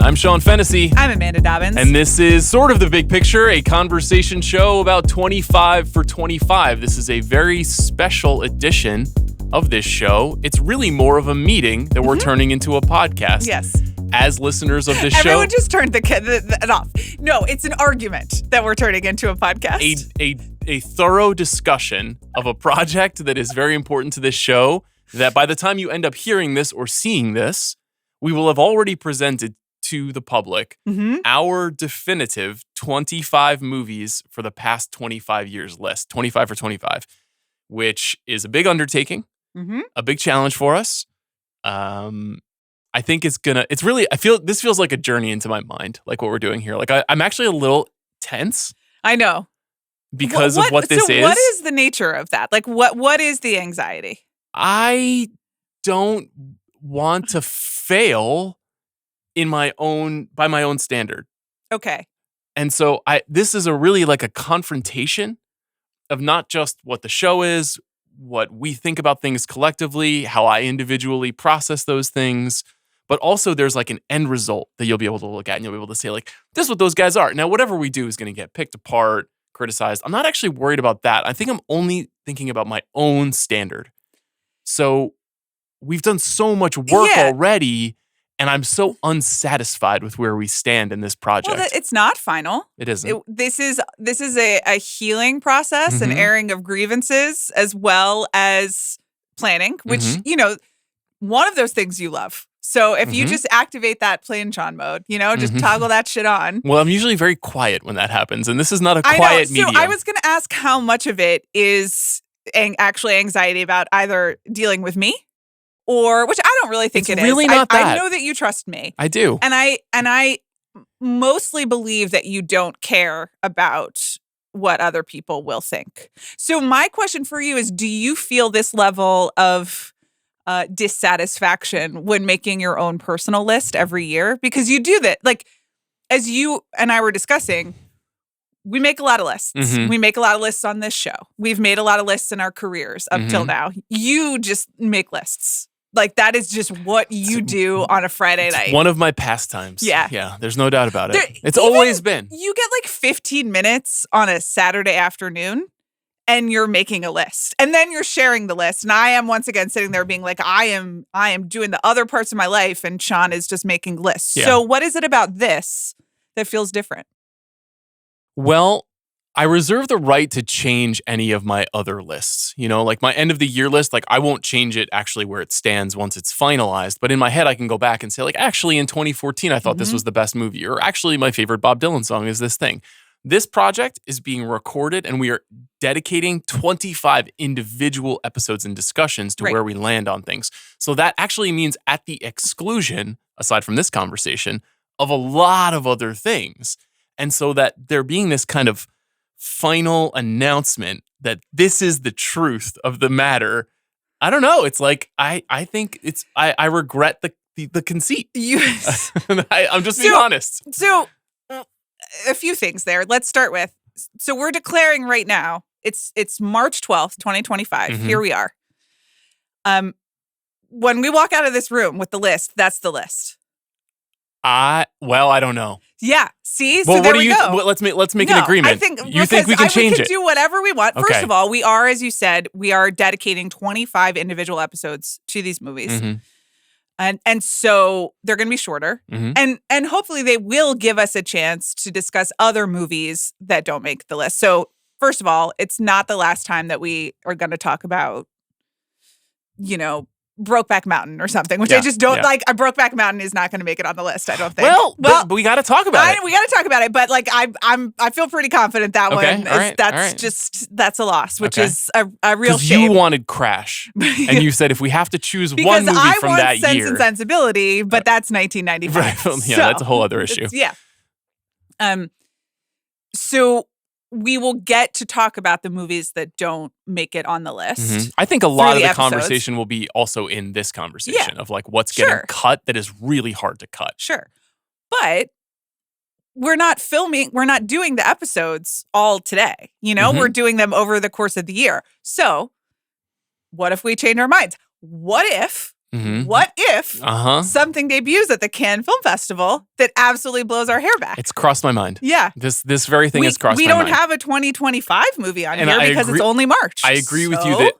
I'm Sean Fennessey. I'm Amanda Dobbins. And this is Sort of the Big Picture, a conversation show about 25 for 25. This is a very special edition of this show. It's really more of a meeting that we're turning into a podcast. Yes. As listeners of this show. Everyone just turned it off. No, it's an argument that we're turning into a podcast. A thorough discussion of a project that is very important to this show, that by the time you end up hearing this or seeing this, we will have already presented to the public our definitive 25 movies for the past 25 years list, 25 for 25, which is a big undertaking, a big challenge for us. I think this feels like a journey into my mind, like what we're doing here. Like I'm actually a little tense. I know. Because of what this is. So what is the nature of that? Like what is the anxiety? I don't want to fail by my own standard. Okay. And so this is a confrontation of not just what the show is, what we think about things collectively, how I individually process those things, but also there's like an end result that you'll be able to look at and you'll be able to say like, this is what those guys are. Now, whatever we do is going to get picked apart, criticized. I'm not actually worried about that. I think I'm only thinking about my own standard. So we've done so much work already, and I'm so unsatisfied with where we stand in this project. Well, it's not final. It isn't. This is a healing process, an airing of grievances, as well as planning, which, one of those things you love. So if you just activate that Plan Sean mode, just toggle that shit on. Well, I'm usually very quiet when that happens, and this is not a quiet medium. So I was going to ask how much of it is actually anxiety about either dealing with me, or which I don't really think it is. Really not that. I know that you trust me. I do. And I mostly believe that you don't care about what other people will think. So my question for you is, do you feel this level of dissatisfaction when making your own personal list every year? Because you do that. Like, as you and I were discussing, we make a lot of lists. We make a lot of lists on this show. We've made a lot of lists in our careers up till now. You just make lists. Like, that is just what you do on a Friday night. One of my pastimes. Yeah. Yeah, there's no doubt about it. It's always been. You get like 15 minutes on a Saturday afternoon and you're making a list. And then you're sharing the list. And I am once again sitting there being like, I am doing the other parts of my life, and Sean is just making lists. Yeah. So what is it about this that feels different? Well, I reserve the right to change any of my other lists. Like my end of the year list, like I won't change it actually where it stands once it's finalized. But in my head, I can go back and say like, actually in 2014, I thought this was the best movie. Or actually my favorite Bob Dylan song is this thing. This project is being recorded, and we are dedicating 25 individual episodes and discussions to where we land on things. So that actually means at the exclusion, aside from this conversation, of a lot of other things. And so that there being this kind of final announcement that this is the truth of the matter, I don't know. It's like, I think it's, I regret the conceit. I'm just being honest. So a few things there. Let's start with, so we're declaring right now, it's March 12th, 2025. Here we are. When we walk out of this room with the list, that's the list. I don't know. Yeah. See? Well, so there we go. Well, let's make an agreement. I think you think we can change it? We can do whatever we want. Okay. First of all, we are, as you said, we are dedicating 25 individual episodes to these movies. And so they're going to be shorter. And hopefully they will give us a chance to discuss other movies that don't make the list. So first of all, it's not the last time that we are going to talk about, Brokeback Mountain or something, which I just don't like. Brokeback Mountain is not going to make it on the list, I don't think. Well, but we got to talk about it. We got to talk about it, but like I feel pretty confident that one that's a loss, which is a real shame. You wanted Crash, and you said if we have to choose one movie from that year, Sense and Sensibility, but that's 1995. Right? Well, yeah, that's a whole other issue. Yeah. So we will get to talk about the movies that don't make it on the list. I think a lot of the conversation will be also in this conversation of like what's getting cut that is really hard to cut. Sure. But we're not doing the episodes all today. We're doing them over the course of the year. So what if we change our minds? What if what if something debuts at the Cannes Film Festival that absolutely blows our hair back? It's crossed my mind. Yeah. This very thing has crossed my mind. We don't have a 2025 movie on here because it's only March. I agree with you that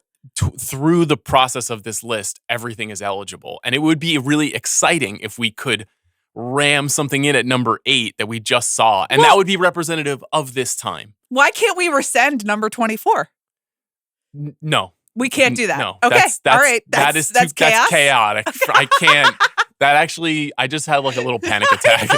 through the process of this list, everything is eligible. And it would be really exciting if we could ram something in at number 8 that we just saw. And that would be representative of this time. Why can't we rescind number 24? No. We can't do that. No. Okay. All right. That's chaos. That's chaotic. Okay. I can't. That actually, I just had like a little panic attack.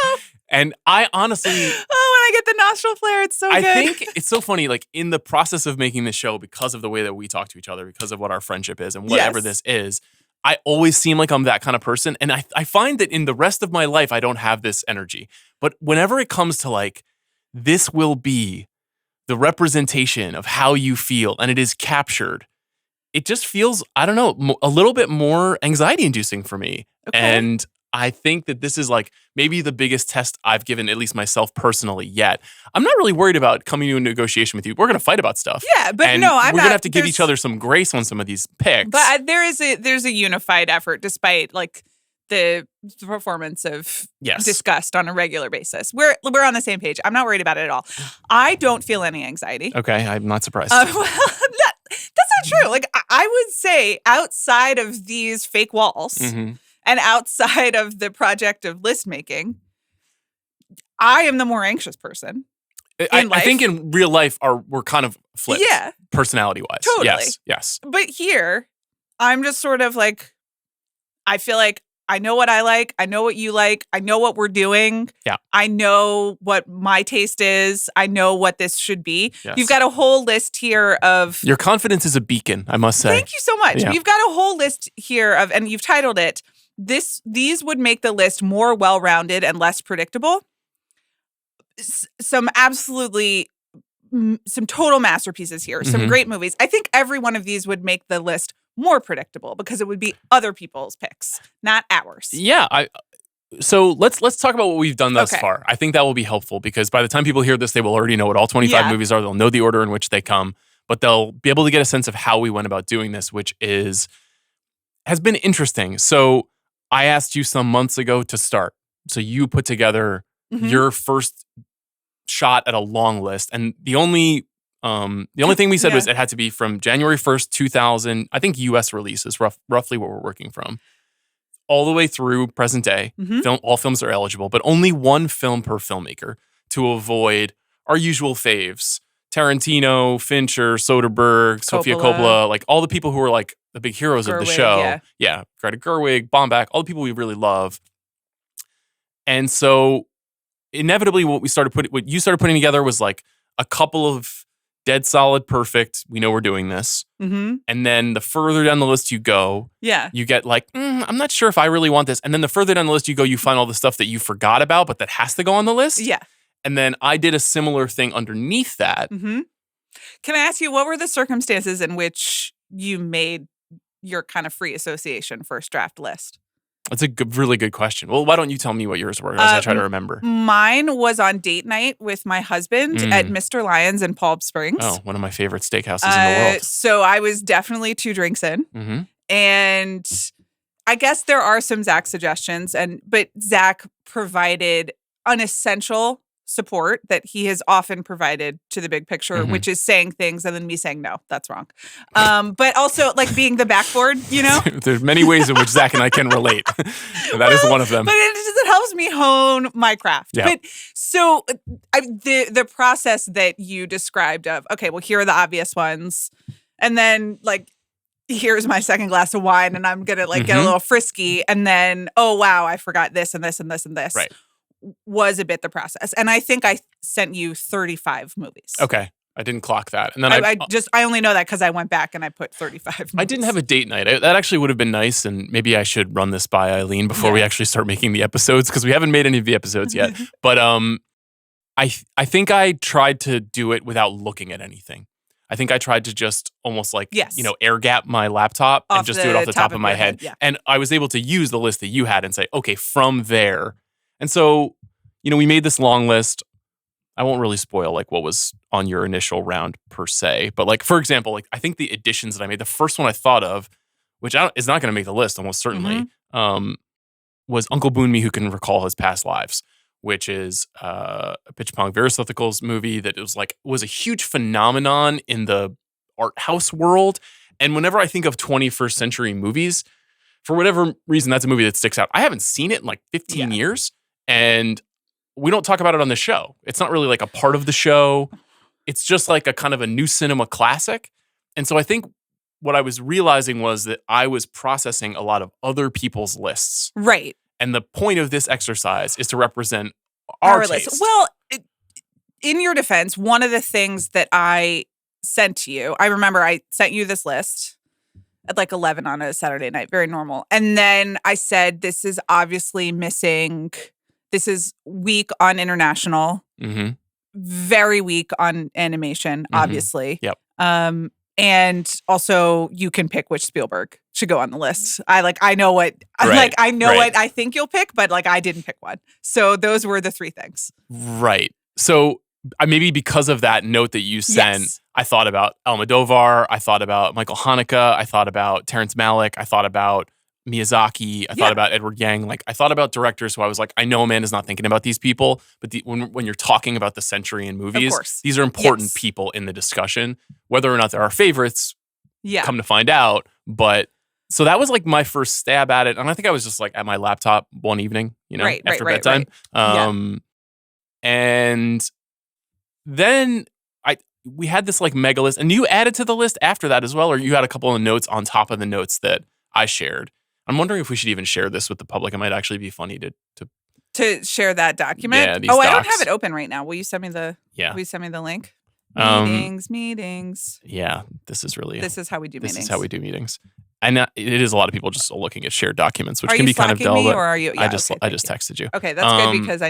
And I honestly... when I get the nostril flare, it's so good. I think it's so funny, like in the process of making this show, because of the way that we talk to each other, because of what our friendship is and whatever this is, I always seem like I'm that kind of person. And I find that in the rest of my life, I don't have this energy. But whenever it comes to like, this will be the representation of how you feel and it is captured, it just feels, I don't know, a little bit more anxiety inducing for me. Okay. And I think that this is like maybe the biggest test I've given, at least myself personally, yet. I'm not really worried about coming to a negotiation with you. We're going to fight about stuff. Yeah, but and no, I'm we're not. We're going to have to give each other some grace on some of these picks. But there's a unified effort, despite like the performance of disgust on a regular basis. We're on the same page. I'm not worried about it at all. I don't feel any anxiety. Okay, I'm not surprised. That's not true. Like I would say, outside of these fake walls. And outside of the project of list making, I am the more anxious person. I think in real life, we're kind of flipped. Yeah. Personality-wise. Totally. Yes. But here, I'm just sort of like, I feel like I know what I like. I know what you like. I know what we're doing. Yeah. I know what my taste is. I know what this should be. Yes. You've got a whole list here of... Your confidence is a beacon, I must say. Thank you so much. Yeah. You've got a whole list here of, and you've titled it, These would make the list more well-rounded and less predictable. Some total masterpieces here. Some great movies. I think every one of these would make the list more predictable because it would be other people's picks, not ours. Yeah. So let's talk about what we've done thus far. I think that will be helpful because by the time people hear this, they will already know what all 25 movies are. They'll know the order in which they come, but they'll be able to get a sense of how we went about doing this, which has been interesting. So I asked you some months ago to start. So you put together your first shot at a long list. And the only thing we said was it had to be from January 1st, 2000, I think US releases, roughly what we're working from, all the way through present day. All films are eligible, but only one film per filmmaker to avoid our usual faves. Tarantino, Fincher, Soderbergh, Sofia Coppola, like all the people who are like the big heroes of the show. Yeah. Greta Gerwig, Baumbach, all the people we really love. And so inevitably what you started putting together was like a couple of dead solid perfect, we know we're doing this. And then the further down the list you go, you get like, I'm not sure if I really want this. And then the further down the list you go, you find all the stuff that you forgot about, but that has to go on the list. Yeah. And then I did a similar thing underneath that. Can I ask you, what were the circumstances in which you made your kind of free association first draft list? That's a really good question. Well, why don't you tell me what yours were as I try to remember? Mine was on date night with my husband at Mr. Lyons in Palm Springs. Oh, one of my favorite steakhouses in the world. So I was definitely 2 drinks in. And I guess there are some Zach suggestions, but Zach provided unessential support that he has often provided to the big picture, which is saying things and then me saying, no, that's wrong. But also like being the backboard, you know? There's many ways in which Zach and I can relate. That is one of them. But it helps me hone my craft. Yeah. But so the process that you described of, okay, well, here are the obvious ones. And then like, here's my second glass of wine and I'm going to like get a little frisky. And then, oh, wow, I forgot this and this and this and this. Right. Was a bit the process. And I think I sent you 35 movies. Okay. I didn't clock that. And then I only know that because I went back and I put 35 movies. I didn't have a date night. That actually would have been nice. And maybe I should run this by Eileen before we actually start making the episodes because we haven't made any of the episodes yet. But I think I tried to do it without looking at anything. I think I tried to just almost like, air gap my laptop and just do it off the top of my head. Yeah. And I was able to use the list that you had and say, okay, from there. And so, we made this long list. I won't really spoil like what was on your initial round per se. But like, for example, like I think the additions that I made, the first one I thought of which is not going to make the list almost certainly, was Uncle Boone Me Who Can Recall His Past Lives, which is a Pitch Pong Verisithicals movie that was a huge phenomenon in the art house world. And whenever I think of 21st century movies, for whatever reason, that's a movie that sticks out. I haven't seen it in like 15 years, and we don't talk about it on the show. It's not really like a part of the show. It's just like a kind of a new cinema classic. And so I think what I was realizing was that I was processing a lot of other people's lists. Right. And the point of this exercise is to represent our taste. List. Well, in your defense, one of the things that I sent to you, I remember I sent you this list at like 11 on a Saturday night, very normal. And then I said, this is obviously missing, this is weak on international, very weak on animation, obviously. Yep. And also, you can pick which Spielberg should go on the list. I know what what I think you'll pick, but like I didn't pick one. So those were the three things. Right. So maybe because of that note that you sent, I thought about Almodovar. I thought about Michael Haneke. I thought about Terrence Malick. I thought about Miyazaki. I thought about Edward Yang. Like I thought about directors who I was like, I know Amanda's not thinking about these people, but when you're talking about the century in movies, these are important people in the discussion. Whether or not they're our favorites, come to find out. But so that was like my first stab at it, and I think I was just like at my laptop one evening, after bedtime. And then we had this like mega list, and you added to the list after that as well, or you had a couple of notes on top of the notes that I shared. I'm wondering if we should even share this with the public. It might actually be funny to share that document. Yeah, these docs. I don't have it open right now. Will you send me the link? Meetings. Yeah, this is how we do meetings. This is how we do meetings. And it is a lot of people just looking at shared documents, which can be kind of dull. Me, or are you? I just texted you. Okay, that's good because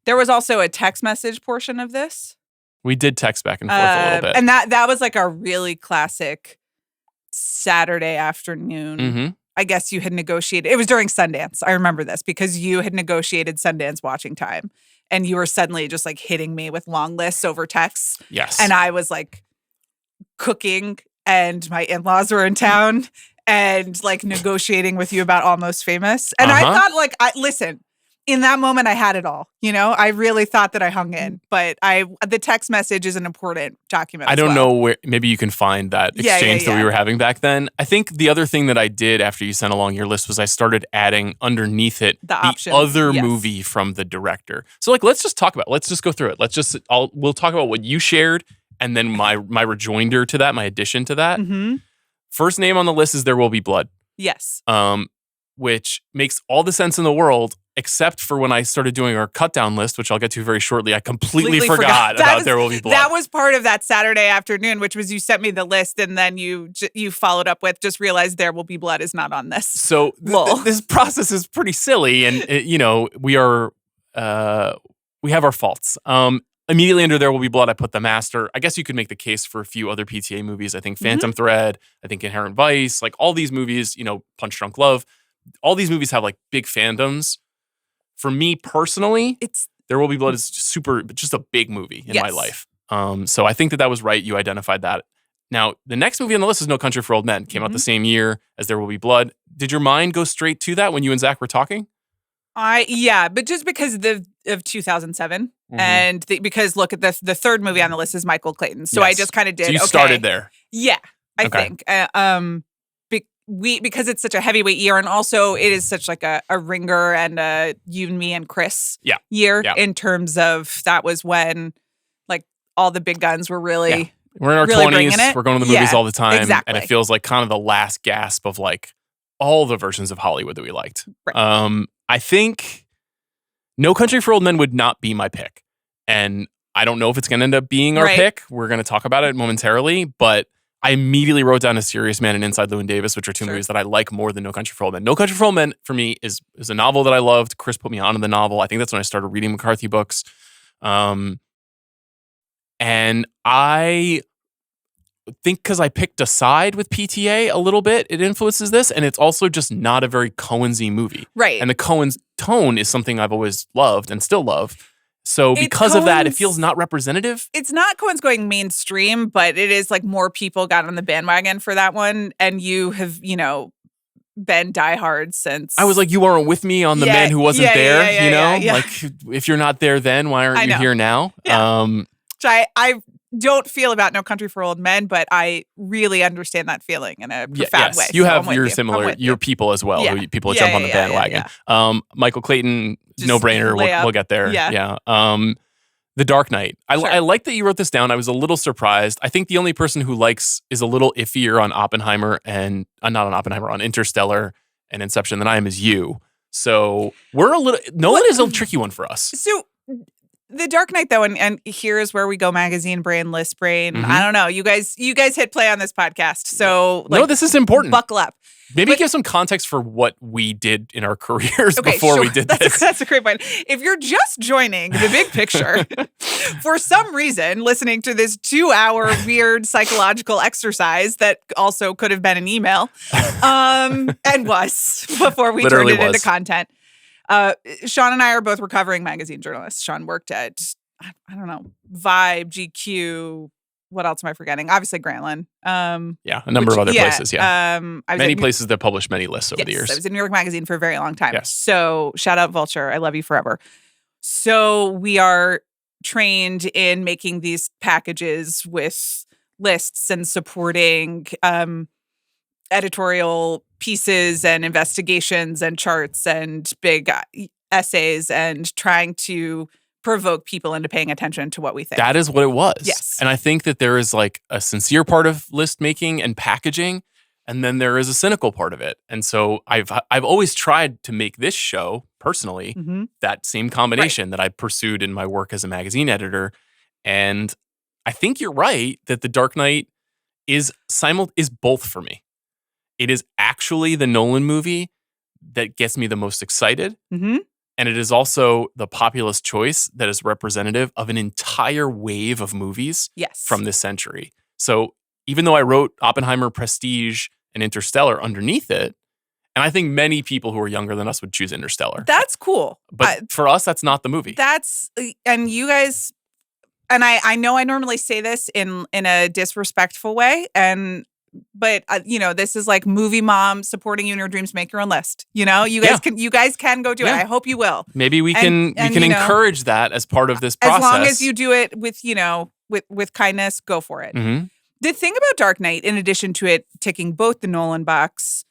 there was also a text message portion of this. We did text back and forth a little bit. And that was like a really classic Saturday afternoon. I guess you had negotiated. It was during Sundance. I remember this because you had negotiated Sundance watching time. And you were suddenly just like hitting me with long lists over texts. Yes. And I was like cooking and my in-laws were in town and like negotiating with you about Almost Famous. And I thought listen, in that moment I had it all, I really thought that I hung in, but the text message is an important document. I don't know where, maybe you can find that exchange that we were having back then. I think the other thing that I did after you sent along your list was I started adding underneath it the other movie from the director. So like, let's just go through it. We'll talk about what you shared and then my rejoinder to that, my addition to that. First name on the list is There Will Be Blood. Yes. Which makes all the sense in the world, except for when I started doing our cut down list, which I'll get to very shortly. I completely forgot about There Will Be Blood. That was part of that Saturday afternoon, which was you sent me the list and then you followed up with just realized There Will Be Blood is not on this. So this process is pretty silly, and we have our faults. Immediately under There Will Be Blood, I put The Master. I guess you could make the case for a few other PTA movies. I think Phantom Thread. I think Inherent Vice. Like all these movies, Punch Drunk Love. All these movies have like big fandoms. For me personally, There Will Be Blood is just a big movie in my life. So I think that was right. You identified that. Now, the next movie on the list is No Country for Old Men. Came out the same year as There Will Be Blood. Did your mind go straight to that when you and Zach were talking? But just because of 2007 and because look at the third movie on the list is Michael Clayton. So I just kind of did. So you started there. Yeah, I think. Because it's such a heavyweight year, and also it is such like a ringer and a you and me and Chris year in terms of that was when like all the big guns were really we're in our really 20s. We're going to the movies all the time, exactly. And it feels like kind of the last gasp of like all the versions of Hollywood that we liked. Right. I think No Country for Old Men would not be my pick, and I don't know if it's going to end up being our pick. We're going to talk about it momentarily, but I immediately wrote down A Serious Man and Inside Llewyn Davis, which are two movies that I like more than No Country for Old Men. No Country for Old Men, for me, is a novel that I loved. Chris put me onto the novel. I think that's when I started reading McCarthy books. And I think because I picked a side with PTA a little bit, it influences this. And it's also just not a very Coen-y movie. Right. And the Coen's tone is something I've always loved and still love. So because of that, it feels not representative. It's not Cohen's going mainstream, but it is like more people got on the bandwagon for that one. And you have, been diehard since. I was like, you aren't with me on the man who wasn't there, Like, if you're not there then, why aren't you here now? Yeah. Which I don't feel about No Country for Old Men, but I really understand that feeling in a profound way. You have your people as well, people jump on the bandwagon. Michael Clayton, no brainer. We'll get there. Yeah. The Dark Knight. I like that you wrote this down. I was a little surprised. I think the only person who is a little iffier on Oppenheimer and on Interstellar and Inception than I am is you. So Nolan is a tricky one for us. So The Dark Knight, though, and here's where we go magazine brain, list brain. I don't know. You guys hit play on this podcast. So no, this is important. Buckle up. Maybe give some context for what we did in our careers before we did this. That's a great point. If you're just joining the big picture, for some reason, listening to this 2-hour weird psychological exercise that also could have been an email, and was before we turned it into content. Sean and I are both recovering magazine journalists. Sean worked at, I don't know, Vibe, GQ. What else am I forgetting? Obviously, Grantland. A number of other places. Yeah. Many places that published many lists over the years. I was in New York Magazine for a very long time. Yes. So shout out Vulture. I love you forever. So we are trained in making these packages with lists and supporting editorial pieces and investigations and charts and big essays and trying to provoke people into paying attention to what we think. That is what it was. Yes. And I think that there is like a sincere part of list making and packaging, and then there is a cynical part of it. And so I've always tried to make this show personally that same combination that I pursued in my work as a magazine editor. And I think you're right that The Dark Knight is both for me. It is actually the Nolan movie that gets me the most excited. And it is also the populist choice that is representative of an entire wave of movies from this century. So even though I wrote Oppenheimer, Prestige, and Interstellar underneath it, and I think many people who are younger than us would choose Interstellar. That's cool. But for us, that's not the movie. And you guys, and I know I normally say this in a disrespectful way, but this is like movie mom supporting you in your dreams. Make your own list. You guys can go do it. I hope you will. Maybe we can encourage that as part of this process. As long as you do it with kindness, go for it. The thing about Dark Knight, in addition to it ticking both the Nolan box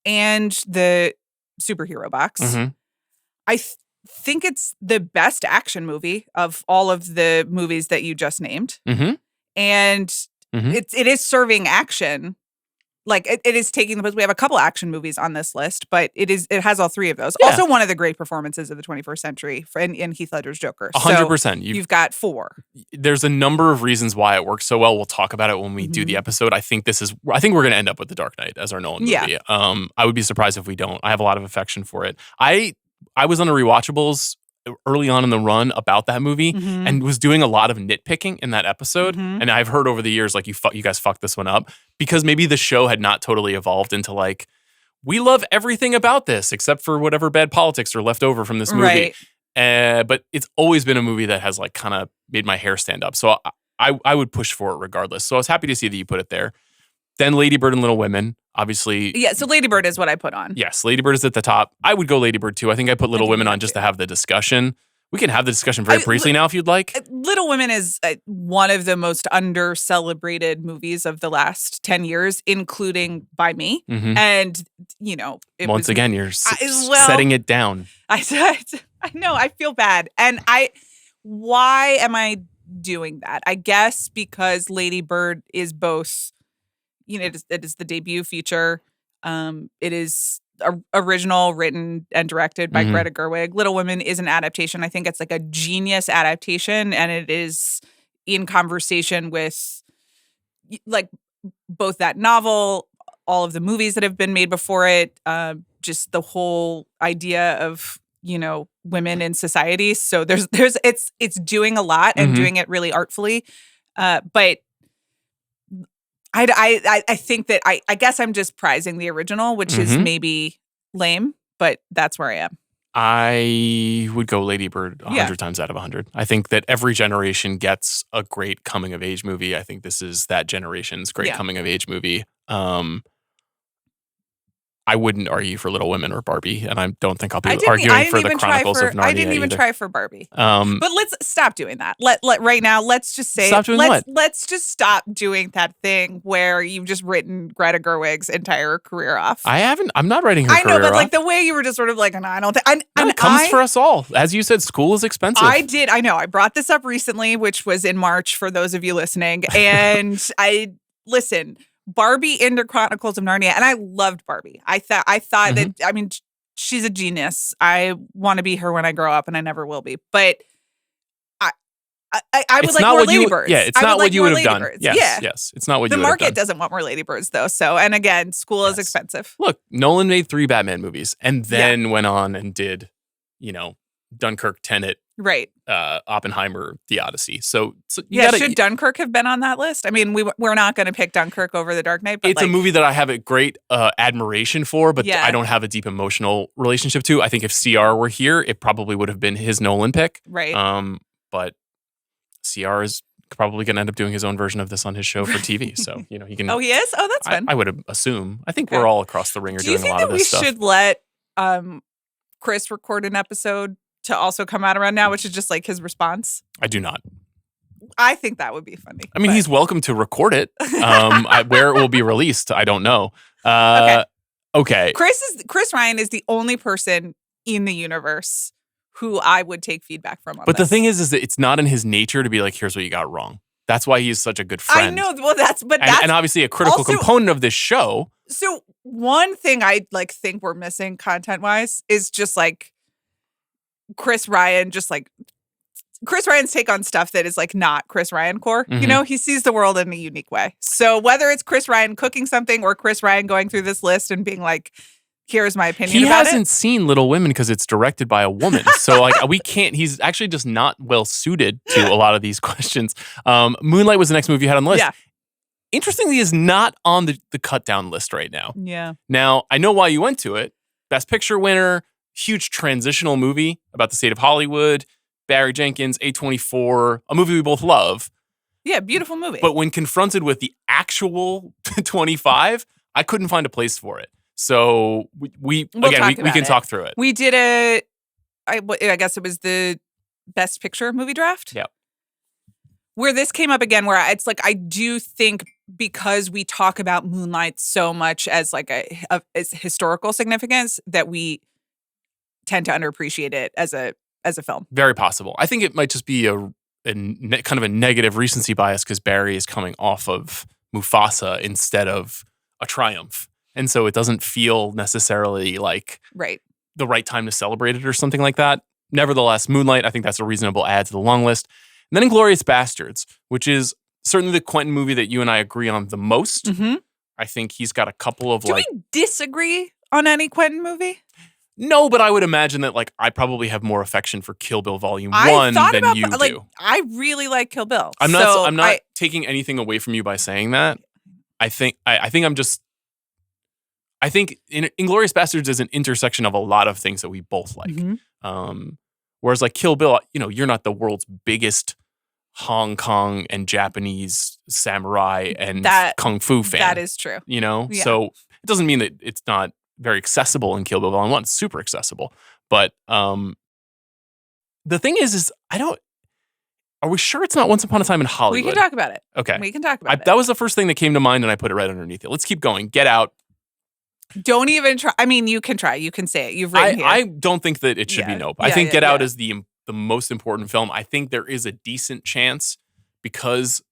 and the superhero box, I think it's the best action movie of all of the movies that you just named. And it is serving action. Like it is taking we have a couple action movies on this list, but it has all three of those. Yeah. Also one of the great performances of the 21st century in Heath Ledger's Joker. 100%. So you've got 4. There's a number of reasons why it works so well. We'll talk about it when we do the episode. I think we're going to end up with The Dark Knight as our Nolan movie. Yeah. I would be surprised if we don't. I have a lot of affection for it. I was on a rewatchables early on in the run about that movie and was doing a lot of nitpicking in that episode. And I've heard over the years, like, you guys fucked this one up because maybe the show had not totally evolved into like, we love everything about this except for whatever bad politics are left over from this movie. Right. But it's always been a movie that has like kind of made my hair stand up. So I would push for it regardless. So I was happy to see that you put it there. Then Lady Bird and Little Women, obviously. Yeah, so Lady Bird is what I put on. Yes, Lady Bird is at the top. I would go Lady Bird too. I think I put Little Women on just to have the discussion. We can have the discussion very briefly now if you'd like. Little Women is one of the most under-celebrated movies of the last 10 years, including by me. And, once again, you're setting it down. I know, I feel bad. And why am I doing that? I guess because Lady Bird is both... it is the debut feature. It is original, written and directed by Greta Gerwig. Little Women is an adaptation. I think it's like a genius adaptation, and it is in conversation with like both that novel, all of the movies that have been made before it, just the whole idea of women in society. So it's doing a lot and doing it really artfully, but. I think that I guess I'm just prizing the original, which is maybe lame, but that's where I am. I would go Lady Bird 100 times out of 100. I think that every generation gets a great coming of age movie. I think this is that generation's great coming of age movie. I wouldn't argue for Little Women or Barbie, and I don't think I'll be arguing for the Chronicles of Narnia. I didn't even try for Barbie. But let's stop doing that. Right now, let's just say stop doing what? Let's just stop doing that thing where you've just written Greta Gerwig's entire career off. I'm not writing her career off. I know, but like the way you were just sort of like, no, I don't think. It comes for us all. As you said, school is expensive. I know. I brought this up recently, which was in March for those of you listening. And listen, Barbie into Chronicles of Narnia, and I loved Barbie. I thought that, I mean, she's a genius. I want to be her when I grow up, and I never will be. But I would like more Ladybirds. Yeah, it's not what you would have done. Yes, it's not what you would have done. The market doesn't want more Ladybirds, though. So, and again, school is expensive. Look, Nolan made 3 Batman movies, and then went on and did, Dunkirk, Tenet, right? Oppenheimer, The Odyssey. So should Dunkirk have been on that list? I mean, we're not going to pick Dunkirk over The Dark Knight. But it's a movie that I have a great admiration for, but I don't have a deep emotional relationship to. I think if CR were here, it probably would have been his Nolan pick. Right. But CR is probably going to end up doing his own version of this on his show for TV. So, he can. Oh, he is? Oh, that's fun. I would assume. I think we're all across the ringer doing a lot of this stuff. Do you think that we should let Chris record an episode to also come out around now, which is just like his response? I do not. I think that would be funny. I mean, he's welcome to record it. Where it will be released, I don't know. Okay. Chris Ryan is the only person in the universe who I would take feedback from on But this. The thing is that it's not in his nature to be like, here's what you got wrong. That's why he's such a good friend. I know. Well, that's obviously a critical component of this show. So one thing I think we're missing content-wise is just like Chris Ryan's take on stuff that is like not Chris Ryan core. Mm-hmm. He sees the world in a unique way. So whether it's Chris Ryan cooking something or Chris Ryan going through this list and being like, here's my opinion about it. He hasn't seen Little Women because it's directed by a woman. So we can't, he's actually just not well suited to a lot of these questions. Moonlight was the next movie you had on the list. Yeah. Interestingly, is not on the cut down list right now. Yeah. Now, I know why you went to it. Best Picture winner, huge transitional movie about the state of Hollywood, Barry Jenkins, A24, a movie we both love. Yeah, beautiful movie. But when confronted with the actual 25, I couldn't find a place for it. So we can talk through it. We did I guess it was the Best Picture movie draft. Yeah. Where this came up again, where it's like, I do think because we talk about Moonlight so much as like as historical significance, that we tend to underappreciate it as a film. Very possible. I think it might just be a kind of a negative recency bias because Barry is coming off of Mufasa instead of a triumph. And so it doesn't feel necessarily like the right time to celebrate it or something like that. Nevertheless, Moonlight, I think that's a reasonable add to the long list. And then Inglourious Bastards, which is certainly the Quentin movie that you and I agree on the most. Mm-hmm. I think he's got a couple of Do we disagree on any Quentin movie? No, but I would imagine that I probably have more affection for Kill Bill Volume 1 than you do. I really like Kill Bill. I'm not taking anything away from you by saying that. I think Inglourious Bastards is an intersection of a lot of things that we both like. Mm-hmm. Whereas Kill Bill, you're not the world's biggest Hong Kong and Japanese samurai and kung fu fan. That is true. Yeah. So it doesn't mean that it's not very accessible in Kill Bill Volume 1. It's super accessible. But the thing is are we sure it's not Once Upon a Time in Hollywood? We can talk about it. Okay. We can talk about it. That was the first thing that came to mind, and I put it right underneath it. Let's keep going. Get Out. Don't even try. I mean, you can try. You can say it. You've written here. I don't think that it should be Nope. I think Get Out is the most important film. I think there is a decent chance because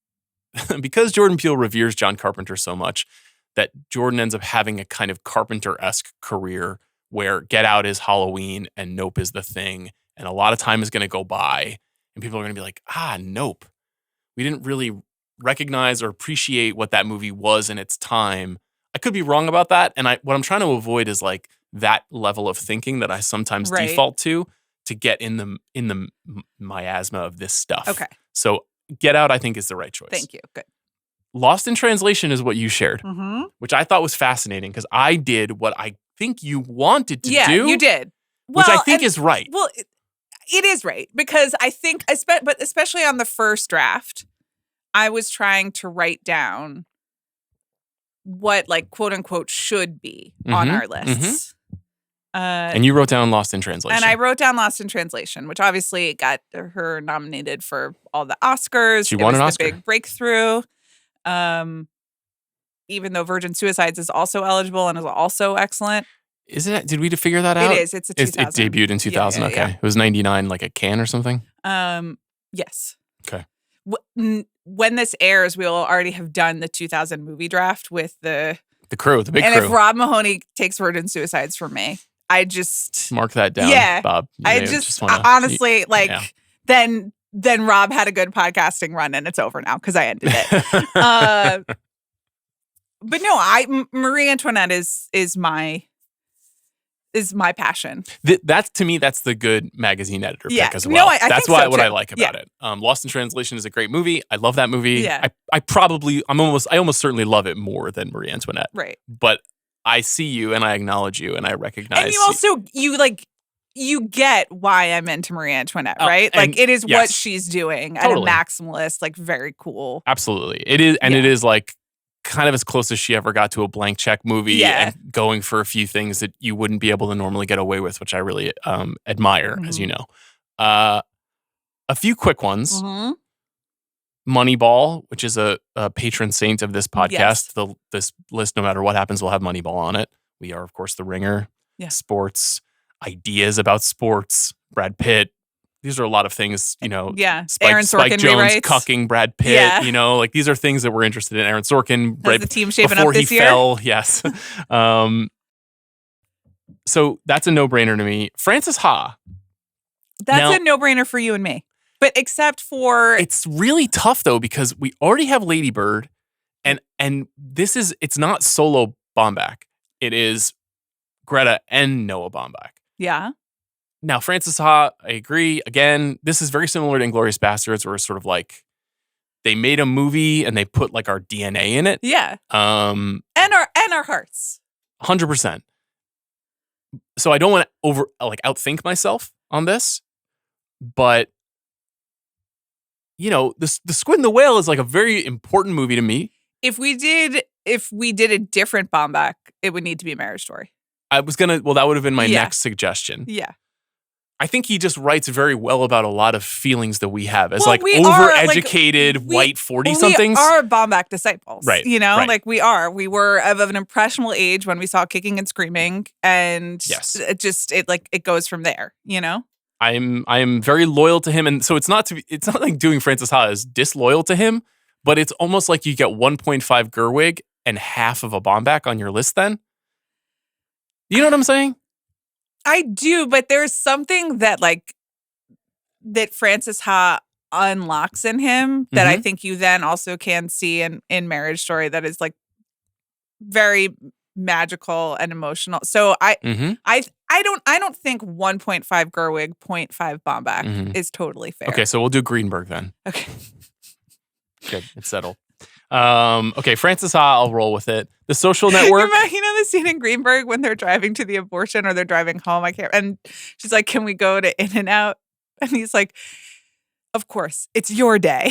Jordan Peele reveres John Carpenter so much that Jordan ends up having a kind of Carpenter-esque career where Get Out is Halloween and Nope is The Thing. And a lot of time is going to go by and people are going to be like, Nope. We didn't really recognize or appreciate what that movie was in its time. I could be wrong about that. And what I'm trying to avoid is that level of thinking that I sometimes default to get in the miasma of this stuff. Okay. So Get Out, I think, is the right choice. Thank you. Good. Lost in Translation is what you shared, mm-hmm. which I thought was fascinating because I did what I think you wanted to do. Yeah, you did. which I think is right. Well, it is right because I think, but especially on the first draft, I was trying to write down what like quote unquote should be on our lists. And you wrote down Lost in Translation. And I wrote down Lost in Translation, which obviously got her nominated for all the Oscars. She won an Oscar. It was the big breakthrough. Even though Virgin Suicides is also eligible and is also excellent. Isn't it? Did we figure that out? It is. It's a 2000. It debuted in 2000. Yeah. Okay. It was 99, like a Cannes or something? Yes. Okay. When this airs, we'll already have done the 2000 movie draft with the crew, the big crew. And if Rob Mahoney takes Virgin Suicides from me, I just mark that down, Bob. I just honestly then Rob had a good podcasting run and it's over now because I ended it. But no, Marie Antoinette is my passion. That's to me, that's the good magazine editor pick as well. I that's think so what too. I like about it. Lost in Translation is a great movie. I love that movie. Yeah. I almost certainly love it more than Marie Antoinette. Right. But I see you and I acknowledge you and I recognize. And you also you get why I'm into Marie Antoinette, right? Like it is what she's doing at a maximalist, like very cool. Absolutely, it is, and it is like kind of as close as she ever got to a blank check movie and going for a few things that you wouldn't be able to normally get away with, which I really admire, as you know. A few quick ones. Moneyball, which is a patron saint of this podcast. Yes. This list, no matter what happens, will have Moneyball on it. We are, of course, The Ringer. Yeah. Sports, ideas about sports, Brad Pitt. These are a lot of things, Yeah. Aaron Sorkin Spike Jones rewrites. Cucking Brad Pitt. Yeah. Like these are things that we're interested in. Aaron Sorkin. Has the team shaping up this year? Before he fell, yes. So that's a no-brainer to me. Frances Ha. That's a no-brainer for you and me. But except for... It's really tough, though, because we already have Lady Bird, and it's not solo Baumbach. It is Greta and Noah Baumbach. Yeah. Now, Frances Ha, I agree. Again, this is very similar to Inglourious Basterds, where it's sort of like they made a movie and they put like our DNA in it. Yeah. And our hearts. 100%. So I don't want to outthink myself on this, but the Squid and the Whale is like a very important movie to me. If we did a different Baumbach, it would need to be a Marriage Story. That would have been my next suggestion. Yeah. I think he just writes very well about a lot of feelings that we have as overeducated white 40-somethings. We are Baumbach disciples. Right. Right. Like we are. We were of an impressionable age when we saw Kicking and Screaming, and it goes from there, I am very loyal to him, and so it's not like doing Frances Ha is disloyal to him, but it's almost like you get 1.5 Gerwig and half of a Baumbach on your list then. You know what I'm saying? I do, but there's something that Frances Ha unlocks in him that I think you then also can see in Marriage Story that is like very magical and emotional. So I don't think 1.5 Gerwig, 0.5 Baumbach is totally fair. Okay, so we'll do Greenberg then. Okay. Good, it's settled. Okay, Frances Ha, I'll roll with it. The Social Network. You know the scene in Greenberg when they're driving to the abortion or they're driving home? And she's like, "Can we go to In-N-Out?" And he's like, "Of course, it's your day."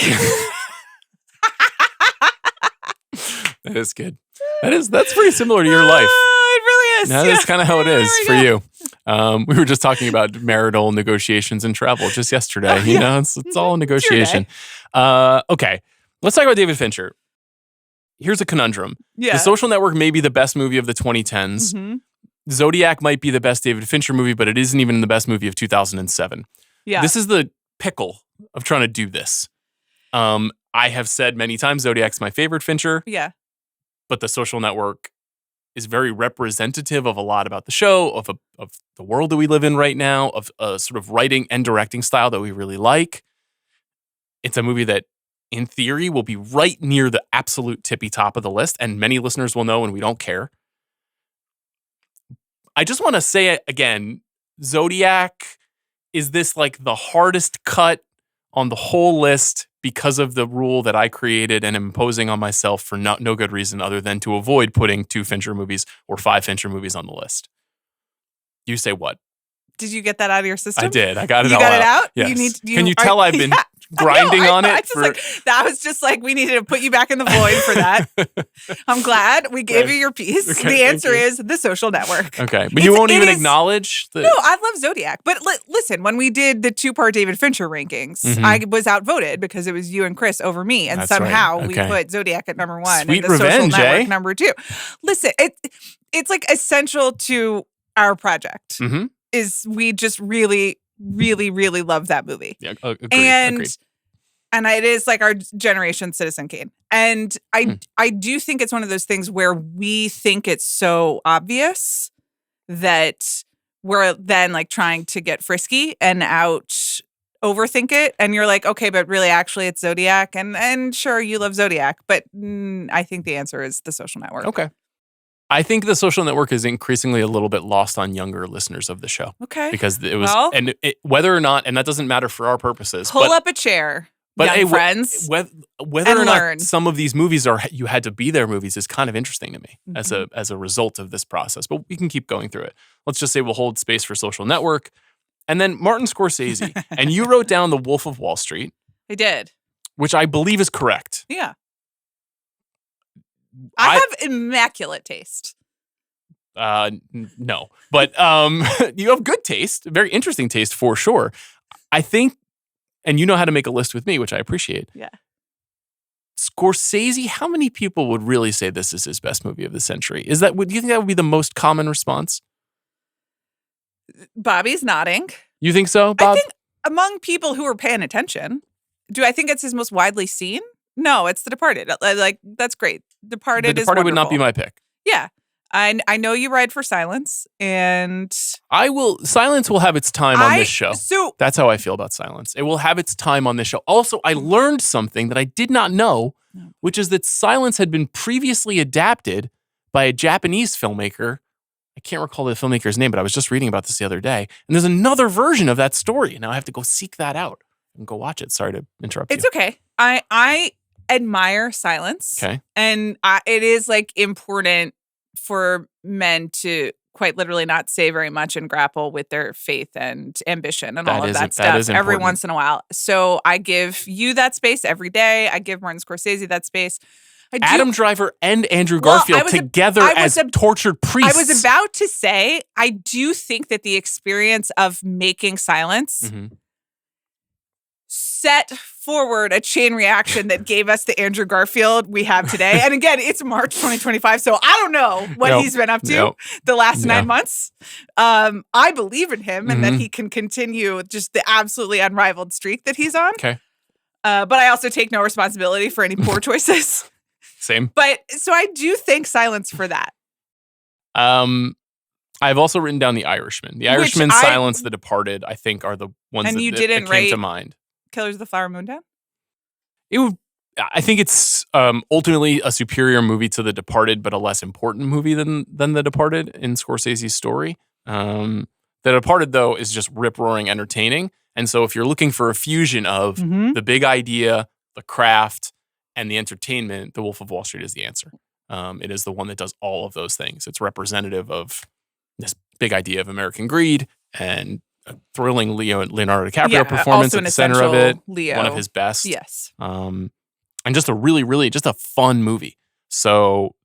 That is good. That's pretty similar to your life. It really is. That's kind of how it is for you. We were just talking about marital negotiations and travel just yesterday. It's all a negotiation. Okay, let's talk about David Fincher. Here's a conundrum. Yeah. The Social Network may be the best movie of the 2010s. Mm-hmm. Zodiac might be the best David Fincher movie, but it isn't even the best movie of 2007. Yeah. This is the pickle of trying to do this. I have said many times Zodiac's my favorite Fincher. Yeah. But The Social Network is very representative of a lot about the show, of the world that we live in right now, of a sort of writing and directing style that we really like. It's a movie that, in theory, will be right near the absolute tippy top of the list, and many listeners will know, and we don't care. I just want to say it again, Zodiac is this like the hardest cut on the whole list because of the rule that I created and imposing on myself for no good reason other than to avoid putting 2 Fincher movies or 5 Fincher movies on the list. You say what? Did you get that out of your system? I did. I got it you all got out. it out? Yes. Can you tell I've been grinding on it? That was just like, we needed to put you back in the void for that. I'm glad we gave you your piece. Okay, the answer is The Social Network. Okay. But you won't even acknowledge the... No, I love Zodiac. But listen, when we did the 2-part David Fincher rankings, I was outvoted because it was you and Chris over me. And somehow we put Zodiac at number 1 Sweet and The revenge, Social Network number 2. Listen, it's like essential to our project. Is we just really, really, really love that movie. Yeah, agreed. And it is like our generation Citizen Kane. And I do think it's one of those things where we think it's so obvious that we're then like trying to get frisky and overthink it. And you're like, okay, but really actually it's Zodiac. And sure, you love Zodiac. But I think the answer is The Social Network. Okay. I think The Social Network is increasingly a little bit lost on younger listeners of the show. Okay. Because it was, whether or not, and that doesn't matter for our purposes. Pull up a chair, young friends. Whether or not some of these movies are you had to be there movies is kind of interesting to me as a result of this process. But we can keep going through it. Let's just say we'll hold space for Social Network. And then Martin Scorsese. And you wrote down The Wolf of Wall Street. I did. Which I believe is correct. Yeah. I have immaculate taste. No, but you have good taste, very interesting taste for sure. I think, and you know how to make a list with me, which I appreciate. Yeah. Scorsese, how many people would really say this is his best movie of the century? Do you think that would be the most common response? Bobby's nodding. You think so, Bob? I think among people who are paying attention, do I think it's his most widely seen? No, it's The Departed. Like, that's great. The Departed would not be my pick. Yeah. I know you ride for Silence, and Silence will have its time on this show. So that's how I feel about Silence. It will have its time on this show. Also, I learned something that I did not know, which is that Silence had been previously adapted by a Japanese filmmaker. I can't recall the filmmaker's name, but I was just reading about this the other day. And there's another version of that story. Now I have to go seek that out and go watch it. Sorry to interrupt you. It's okay. I admire Silence. Okay. And it is like important for men to quite literally not say very much and grapple with their faith and ambition and all of that stuff every once in a while. So I give you that space every day. I give Martin Scorsese that space. Adam Driver and Andrew Garfield together as tortured priests. I was about to say, I do think that the experience of making Silence set forward a chain reaction that gave us the Andrew Garfield we have today. And again, it's March 2025, so I don't know what he's been up to the last 9 months. I believe in him and that he can continue just the absolutely unrivaled streak that he's on. Okay. But I also take no responsibility for any poor choices. Same. But so I do thank Silence for that. I've also written down The Irishman. The Irishman, Silence, The Departed, I think are the ones that came to mind. Killers of the Flower Moon down? I think it's ultimately a superior movie to The Departed, but a less important movie than The Departed in Scorsese's story. The Departed, though, is just rip-roaring entertaining. And so if you're looking for a fusion of the big idea, the craft, and the entertainment, The Wolf of Wall Street is the answer. It is the one that does all of those things. It's representative of this big idea of American greed and a thrilling Leonardo DiCaprio performance at the center of it. One of his best. Yes. And just a really, really, just a fun movie. So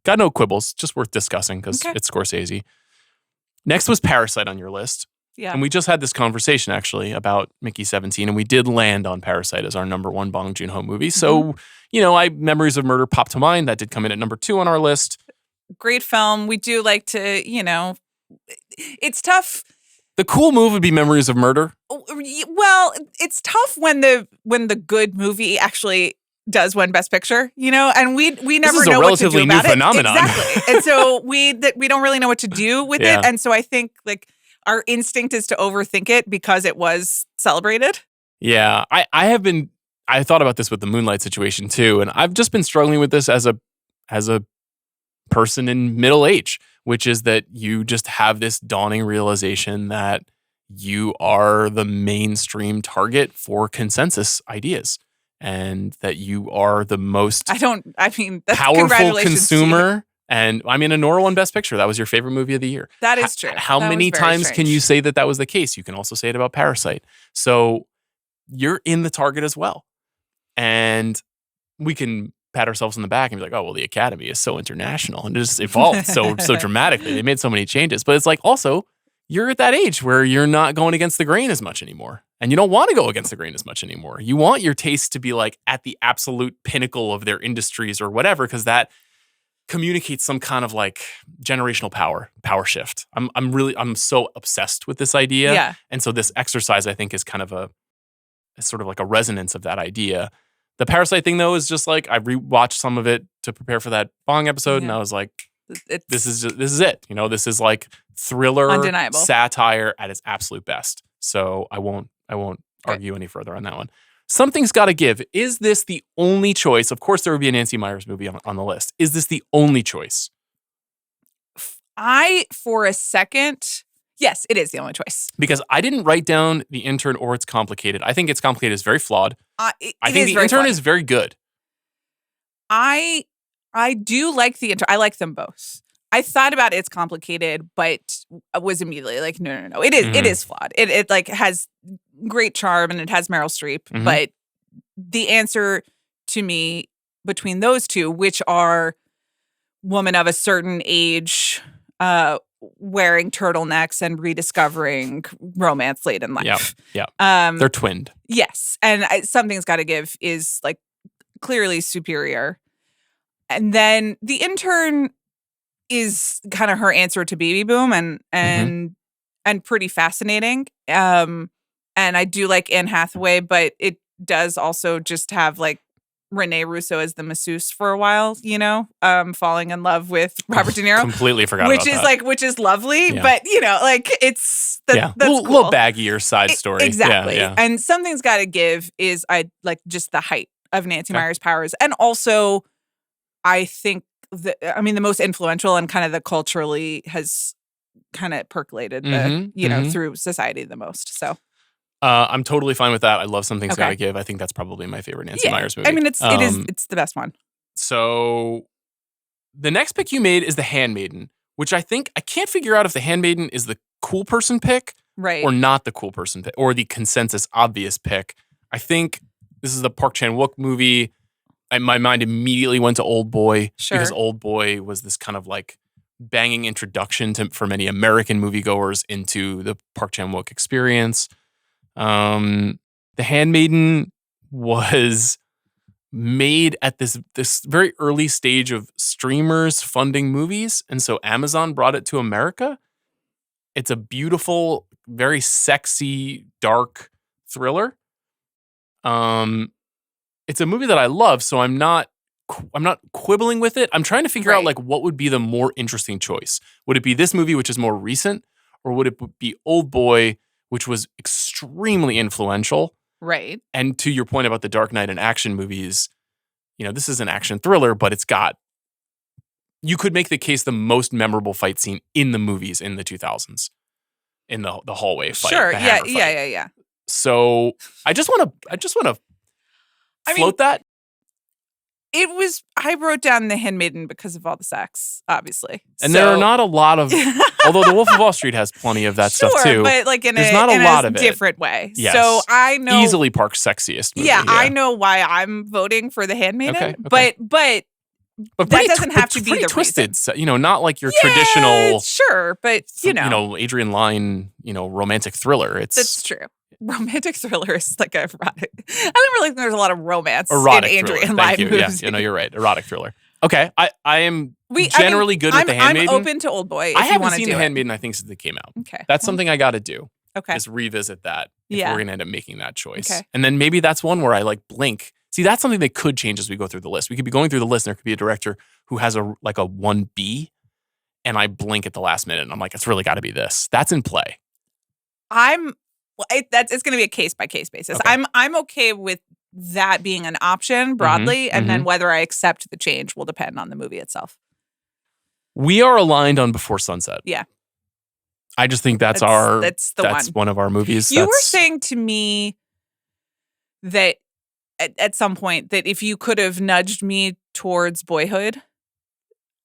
got no quibbles, just worth discussing because it's Scorsese. Next was Parasite on your list. Yeah. And we just had this conversation actually about Mickey 17, and we did land on Parasite as our number one Bong Joon-ho movie. So, Memories of Murder popped to mind. That did come in at number 2 on our list. Great film. We do like to, it's tough. The cool move would be Memories of Murder. Well, it's tough when the good movie actually does win Best Picture, and we never know what to do about it. This is a relatively new phenomenon. Exactly. And so we don't really know what to do with it. And so I think our instinct is to overthink it because it was celebrated. Yeah. I thought about this with the Moonlight situation too, and I've just been struggling with this as a person in middle age, which is that you just have this dawning realization that you are the mainstream target for consensus ideas and that you are the most powerful consumer And I mean, Anora won Best Picture. That was your favorite movie of the year. That is true. How many times can you say that was the case? You can also say it about Parasite. So you're in the target as well. And we can pat ourselves on the back and be like, oh, well, the Academy is so international and it just evolved so dramatically. They made so many changes. But it's like, also, you're at that age where you're not going against the grain as much anymore. And you don't want to go against the grain as much anymore. You want your taste to be like at the absolute pinnacle of their industries or whatever, because that communicates some kind of like generational power shift. I'm so obsessed with this idea. Yeah. And so this exercise, I think, is kind of sort of like a resonance of that idea. The Parasite thing, though, is just like I rewatched some of it to prepare for that Bong episode, and I was like, this is it. You know, this is like thriller, undeniable satire at its absolute best. So I won't argue any further on that one. Something's got to give. Is this the only choice? Of course, there would be a Nancy Meyers movie on the list. Is this the only choice? For a second, yes, it is the only choice. Because I didn't write down The Intern or It's Complicated. I think It's Complicated is very flawed. I think The Intern is very good. I do like The Intern. I like them both. I thought about It's Complicated, but was immediately like, no. It is flawed. It like has great charm and it has Meryl Streep. Mm-hmm. But the answer to me between those two, which are women of a certain age, wearing turtlenecks and rediscovering romance late in life. Yeah. They're twinned. Yes. And Something's Got to Give is like clearly superior. And then The Intern is kind of her answer to Baby Boom and pretty fascinating. And I do like Anne Hathaway, but it does also just have like Rene Russo as the masseuse for a while, you know, falling in love with Robert De Niro. Completely forgot about that. Which is lovely, but you know, like it's that's cool. Little baggier side story. Exactly. Yeah. And Something's Got to Give is I like just the height of Nancy Meyers' powers. And also I think the most influential and kind of the culturally has kind of percolated through society the most. So I'm totally fine with that. I love Something's Gotta Give. I think that's probably my favorite Nancy Meyers movie. I mean, it's the best one. So the next pick you made is The Handmaiden, which I can't figure out if The Handmaiden is the cool person pick or not the cool person pick or the consensus obvious pick. I think this is the Park Chan-wook movie. My mind immediately went to Old Boy because Old Boy was this kind of like banging introduction for many American moviegoers into the Park Chan-wook experience. The Handmaiden was made at this very early stage of streamers funding movies, and so Amazon brought it to America. It's a beautiful, very sexy, dark thriller. It's a movie that I love, so I'm not quibbling with it. I'm trying to figure out like what would be the more interesting choice. Would it be this movie, which is more recent, or would it be Old Boy, which was extremely influential? Right. And to your point about the Dark Knight and action movies, you know, this is an action thriller, but you could make the case the most memorable fight scene in the movies in the 2000s, in the hallway fight. Sure. Yeah. So I just want to float that. I wrote down The Handmaiden because of all the sex, obviously. And there are not a lot of, although The Wolf of Wall Street has plenty of that stuff too. But like there's not a lot of different way. Yes. So I know. Easily Park's sexiest movie. Yeah, I know why I'm voting for The Handmaiden. Okay. But that doesn't have to be the twisted. reason. You know, not like your traditional. Sure, but you know. Adrian Lyne, romantic thriller. That's true. Romantic thriller is like erotic. I don't really think there's a lot of romance erotic in Adrian Lyne movies. Yeah, you're right. Erotic thriller. Okay, I am generally good with The Handmaiden. I'm open to Old Boy. I haven't seen The Handmaiden, I think, since it came out. Okay. That's something I got to do. Okay. Is revisit that if we're going to end up making that choice. Okay. And then maybe that's one where I like blink. See, that's something that could change as we go through the list. We could be going through the list and there could be a director who has a 1B and I blink at the last minute and I'm like, it's really got to be this. That's in play. It's going to be a case by case basis. Okay. I'm okay with that being an option broadly, and then whether I accept the change will depend on the movie itself. We are aligned on Before Sunset. Yeah, I just think that's one of our movies. You were saying to me that at some point that if you could have nudged me towards Boyhood,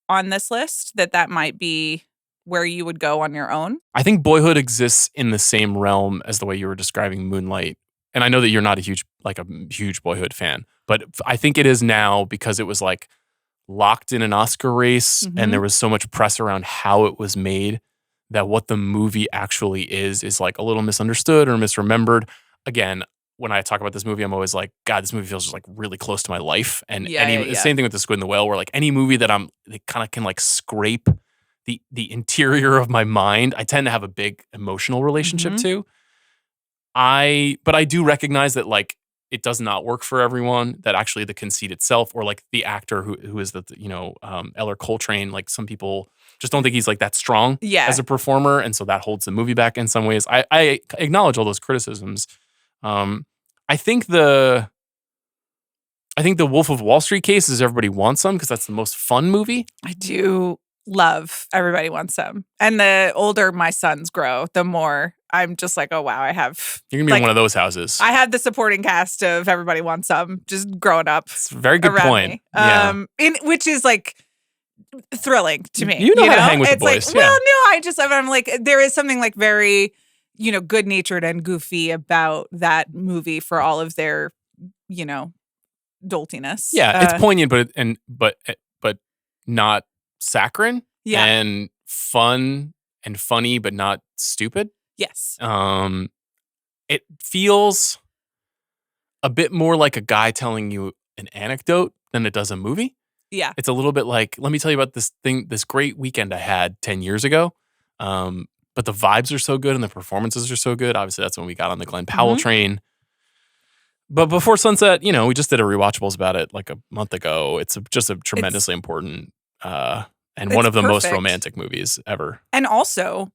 on this list that might be where you would go on your own? I think Boyhood exists in the same realm as the way you were describing Moonlight. And I know that you're not a huge Boyhood fan, but I think it is now because it was like locked in an Oscar race and there was so much press around how it was made that what the movie actually is like a little misunderstood or misremembered. Again, when I talk about this movie, I'm always like, God, this movie feels just like really close to my life. And same thing with The Squid and the Whale, where like any movie that they kind of can like scrape the interior of my mind, I tend to have a big emotional relationship to. But I do recognize that like it does not work for everyone, that actually the conceit itself, or like the actor who is Eller Coltrane, like some people just don't think he's like that strong as a performer. And so that holds the movie back in some ways. I acknowledge all those criticisms. I think the Wolf of Wall Street case is Everybody Wants Some because that's the most fun movie. I do love Everybody Wants Some. And the older my sons grow, the more I'm just like, oh, wow, I have... You're going to be in one of those houses. I have the supporting cast of Everybody Wants Some just growing up. It's a very good point. Which is like thrilling to me. You know how to hang with the boys. Like, well, no, I'm like, there is something like very, good-natured and goofy about that movie for all of their, doltiness. Yeah, it's poignant, but not saccharine. Yeah. And fun and funny, but not stupid. Yes. It feels a bit more like a guy telling you an anecdote than it does a movie. Yeah. It's a little bit like, let me tell you about this great weekend I had 10 years ago. But the vibes are so good and the performances are so good. Obviously, that's when we got on the Glenn Powell train. But Before Sunset, we just did a rewatchables about it like a month ago. It's just a tremendously important and one of the most romantic movies ever. And also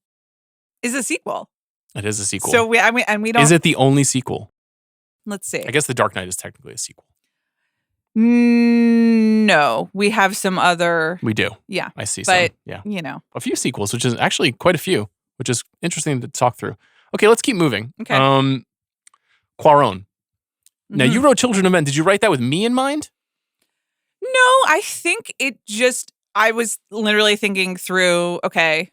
is a sequel. It is a sequel. So we don't. Is it the only sequel? Let's see. I guess The Dark Knight is technically a sequel. No, we have some other. We do. Yeah. I see but, some. Yeah. A few sequels, which is actually quite a few, which is interesting to talk through. Okay, let's keep moving. Okay. Cuarón. Now, you wrote Children of Men. Did you write that with me in mind? No, I think I was literally thinking through, okay.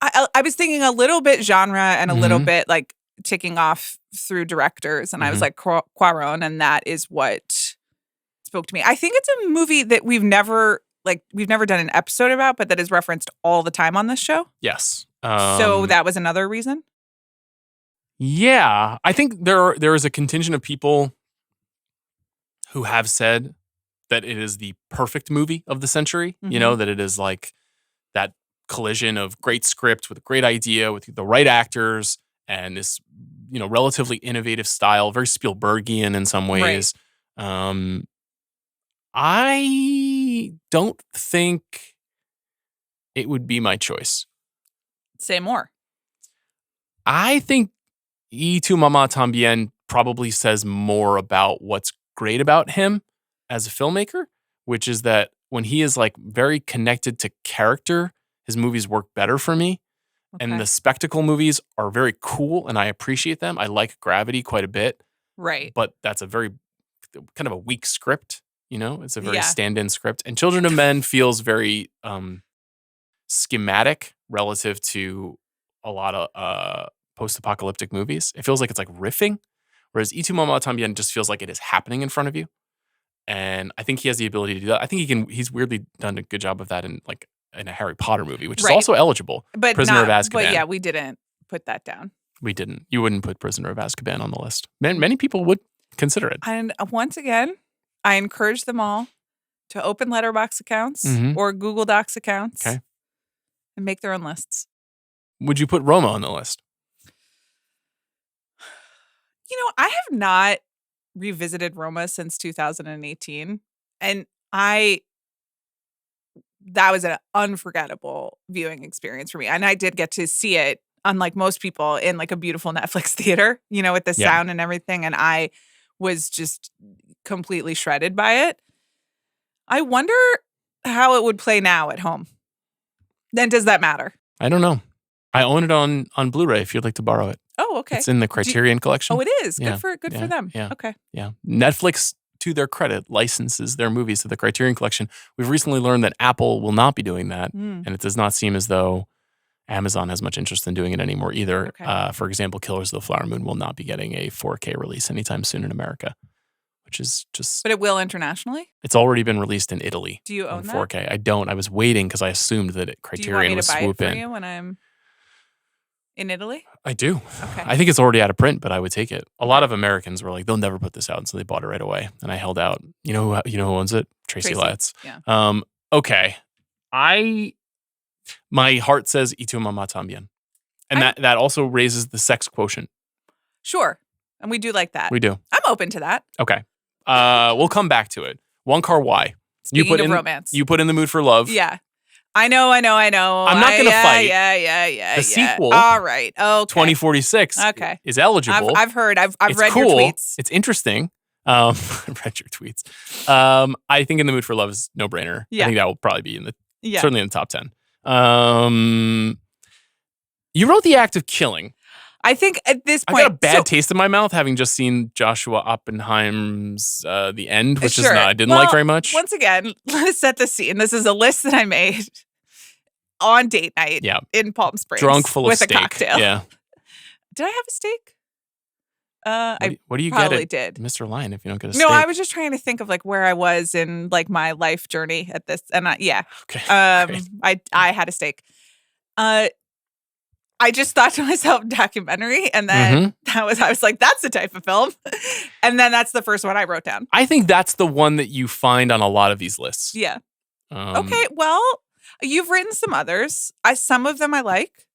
I was thinking a little bit genre and a little bit like ticking off through directors. And I was like, Cuarón, and that is what spoke to me. I think it's a movie that we've never done an episode about, but that is referenced all the time on this show. Yes. So that was another reason? Yeah. I think there is a contingent of people who have said that it is the perfect movie of the century, that it is like that collision of great script with a great idea with the right actors and this, relatively innovative style, very Spielbergian in some ways. Right. I don't think it would be my choice. Say more. I think Y Tu Mamá También probably says more about what's great about him as a filmmaker, which is that when he is like very connected to character, his movies work better for me. Okay. And the spectacle movies are very cool and I appreciate them. I like Gravity quite a bit. Right. But that's a very kind of a weak script, It's a very stand-in script. And Children of Men feels very schematic relative to a lot of post-apocalyptic movies. It feels like it's like riffing, whereas Y Tu Mamá También just feels like it is happening in front of you. And I think he has the ability to do that. I think he's weirdly done a good job of that in a Harry Potter movie, which is also eligible. But Prisoner of Azkaban. But yeah, we didn't put that down. We didn't. You wouldn't put Prisoner of Azkaban on the list. Many people would consider it. And once again, I encourage them all to open Letterboxd accounts or Google Docs accounts and make their own lists. Would you put Roma on the list? I have not revisited Roma since 2018. And that was an unforgettable viewing experience for me. And I did get to see it, unlike most people, in like a beautiful Netflix theater, with the sound and everything. And I was just completely shredded by it. I wonder how it would play now at home. Then does that matter? I don't know. I own it on Blu-ray if you'd like to borrow it. Oh, okay. It's in the Criterion collection. Oh, it is. Good for them. Yeah. Okay. Yeah. Netflix to their credit, licenses their movies to the Criterion Collection. We've recently learned that Apple will not be doing that, and it does not seem as though Amazon has much interest in doing it anymore either. Okay. For example, Killers of the Flower Moon will not be getting a 4K release anytime soon in America, which is just... But it will internationally? It's already been released in Italy. Do you own 4K. that? I don't. I was waiting because I assumed that Criterion would swoop in. Do you want me to buy it for you when I'm in Italy? I do. Okay. I think it's already out of print, but I would take it. A lot of Americans were like, they'll never put this out, and so they bought it right away. And I held out. You know who owns it? Tracy Letts. Yeah. Okay. My heart says "Y tu mamá también," and that also raises the sex quotient. Sure, and we do like that. We do. I'm open to that. Okay. We'll come back to it. One Car Y. Speaking of romance, you put in The Mood for Love. Yeah. I know. I'm not going to fight. Yeah. The sequel, all right. Okay. 2046, is eligible. I've heard. I've read cool. your tweets. It's interesting. I've read your tweets. I think In the Mood for Love is no brainer. Yeah. I think that will probably be certainly in the top 10. You wrote The Act of Killing. I think at this point, I got a bad taste in my mouth having just seen Joshua Oppenheim's The End, which I didn't like very much. Once again, let us set the scene. This is a list that I made on date night in Palm Springs. Drunk, full of steak. With a cocktail. Yeah. Did I have a steak? What do you probably get at did. Mr. Lion if you don't get a steak? No, I was just trying to think of like where I was in like my life journey at this. And Okay. I had a steak. I just thought to myself documentary, and then I was like, that's the type of film. And then that's the first one I wrote down. I think that's the one that you find on a lot of these lists. Yeah. Okay, well, you've written some others. Some of them I like,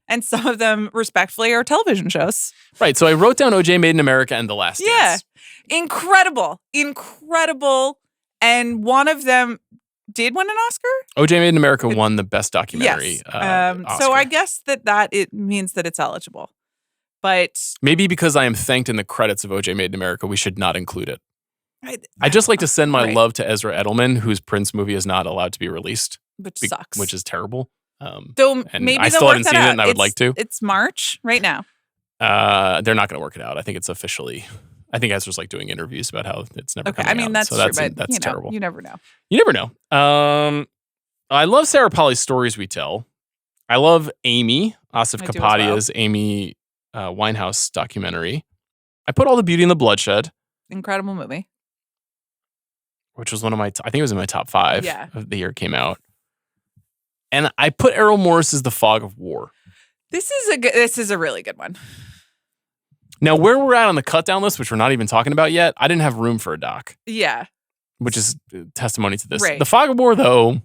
and some of them, respectfully, are television shows. Right. So I wrote down OJ Made in America and The Last Dance. Yeah. Incredible. And one of them did win an Oscar? OJ Made in America won the best documentary. Yes. So I guess that it means that it's eligible. But maybe because I am thanked in the credits of OJ Made in America, we should not include it. I just like to send my love to Ezra Edelman, whose Prince movie is not allowed to be released. Which sucks. Which is terrible. Though maybe I still haven't seen it, and I would like to. It's March right now. They're not going to work it out. I think it's officially. I think Ezra's like doing interviews about how it's never coming out. I mean, that's so true, that's, but that's terrible. You never know. You never know. I love Sarah Polley's Stories We Tell. I love Amy, Asif Kapadia's Amy Winehouse documentary. I put All the Beauty and the Bloodshed. Incredible movie. Which was one of my, I think it was in my top 5 Yeah. of the year it came out. And I put Errol Morris's The Fog of War. This is a really good one. Now, where we're at on the cut down list, which we're not even talking about yet, I didn't have room for a doc. Yeah. Which is testimony to this. Right. The Fog of War, though,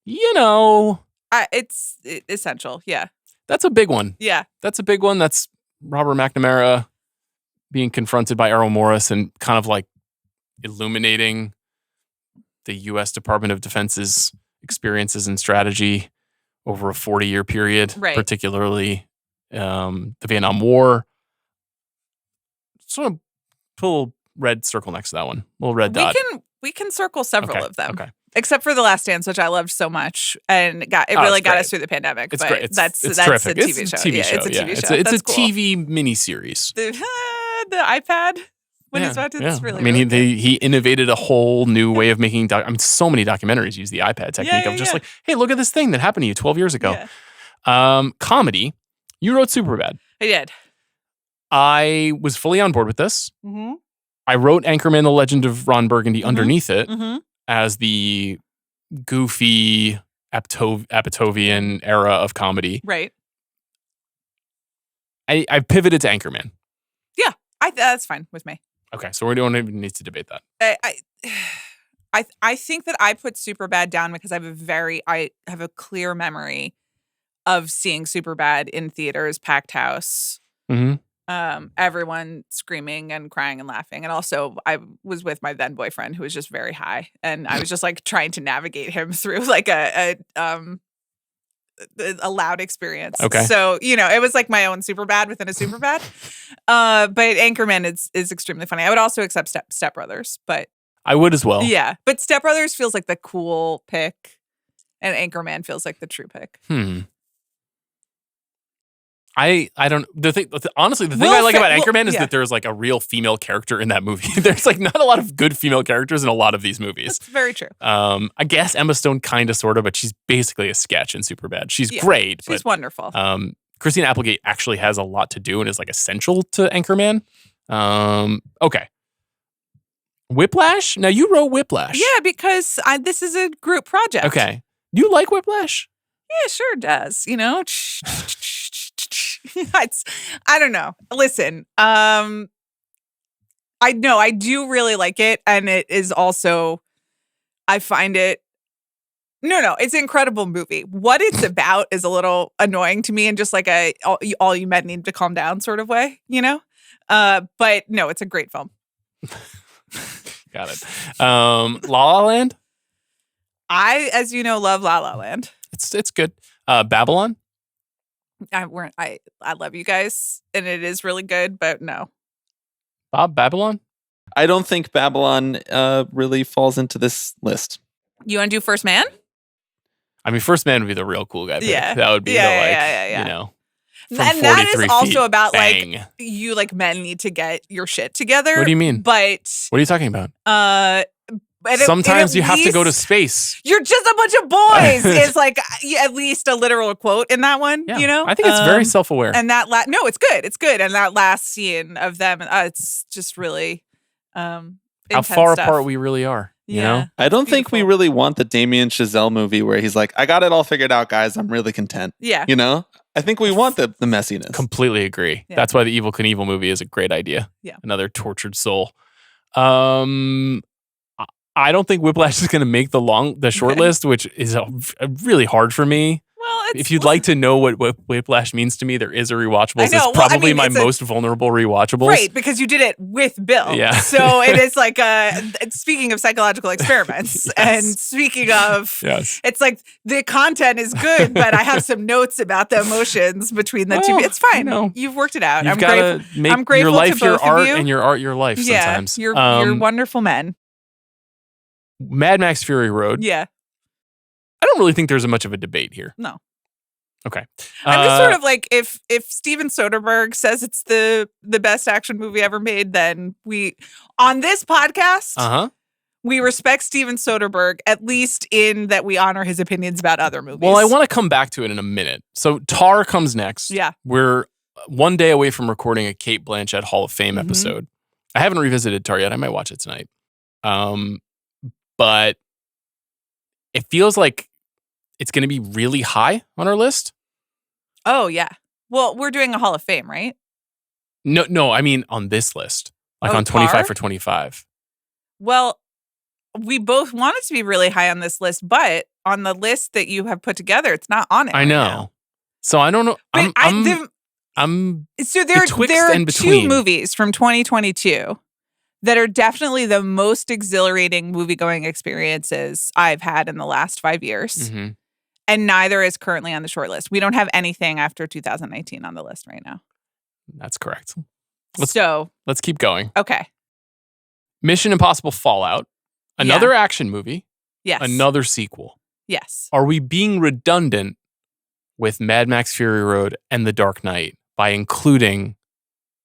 it's essential. Yeah. That's a big one. Yeah. That's a big one. That's Robert McNamara being confronted by Errol Morris and kind of like illuminating the U.S. Department of Defense's experiences and strategy over a 40-year period, particularly the Vietnam War. Sort of put a little red circle next to that one. A little red dot. We can circle several of them. Okay. Except for The Last Dance, which I loved so much, and it really got us through the pandemic. It's but great. That's terrific. a TV show. It's a TV show. It's a TV show. It's that's a cool. TV miniseries. The iPad when it's about to. It's really. I mean, really he innovated a whole new way of making. So many documentaries use the iPad technique of just like, hey, look at this thing that happened to you 12 years ago. Yeah. Comedy. You wrote Superbad. I did. I was fully on board with this. Mm-hmm. I wrote Anchorman: The Legend of Ron Burgundy underneath it as the goofy Apatovian era of comedy. Right. I pivoted to Anchorman. Yeah, that's fine with me. Okay, so we don't even need to debate that. I think that I put Superbad down because I have a clear memory of seeing Superbad in theaters, packed house. Mm-hmm. Everyone screaming and crying and laughing. And also I was with my then boyfriend who was just very high. And I was just like trying to navigate him through like a loud experience. Okay. So, it was like my own Superbad within a Superbad. But Anchorman is extremely funny. I would also accept Step Brothers, but I would as well. Yeah. But Step Brothers feels like the cool pick and Anchorman feels like the true pick. I don't. Honestly, the thing I like about Anchorman is that there's like a real female character in that movie. There's like not a lot of good female characters in a lot of these movies. That's very true. I guess Emma Stone kind of, sort of, but she's basically a sketch in Superbad. She's great. She's wonderful. Christina Applegate actually has a lot to do and is like essential to Anchorman. Okay. Whiplash? Now you wrote Whiplash. Yeah, because this is a group project. Okay. You like Whiplash? Yeah, sure does. You know? I don't know. Listen, I do really like it. And it is also, I find it, it's an incredible movie. What it's about is a little annoying to me in just like all you men need to calm down sort of way, But no, it's a great film. Got it. La La Land? I, as you know, love La La Land. It's good. Babylon? I love you guys, and it is really good, but no. Bob, Babylon? I don't think Babylon really falls into this list. You want to do First Man? I mean, First Man would be the real cool guy pick. Yeah. That would be from and that is also about bang. Like you like men need to get your shit together. What do you mean? But what are you talking about? Sometimes you have to go to space. You're just a bunch of boys. Is like at least a literal quote in that one. Yeah. I think it's very self-aware. And that no, it's good. It's good. And that last scene of them, it's just really how far stuff. apart we really are. You know? I don't think we really want the Damien Chazelle movie where he's like, I got it all figured out, guys. I'm really content. Yeah. I think we want the messiness. Completely agree. Yeah. That's why the Evil Knievel movie is a great idea. Yeah. Another tortured soul. I don't think Whiplash is going to make the short list, which is really hard for me. Well, if you'd like to know what Whiplash means to me, there is a rewatchables. It's probably my most vulnerable rewatchables. Right, because you did it with Bill. Yeah. So it is like speaking of psychological experiments, yes. And speaking of, yes. It's like the content is good, but I have some notes about the emotions between the two. It's fine. You've worked it out. I'm grateful. I'm grateful your life to both your art of you. and your art your life sometimes. You're wonderful men. Mad Max Fury Road. Yeah. I don't really think there's much of a debate here. No. Okay. I'm just sort of like, if Steven Soderbergh says it's the best action movie ever made, then we, on this podcast, we respect Steven Soderbergh, at least in that we honor his opinions about other movies. Well, I want to come back to it in a minute. So Tar comes next. Yeah. We're one day away from recording a Cate Blanchett Hall of Fame episode. I haven't revisited Tar yet. I might watch it tonight. But it feels like it's going to be really high on our list. Oh, yeah. Well, we're doing a Hall of Fame, right? No, I mean on this list. Like on 25 for 25. Well, we both want it to be really high on this list, but on the list that you have put together, it's not on it. I know. Now. So I don't know. So there are two movies from 2022 that are definitely the most exhilarating movie-going experiences I've had in the last 5 years. Mm-hmm. And neither is currently on the short list. We don't have anything after 2019 on the list right now. That's correct. Let's keep going. Okay. Mission Impossible Fallout. Another action movie. Yes. Another sequel. Yes. Are we being redundant with Mad Max Fury Road and The Dark Knight by including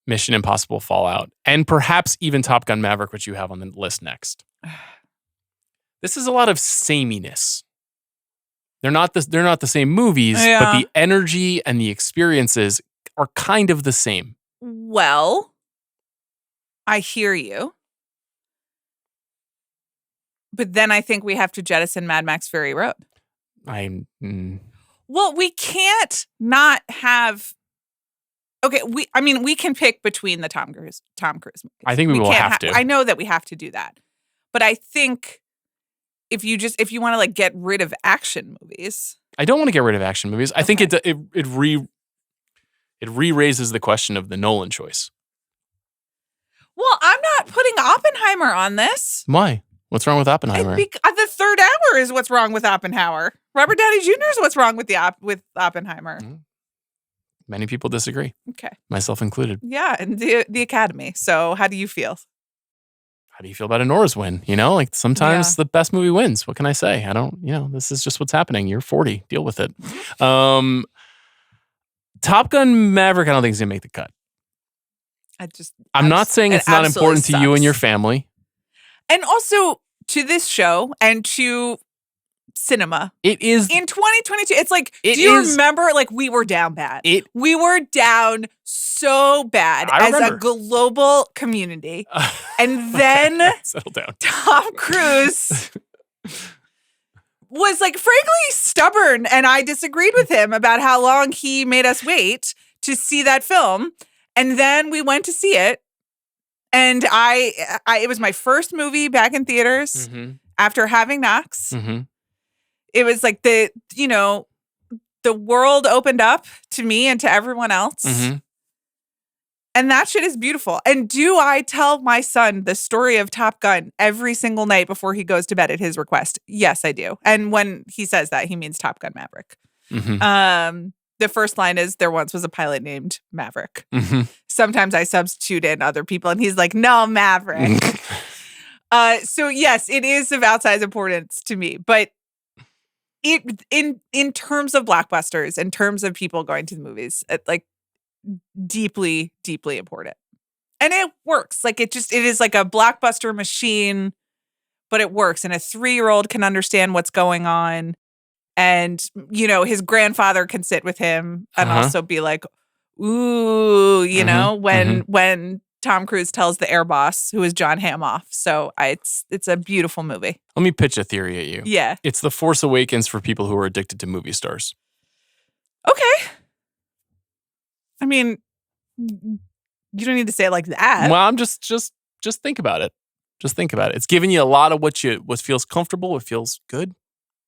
Mission Impossible Fallout and perhaps even Top Gun Maverick, which you have on the list next? This is a lot of sameness. They're not the same movies, but the energy and the experiences are kind of the same. Well, I hear you. But then I think we have to jettison Mad Max Fury Road. Well, we can't not have. Okay, we can pick between the Tom Cruise movies. I think we will have to. I know that we have to do that. But I think if you want to like get rid of action movies. I don't want to get rid of action movies. I think it re-raises the question of the Nolan choice. Well, I'm not putting Oppenheimer on this. Why? What's wrong with Oppenheimer? The third hour is what's wrong with Oppenheimer. Robert Downey Jr. is what's wrong with with Oppenheimer. Many people disagree. Okay. Myself included. Yeah, and the Academy. So how do you feel? How do you feel about a Norris win? Like sometimes the best movie wins. What can I say? I don't, this is just what's happening. You're 40. Deal with it. Top Gun Maverick, I don't think is going to make the cut. I'm not saying it's not important to you and your family. And also to this show and to cinema. It is. In 2022, it's like, do you remember? Like, we were down bad. We were down so bad as a global community. And then settle down. Tom Cruise was like, frankly, stubborn. And I disagreed with him about how long he made us wait to see that film. And then we went to see it. And it was my first movie back in theaters after having Knox. It was like the world opened up to me and to everyone else. And that shit is beautiful. And do I tell my son the story of Top Gun every single night before he goes to bed at his request? Yes, I do. And when he says that, he means Top Gun Maverick. The first line is, there once was a pilot named Maverick. Sometimes I substitute in other people and he's like, no, Maverick. So yes, it is of outsized importance to me. But in terms of blockbusters, in terms of people going to the movies, like deeply, deeply important. And it works. Like it is like a blockbuster machine, but it works. And a 3-year-old can understand what's going on. And, his grandfather can sit with him and also be like, ooh, when Tom Cruise tells the air boss, who is John Hamm, off. So it's a beautiful movie. Let me pitch a theory at you. Yeah. It's The Force Awakens for people who are addicted to movie stars. Okay. I mean, you don't need to say it like that. Well, I'm just think about it. Just think about it. It's giving you a lot of what feels comfortable, what feels good,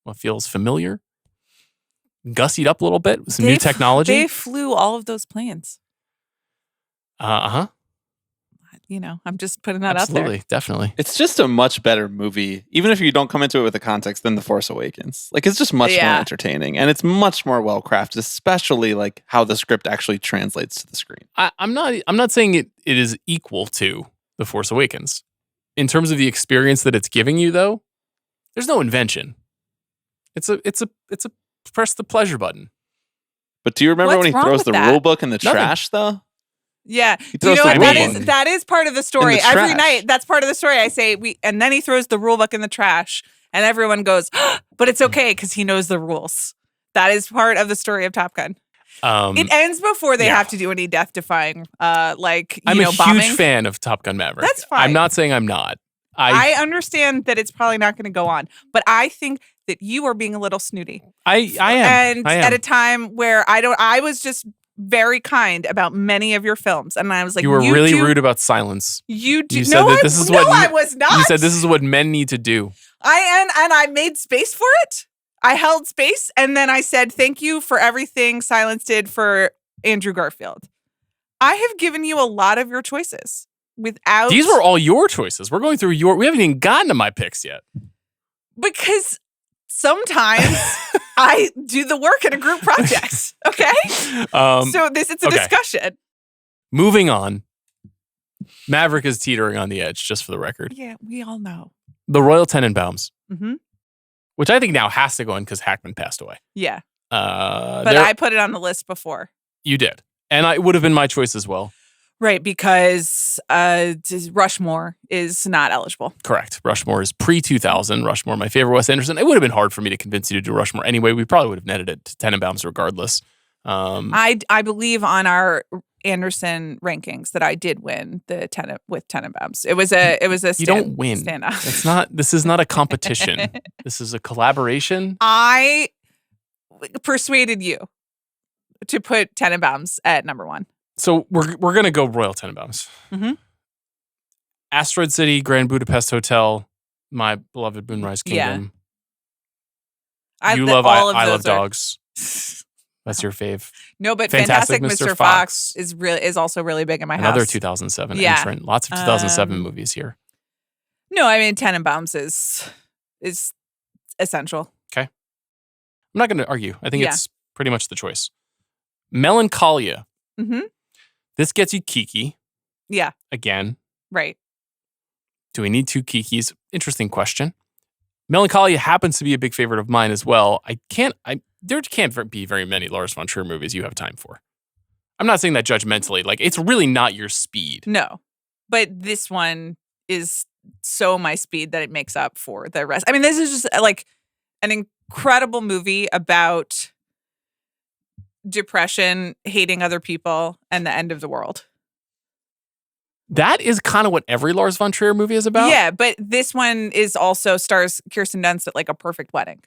what feels familiar. Gussied up a little bit with some new technology. They flew all of those planes. I'm just putting that out there. Absolutely, definitely. It's just a much better movie, even if you don't come into it with the context, than The Force Awakens. Like, it's just much more entertaining, and it's much more well crafted, especially like how the script actually translates to the screen. I'm not saying it is equal to The Force Awakens. In terms of the experience that it's giving you, though, there's no invention. It's a press the pleasure button. But do you remember when he throws the rule book in the trash, though? Yeah. Do you know what? That is part of the story. Every night, that's part of the story. I say, and then he throws the rule book in the trash, and everyone goes, but it's okay because he knows the rules. That is part of the story of Top Gun. It ends before they have to do any death-defying, I'm a bombing. huge fan of Top Gun Maverick. That's fine. I'm not saying I'm not. I understand that it's probably not going to go on, but I think that you are being a little snooty. I am. And at a time where I was just very kind about many of your films, and I was like, you were really rude about Silence. You do. You said that this is I was not. You said this is what men need to do. And I made space for it. I held space, and then I said thank you for everything Silence did for Andrew Garfield. I have given you a lot of your choices. These were all your choices. We're going through we haven't even gotten to my picks yet. Because sometimes I do the work in a group project. Okay? So it's a discussion. Moving on. Maverick is teetering on the edge, just for the record. Yeah, we all know. The Royal Tenenbaums. Which I think now has to go in because Hackman passed away. Yeah. But I put it on the list before. You did. And it would have been my choice as well. Right, because Rushmore is not eligible. Correct. Rushmore is pre-2000. Rushmore, my favorite Wes Anderson. It would have been hard for me to convince you to do Rushmore anyway. We probably would have netted it to Tenenbaums regardless. I believe on our Anderson rankings that I did win with Tenenbaums. It was a you don't win. Standoff. This is not a competition. This is a collaboration. I persuaded you to put Tenenbaums at number 1. So we're gonna go Royal Tenenbaums. Asteroid City, Grand Budapest Hotel, My Beloved Moonrise Kingdom. Yeah. I Love Dogs. That's your fave. No, but Fantastic Mr. Fox is also really big in my house. Another 2007 entrant. Lots of 2007 movies here. No, I mean Tenenbaums is essential. Okay. I'm not going to argue. I think it's pretty much the choice. Melancholia. This gets you Kiki. Yeah. Again. Right. Do we need 2 Kikis? Interesting question. Melancholia happens to be a big favorite of mine as well. There can't be very many Lars von Trier movies you have time for. I'm not saying that judgmentally. Like, it's really not your speed. No. But this one is so my speed that it makes up for the rest. I mean, this is just like an incredible movie about depression, hating other people, and the end of the world. That is kind of what every Lars von Trier movie is about. Yeah, but this one is also stars Kirsten Dunst at like A Perfect Wedding.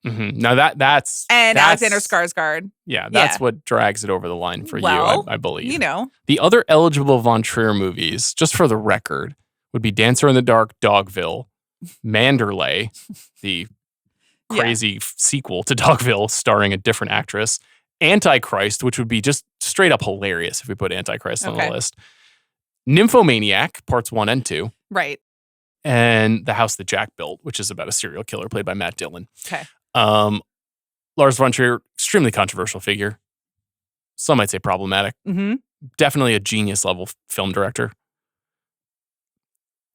Mm-hmm. Now that's Alexander Skarsgård. Yeah, that's what drags it over the line for you, I believe. You know. The other eligible von Trier movies, just for the record, would be Dancer in the Dark, Dogville, Manderley, the crazy sequel to Dogville starring a different actress, Antichrist, which would be just straight up hilarious if we put Antichrist on the list, Nymphomaniac, parts 1 and 2. Right. And The House That Jack Built, which is about a serial killer played by Matt Dillon. Okay. Lars von Trier, extremely controversial figure. Some might say problematic. Mm-hmm. Definitely a genius level film director.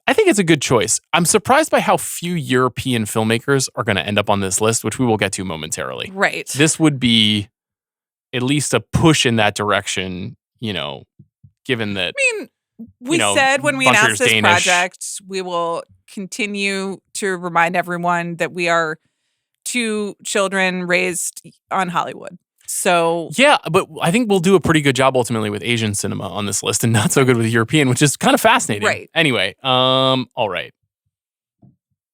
I think it's a good choice. I'm surprised by how few European filmmakers are going to end up on this list, which we will get to momentarily. Right. This would be at least a push in that direction, given that. I mean, we said when we announced this project, we will continue to remind everyone that we are 2 children raised on Hollywood. So yeah, but I think we'll do a pretty good job ultimately with Asian cinema on this list and not so good with European, which is kind of fascinating. Right. Anyway, all right.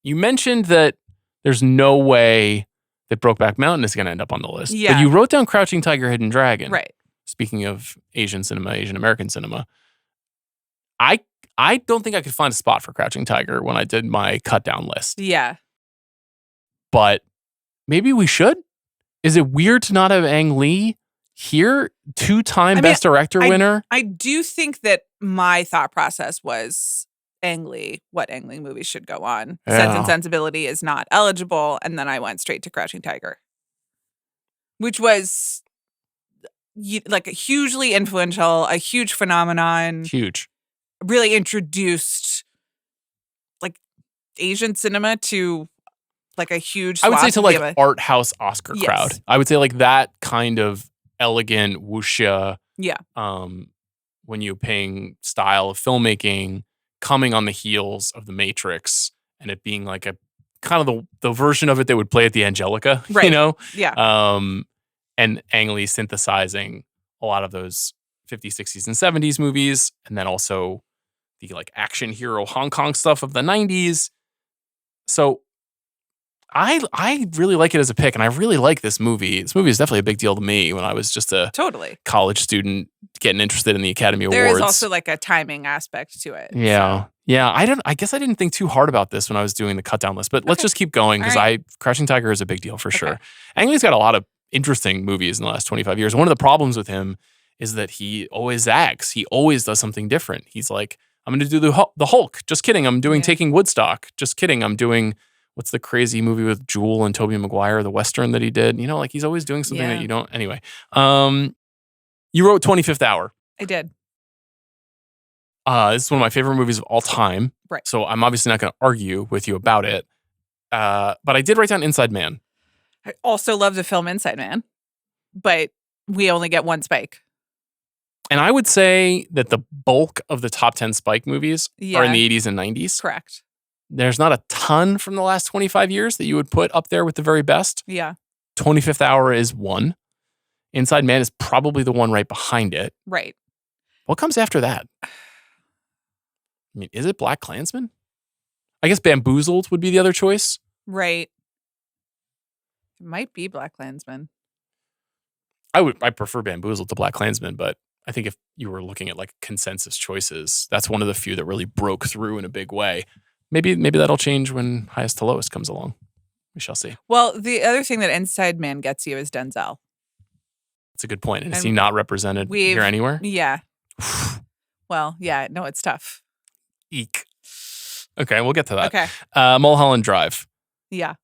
You mentioned that there's no way that Brokeback Mountain is going to end up on the list. Yeah. But you wrote down Crouching Tiger, Hidden Dragon. Right. Speaking of Asian cinema, Asian American cinema, I don't think I could find a spot for Crouching Tiger when I did my cut down list. Yeah. But maybe we should. Is it weird to not have Ang Lee here? 2-time Best Director winner? I do think that my thought process was what Ang Lee movies should go on. Yeah. Sense and Sensibility is not eligible. And then I went straight to Crouching Tiger, which was like a hugely influential, a huge phenomenon. Huge. Really introduced like Asian cinema to like a huge I would say to like art house Oscar Yes. crowd. I would say like that kind of elegant wuxia. Yeah. When you're paying style of filmmaking coming on the heels of The Matrix and it being like a kind of the version of it they would play at the Angelica, Right. Yeah. And Ang Lee synthesizing a lot of those 50s, 60s, and 70s movies, and then also the like action hero Hong Kong stuff of the 90s. So I really like it as a pick, and I really like this movie. This movie is definitely a big deal to me when I was just a college student getting interested in the Academy Awards. There is also like a timing aspect to it. Yeah. So. Yeah. I guess I didn't think too hard about this when I was doing the cut down list, but let's just keep going because Crouching Tiger is a big deal for sure. Ang Lee's got a lot of interesting movies in the last 25 years. One of the problems with him is that he always zags. He always does something different. He's like, I'm going to do the Hulk. Just kidding. I'm doing Taking Woodstock. Just kidding. I'm doing, what's the crazy movie with Jewel and Tobey Maguire, the Western that he did? Like he's always doing something that you don't. Anyway, you wrote 25th Hour. I did. This is one of my favorite movies of all time. Right. So I'm obviously not going to argue with you about it. But I did write down Inside Man. I also love the film Inside Man, but we only get one Spike. And I would say that the bulk of the top 10 Spike movies are in the 80s and 90s. Correct. There's not a ton from the last 25 years that you would put up there with the very best. Yeah. 25th Hour is one. Inside Man is probably the one right behind it. Right. What comes after that? I mean, is it Black Klansman? I guess Bamboozled would be the other choice. Right. It might be Black Klansman. I prefer Bamboozled to Black Klansman, but I think if you were looking at like consensus choices, that's one of the few that really broke through in a big way. Maybe that'll change when Highest to Lowest comes along. We shall see. Well, the other thing that Inside Man gets you is Denzel. That's a good point. And is he not represented here anywhere? Yeah. Well, yeah. No, it's tough. Eek. Okay, we'll get to that. Okay. Mulholland Drive. Yeah.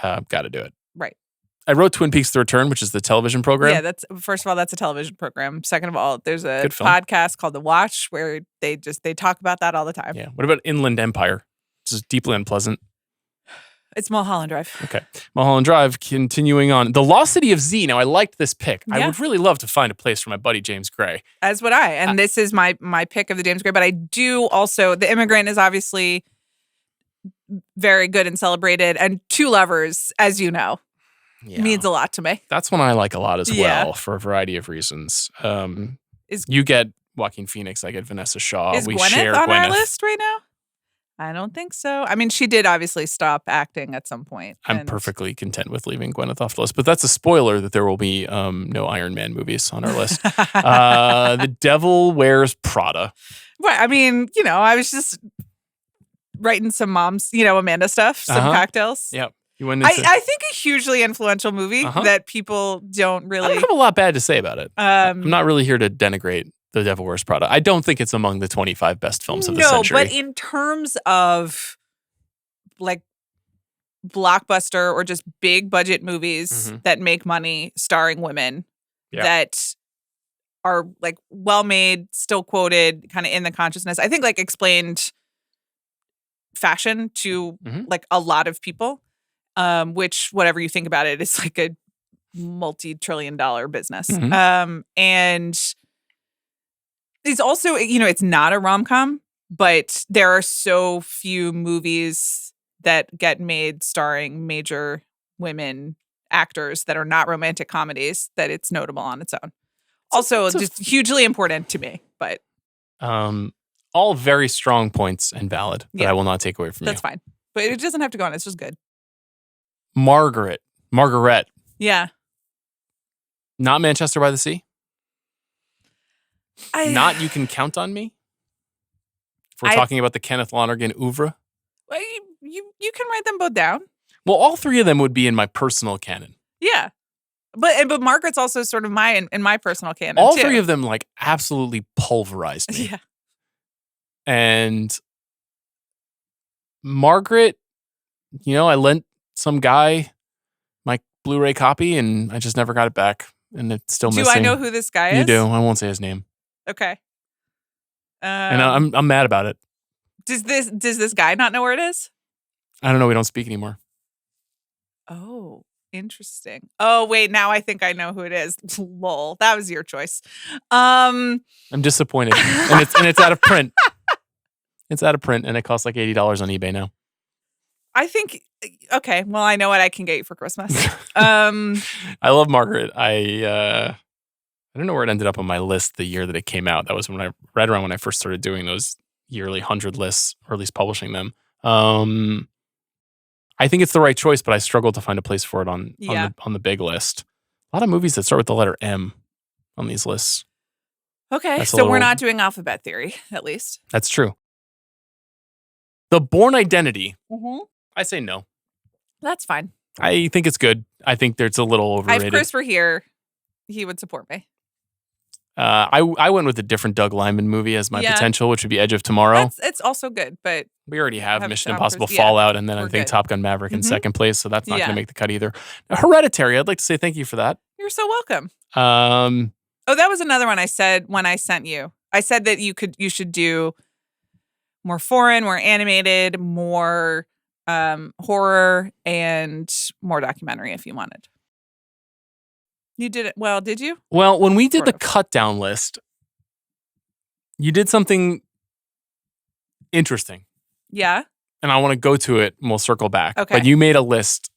Got to do it. Right. I wrote Twin Peaks: The Return, which is the television program. Yeah, first of all, that's a television program. Second of all, there's a podcast called The Watch where they talk about that all the time. Yeah. What about Inland Empire? Which is deeply unpleasant. It's Mulholland Drive. Okay. Mulholland Drive, continuing on. The Lost City of Z. Now, I liked this pick. I would really love to find a place for my buddy James Gray. As would I. And this is my pick of the James Gray. But I do also, The Immigrant is obviously very good and celebrated. And Two Lovers, as you know, means a lot to me. That's one I like a lot as well for a variety of reasons. You get Joaquin Phoenix, I get Vanessa Shaw. Is Gwyneth on our list right now? I don't think so. I mean, she did obviously stop acting at some point. I'm perfectly content with leaving Gwyneth off the list, but that's a spoiler that there will be no Iron Man movies on our list. The Devil Wears Prada. Well, I mean, I was just writing some mom's, Amanda stuff, some cocktails. Yep. I think a hugely influential movie that people don't really. I don't have a lot bad to say about it. I'm not really here to denigrate The Devil Wears Prada. I don't think it's among the 25 best films of the century. No, but in terms of like blockbuster or just big budget movies that make money starring women that are like well made, still quoted, kind of in the consciousness, I think like explained fashion to like a lot of people, which whatever you think about it, is like a multi-trillion-dollar business. And it's also, it's not a rom-com, but there are so few movies that get made starring major women actors that are not romantic comedies that it's notable on its own. Also, just hugely important to me, but all very strong points and valid that I will not take away from you. That's fine. But it doesn't have to go on. It's just good. Margaret. Yeah. Not Manchester by the Sea. Not You Can Count on Me. If we're talking about the Kenneth Lonergan oeuvre. Well, you can write them both down. Well, all three of them would be in my personal canon. Yeah. But Margaret's also sort of in my personal canon. All three of them like absolutely pulverized me. Yeah. And Margaret, I lent some guy my Blu-ray copy and I just never got it back. And it's still missing. Do I know who this guy is? You do. I won't say his name. Okay. And I'm mad about it. Does this guy not know where it is? I don't know. We don't speak anymore. Oh, interesting. Oh, wait. Now I think I know who it is. Lol. That was your choice. I'm disappointed. and it's out of print. It's out of print and it costs like $80 on eBay now. I think, okay, well, I know what I can get you for Christmas. I love Margaret. I don't know where it ended up on my list the year that it came out. That was right around when I first started doing those yearly 100 lists, or at least publishing them. I think it's the right choice, but I struggled to find a place for it on the big list. A lot of movies that start with the letter M on these lists. Okay, so we're not doing alphabet theory, at least. That's true. The Bourne Identity. I say no. That's fine. I think it's good. I think it's a little overrated. If Chris were here, he would support me. I went with a different Doug Liman movie as my potential, which would be Edge of Tomorrow. It's also good, but we already have Mission Impossible Fallout, and then I think Top Gun Maverick in second place, so that's not going to make the cut either. Now, Hereditary, I'd like to say thank you for that. You're so welcome. That was another one I said when I sent you. I said that you should do more foreign, more animated, more horror, and more documentary if you wanted. You did it well, did you? Well, when we did the cut down list, you did something interesting. Yeah. And I want to go to it and we'll circle back. Okay. But you made a list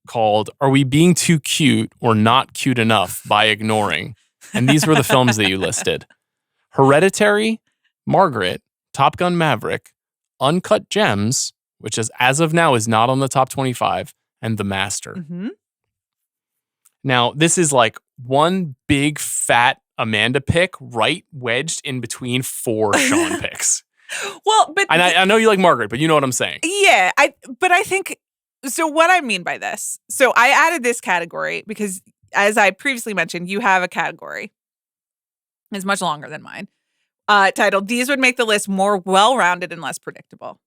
called Are We Being Too Cute or Not Cute Enough by Ignoring? And these were the films that you listed. Hereditary, Margaret, Top Gun Maverick, Uncut Gems, which is as of now is not on the top 25, and The Master. Now, this is like one big fat Amanda pick right wedged in between 4 Sean picks. Well, but and I know you like Margaret, but you know what I'm saying. Yeah, but I think so. What I mean by this, so I added this category because, as I previously mentioned, you have a category. It's much longer than mine. Titled "These Would Make the List More Well-Rounded and Less Predictable."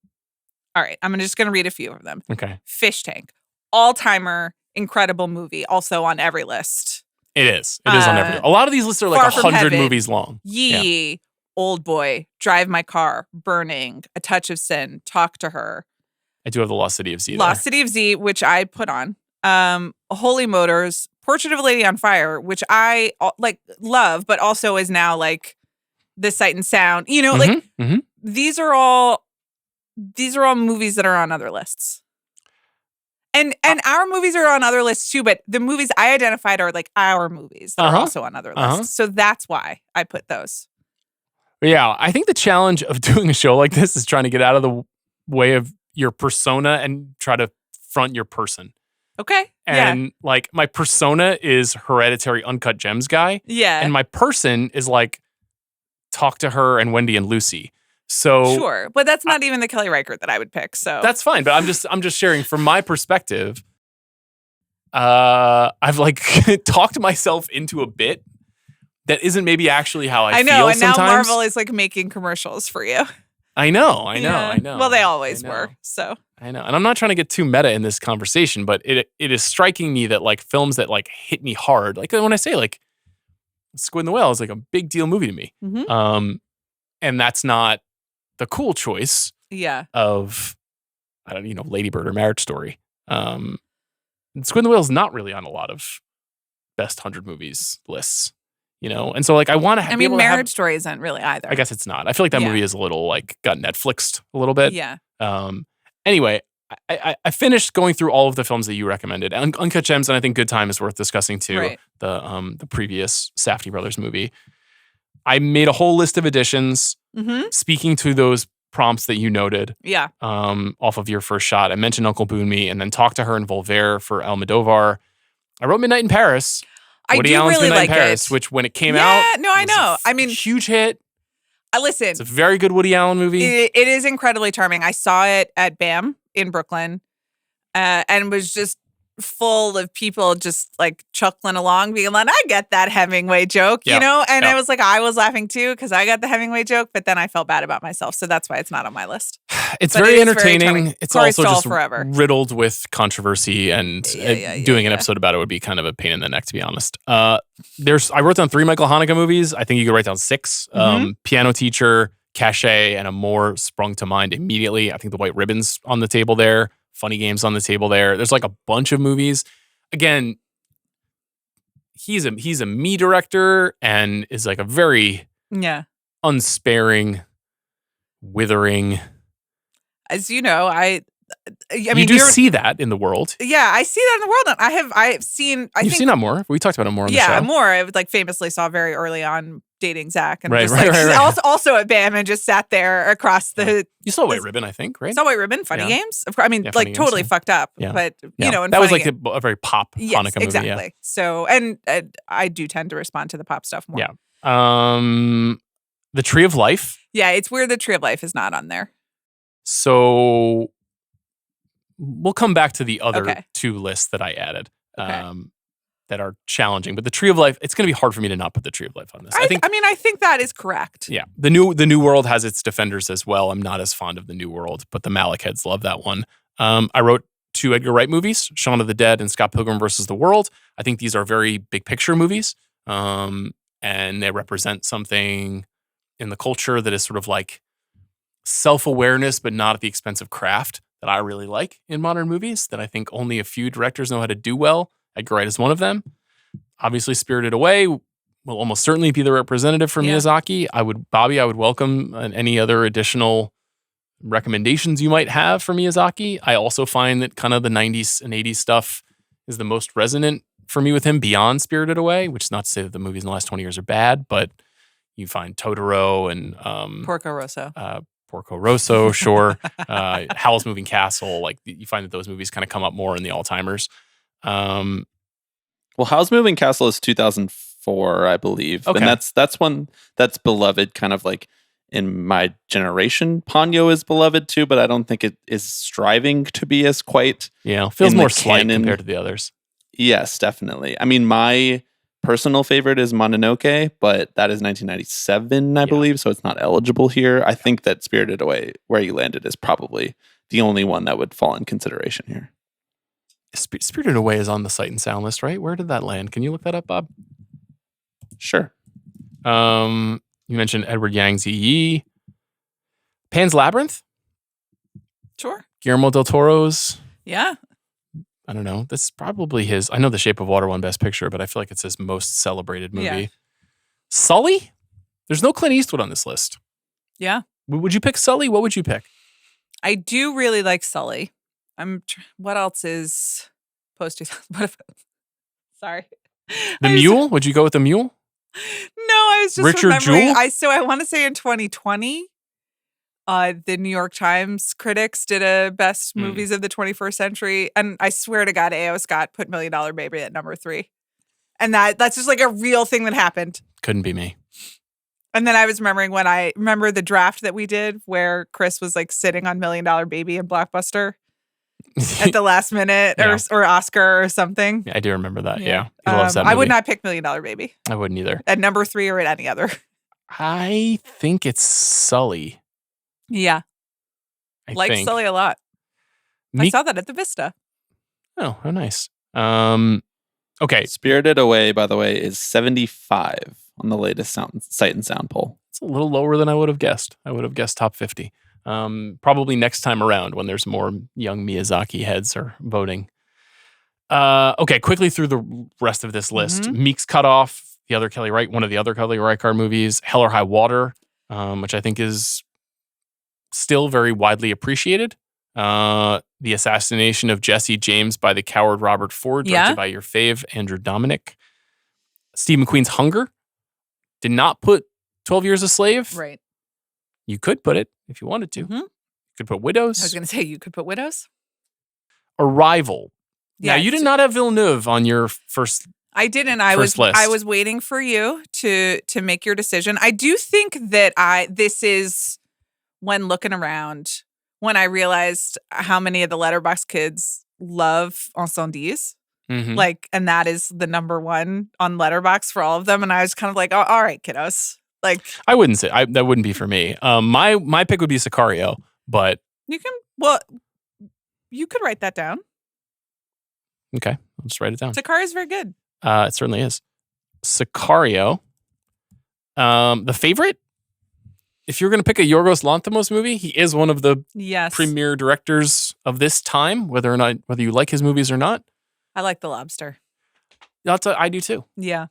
All right, I'm just going to read a few of them. Okay. Fish Tank, all-timer, incredible movie, also on every list. It is. It is on every. A lot of these lists are like 100 movies long. Old Boy, Drive My Car, Burning, A Touch of Sin, Talk to Her. I do have the Lost City of Z. Lost City of Z, which I put on. Holy Motors, Portrait of a Lady on Fire, which I love, but also is now like the Sight and Sound. You know, these are all movies that are on other lists. And our movies are on other lists too, but the movies I identified are like our movies that are also on other lists. So that's why I put those. Yeah, I think the challenge of doing a show like this is trying to get out of the way of your persona and try to front your person. Okay. And like my persona is Hereditary Uncut Gems guy. Yeah. And my person is like Talk to Her and Wendy and Lucy. So sure, but that's not even the Kelly Reichardt that I would pick. So that's fine. But I'm just sharing from my perspective. I've like talked myself into a bit that isn't maybe actually how I know, feel and sometimes. now Marvel is like making commercials for you. I know. Well, they always were. So I know, and I'm not trying to get too meta in this conversation, but it is striking me that like films that like hit me hard, like when I say like Squid and the Whale is like a big deal movie to me, and that's not the cool choice of, I don't Lady Bird or Marriage Story. Squid and the Whale is not really on a lot of best 100 movies lists, and so like I want to. I mean, Marriage Story isn't really either. I guess it's not. I feel like that movie is a little like got Netflixed a little bit. Yeah. Anyway, I finished going through all of the films that you recommended. Uncut Gems, and I think Good Time is worth discussing too. Right. The previous Safdie brothers movie. I made a whole list of additions. Speaking to those prompts that you noted. Yeah. Off of your first shot, I mentioned Uncle Boonmee, and then Talk to Her and Voltaire for Almodovar. I wrote Midnight in Paris. Woody Allen's really Midnight like in Paris, it. which when it came out, no, I know. I mean, huge hit. Listen, It's a very good Woody Allen movie. It is incredibly charming. I saw it at BAM in Brooklyn, and was just full of people just like chuckling along, being like, "I get that Hemingway joke," And I was like, I was laughing too because I got the Hemingway joke, but then I felt bad about myself, so that's why it's not on my list. It's very entertaining. Very it's Corey also Stoll just forever. riddled with controversy, and doing an episode about it would be kind of a pain in the neck, to be honest. I wrote down 3 Michael Haneke movies. I think you could write down 6. Piano Teacher, Cachet, and Amour sprung to mind immediately. I think The White Ribbon's on the table there. Funny Games on the table there. There's like a bunch of movies. Again, he's a me director and is like a very unsparing, withering. As you know, I mean, you do see that in the world. Yeah, I see that in the world. And I've seen. You've seen Amour. We talked about Amour on the show. Yeah, Amour. I like famously saw very early on dating Zach, and right. Also at BAM, and just sat there across the. You saw White Ribbon, I think, right? Saw White Ribbon, Funny Games. I mean, like totally fucked up, but and that was like a very pop Hanukkah movie. Exactly. Yeah. So, and I do tend to respond to the pop stuff more. Yeah. The Tree of Life. Yeah, it's weird. The Tree of Life is not on there. So we'll come back to the other 2 lists that I added that are challenging. But the Tree of Life, it's going to be hard for me to not put the Tree of Life on this. I think that is correct. Yeah. The New World has its defenders as well. I'm not as fond of the New World, but the Malick heads love that one. I wrote 2 Edgar Wright movies, Shaun of the Dead and Scott Pilgrim versus the World. I think these are very big picture movies. And they represent something in the culture that is sort of like self-awareness, but not at the expense of craft, that I really like in modern movies, that I think only a few directors know how to do well. Edgar Wright is one of them. Obviously, Spirited Away will almost certainly be the representative for Miyazaki. I would welcome any other additional recommendations you might have for Miyazaki. I also find that kind of the 90s and 80s stuff is the most resonant for me with him beyond Spirited Away, which is not to say that the movies in the last 20 years are bad, but you find Totoro and Porco Rosso. Porco Rosso, sure. Howl's Moving Castle. Like you find that those movies kind of come up more in the all-timers. Well, Howl's Moving Castle is 2004, I believe. Okay. And that's one that's beloved kind of like in my generation. Ponyo is beloved too, but I don't think it is striving to be as quite. Yeah, feels more slight compared to the others. Yes, definitely. I mean, my personal favorite is Mononoke, but that is 1997, I believe, so it's not eligible here. I think that Spirited Away, Where You Landed, is probably the only one that would fall in consideration here. Spirited Away is on the Sight and Sound list, right? Where did that land? Can you look that up, Bob? Sure. You mentioned Edward Yang Ziyi. Pan's Labyrinth. Sure. Guillermo del Toro's. Yeah. I don't know. This is probably his. I know The Shape of Water won Best Picture, but I feel like it's his most celebrated movie. Yeah. Sully? There's no Clint Eastwood on this list. Yeah. Would you pick Sully? What would you pick? I do really like Sully. What else is post 2000? Sorry. The Mule? Would you go with The Mule? No, I was just Richard remembering. Jewell? I want to say in 2020, the New York Times critics did a best movies of the 21st century, and I swear to God, A.O. Scott put $1 Million Baby at number 3, and that's just like a real thing that happened. Couldn't be me. And then I was remembering when I remember the draft that we did where Chris was like sitting on $1 Million Baby and Blockbuster at the last minute or Oscar or something. Yeah, I do remember that. Yeah. He loves that movie. I would not pick $1 Million Baby. I wouldn't either. At number 3 or at any other. I think it's Sully. Yeah. I like think. Sully a lot. I saw that at the Vista. Oh, how nice. Okay. Spirited Away, by the way, is 75 on the latest Sight and Sound poll. It's a little lower than I would have guessed. I would have guessed top 50. Probably next time around when there's more young Miyazaki heads are voting. Okay, quickly through the rest of this list. Meek's Cut Off, one of the other Kelly Reichardt movies. Hell or High Water, which I think is still very widely appreciated. The Assassination of Jesse James by the coward Robert Ford, directed by your fave, Andrew Dominic. Steve McQueen's Hunger. Did not put 12 Years a Slave. Right. You could put it if you wanted to. You could put Widows. I was going to say you could put Widows. Arrival. Yeah, now, you did not have Villeneuve on your first I didn't. list. I was waiting for you to make your decision. I do think that this is when looking around, when I realized how many of the Letterboxd kids love Incendies. Like, and that is the number one on Letterboxd for all of them. And I was kind of like, oh, all right, kiddos. Like, I wouldn't say that wouldn't be for me. My pick would be Sicario, but you could write that down. Okay, I'll just write it down. Sicario is very good. It certainly is. Sicario. The favorite. If you're going to pick a Yorgos Lanthimos movie, he is one of the premier directors of this time. Whether you like his movies or not. I like The Lobster. I do too. Yeah.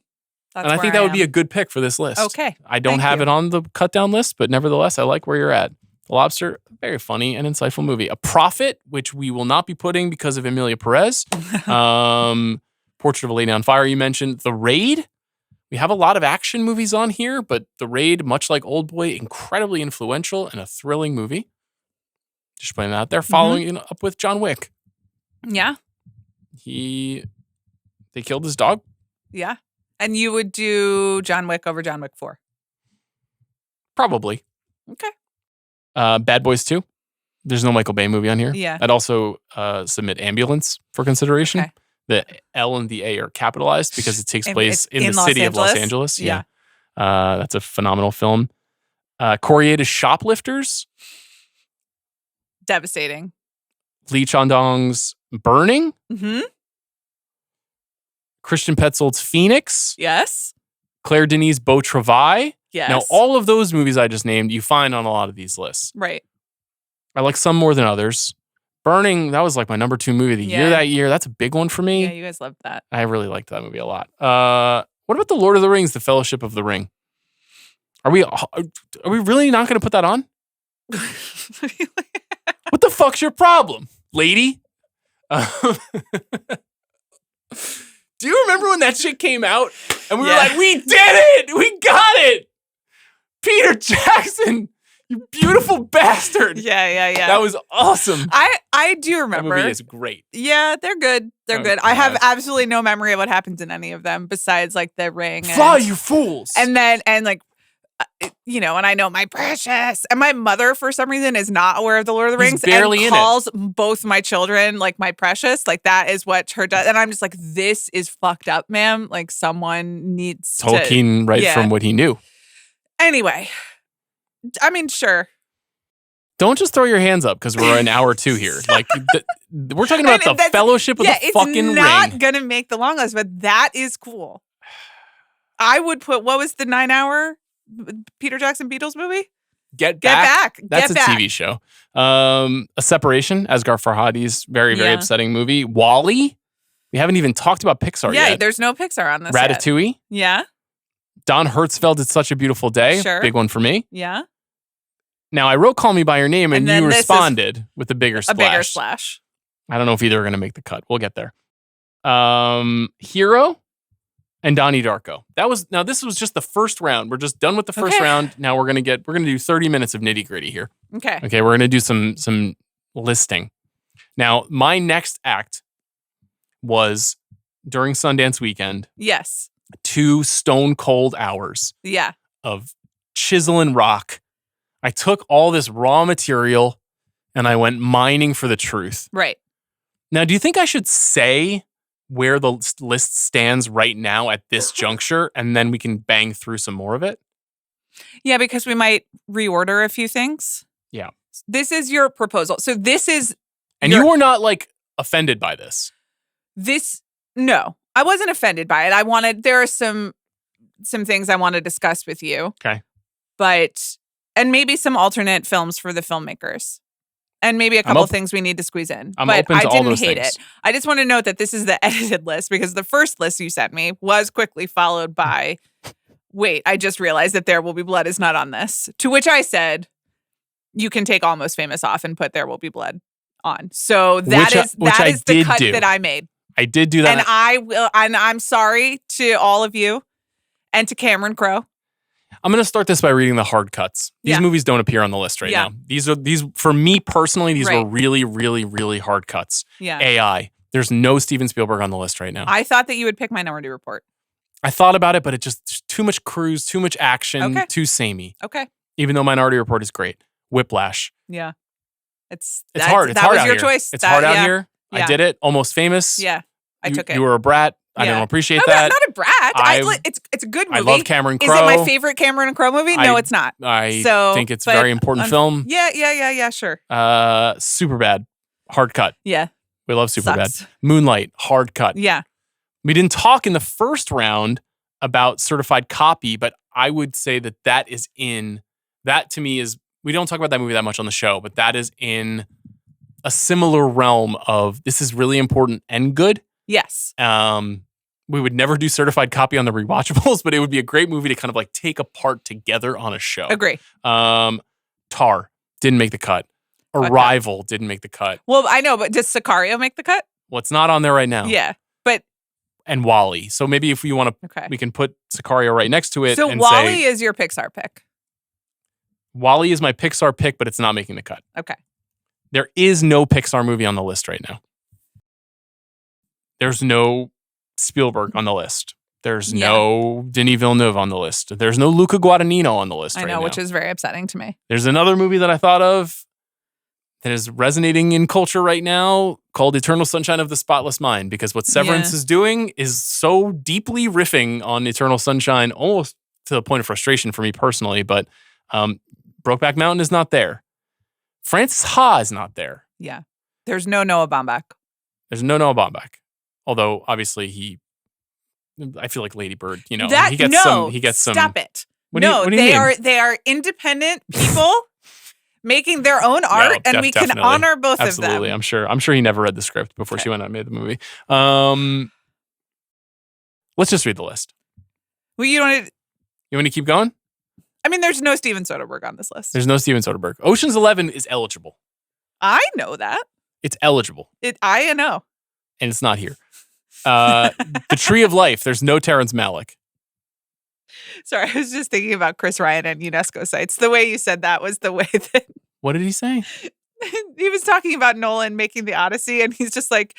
And I think that would be a good pick for this list. Okay. I don't have it on the cut down list, but nevertheless, I like where you're at. The Lobster, very funny and insightful movie. A Prophet, which we will not be putting because of Emilia Perez. Portrait of a Lady on Fire, you mentioned. The Raid. We have a lot of action movies on here, but The Raid, much like Oldboy, incredibly influential and a thrilling movie. Just putting that out there. Following up with John Wick. Yeah. They killed his dog. Yeah. And you would do John Wick over John Wick 4? Probably. Okay. Bad Boys 2. There's no Michael Bay movie on here. Yeah. I'd also submit Ambulance for consideration. Okay. The L and the A are capitalized because it takes place in the city of Los Angeles. Yeah. That's a phenomenal film. Koreeda's Shoplifters. Devastating. Lee Chandong's Burning. Christian Petzold's Phoenix. Yes. Claire Denis' Beau Travail. Yes. Now, all of those movies I just named, you find on a lot of these lists. Right. I like some more than others. Burning, that was like my number 2 movie of the year that year. That's a big one for me. Yeah, you guys loved that. I really liked that movie a lot. What about The Lord of the Rings, The Fellowship of the Ring? Are we really not going to put that on? What the fuck's your problem, lady? Do you remember when that shit came out? And we were like, we did it! We got it! Peter Jackson, you beautiful bastard. Yeah. That was awesome. I do remember. That movie is great. Yeah, they're good. They're good. I have absolutely no memory of what happens in any of them besides like the ring. Fly, you fools. And I know my precious. And my mother, for some reason, is not aware of the Lord of the Rings barely and calls both my children like my precious. Like that is what her does. And I'm just like, this is fucked up, ma'am. Like someone needs Tolkien from what he knew. Anyway, I mean, sure. Don't just throw your hands up because we're an hour 2 here. Like we're talking about the Fellowship of the fucking Ring. It's not gonna make the long list, but that is cool. I would put, what was the 9-hour Peter Jackson Beatles movie? Get Back. That's Get a Back. TV show. A Separation, Asghar Farhadi's very, very upsetting movie. WALL-E. We haven't even talked about Pixar yet. Yeah, there's no Pixar on this Ratatouille. yet. Yeah. Don Hertzfeld, It's Such a Beautiful Day. Sure. Big one for me. Yeah. Now, I wrote Call Me By Your Name, and you responded with a bigger splash. A bigger splash. I don't know if either are going to make the cut. We'll get there. Hero and Donnie Darko. This was just the first round. We're just done with the first round. Now we're going to do 30 minutes of nitty gritty here. Okay. Okay. We're going to do some listing. Now, my next act was during Sundance weekend. Yes. 2 stone cold hours. Yeah. Of chisel and rock. I took all this raw material and I went mining for the truth. Right. Now, do you think I should say where the list stands right now at this juncture, and then we can bang through some more of it? Yeah, because we might reorder a few things. Yeah. This is your proposal. So this is... And you were not, offended by this. No, I wasn't offended by it. There are some things I want to discuss with you. Okay. And maybe some alternate films for the filmmakers. And maybe a couple things we need to squeeze in. I'm open to all those hate things. it. I just want to note that this is the edited list because the first list you sent me was quickly followed by, wait, I just realized that There Will Be Blood is not on this. To which I said, you can take Almost Famous off and put There Will Be Blood on. So that is the cut that I made. I did do that. And I'm sorry to all of you and to Cameron Crowe. I'm going to start this by reading the hard cuts. These movies don't appear on the list right now. These for me personally, these were really, really, really hard cuts. Yeah. AI. There's no Steven Spielberg on the list right now. I thought that you would pick Minority Report. I thought about it, but it just too much cruise, too much action, too samey. Okay. Even though Minority Report is great. Whiplash. Yeah. It's hard. It's that hard was out your here. choice. It's hard out here. Yeah. I did it. Almost Famous. Yeah. I took it. You were a brat. I don't appreciate that. I'm not a brat. It's a good movie. I love Cameron Crowe. Is it my favorite Cameron Crowe movie? No, it's not. I think it's a very important film. Yeah, sure. Superbad. Hard cut. Yeah. We love Superbad. Moonlight. Hard cut. Yeah. We didn't talk in the first round about Certified Copy, but I would say that to me is, we don't talk about that movie that much on the show, but that is in a similar realm of this is really important and good. Yes. We would never do Certified Copy on the rewatchables, but it would be a great movie to kind of take apart together on a show. Agree. Tar didn't make the cut. Arrival didn't make the cut. Well, I know, but does Sicario make the cut? Well, it's not on there right now. Yeah, but and WALL-E. So maybe if we want to, we can put Sicario right next to it. So and WALL-E is your Pixar pick. WALL-E is my Pixar pick, but it's not making the cut. Okay. There is no Pixar movie on the list right now. There's no Spielberg on the list. There's no Denis Villeneuve on the list. There's no Luca Guadagnino on the list right now. I know, which is very upsetting to me. There's another movie that I thought of that is resonating in culture right now called Eternal Sunshine of the Spotless Mind, because what Severance is doing is so deeply riffing on Eternal Sunshine, almost to the point of frustration for me personally, but Brokeback Mountain is not there. Francis Ha is not there. Yeah. There's no Noah Baumbach. There's no Noah Baumbach. Although obviously I feel like Lady Bird, he gets some. Stop it. What do you mean? They are independent people making their own art, and we can honor both of them. Absolutely. I'm sure he never read the script before she went out and made the movie. Let's just read the list. Well, you want to keep going? I mean, there's no Steven Soderbergh on this list. There's no Steven Soderbergh. Ocean's 11 is eligible. I know that. It's eligible. I know. And it's not here. The Tree of Life, there's no Terrence Malick. Sorry, I was just thinking about Chris Ryan and UNESCO sites. The way you said that was the way that... What did he say? He was talking about Nolan making the Odyssey, and he's just like,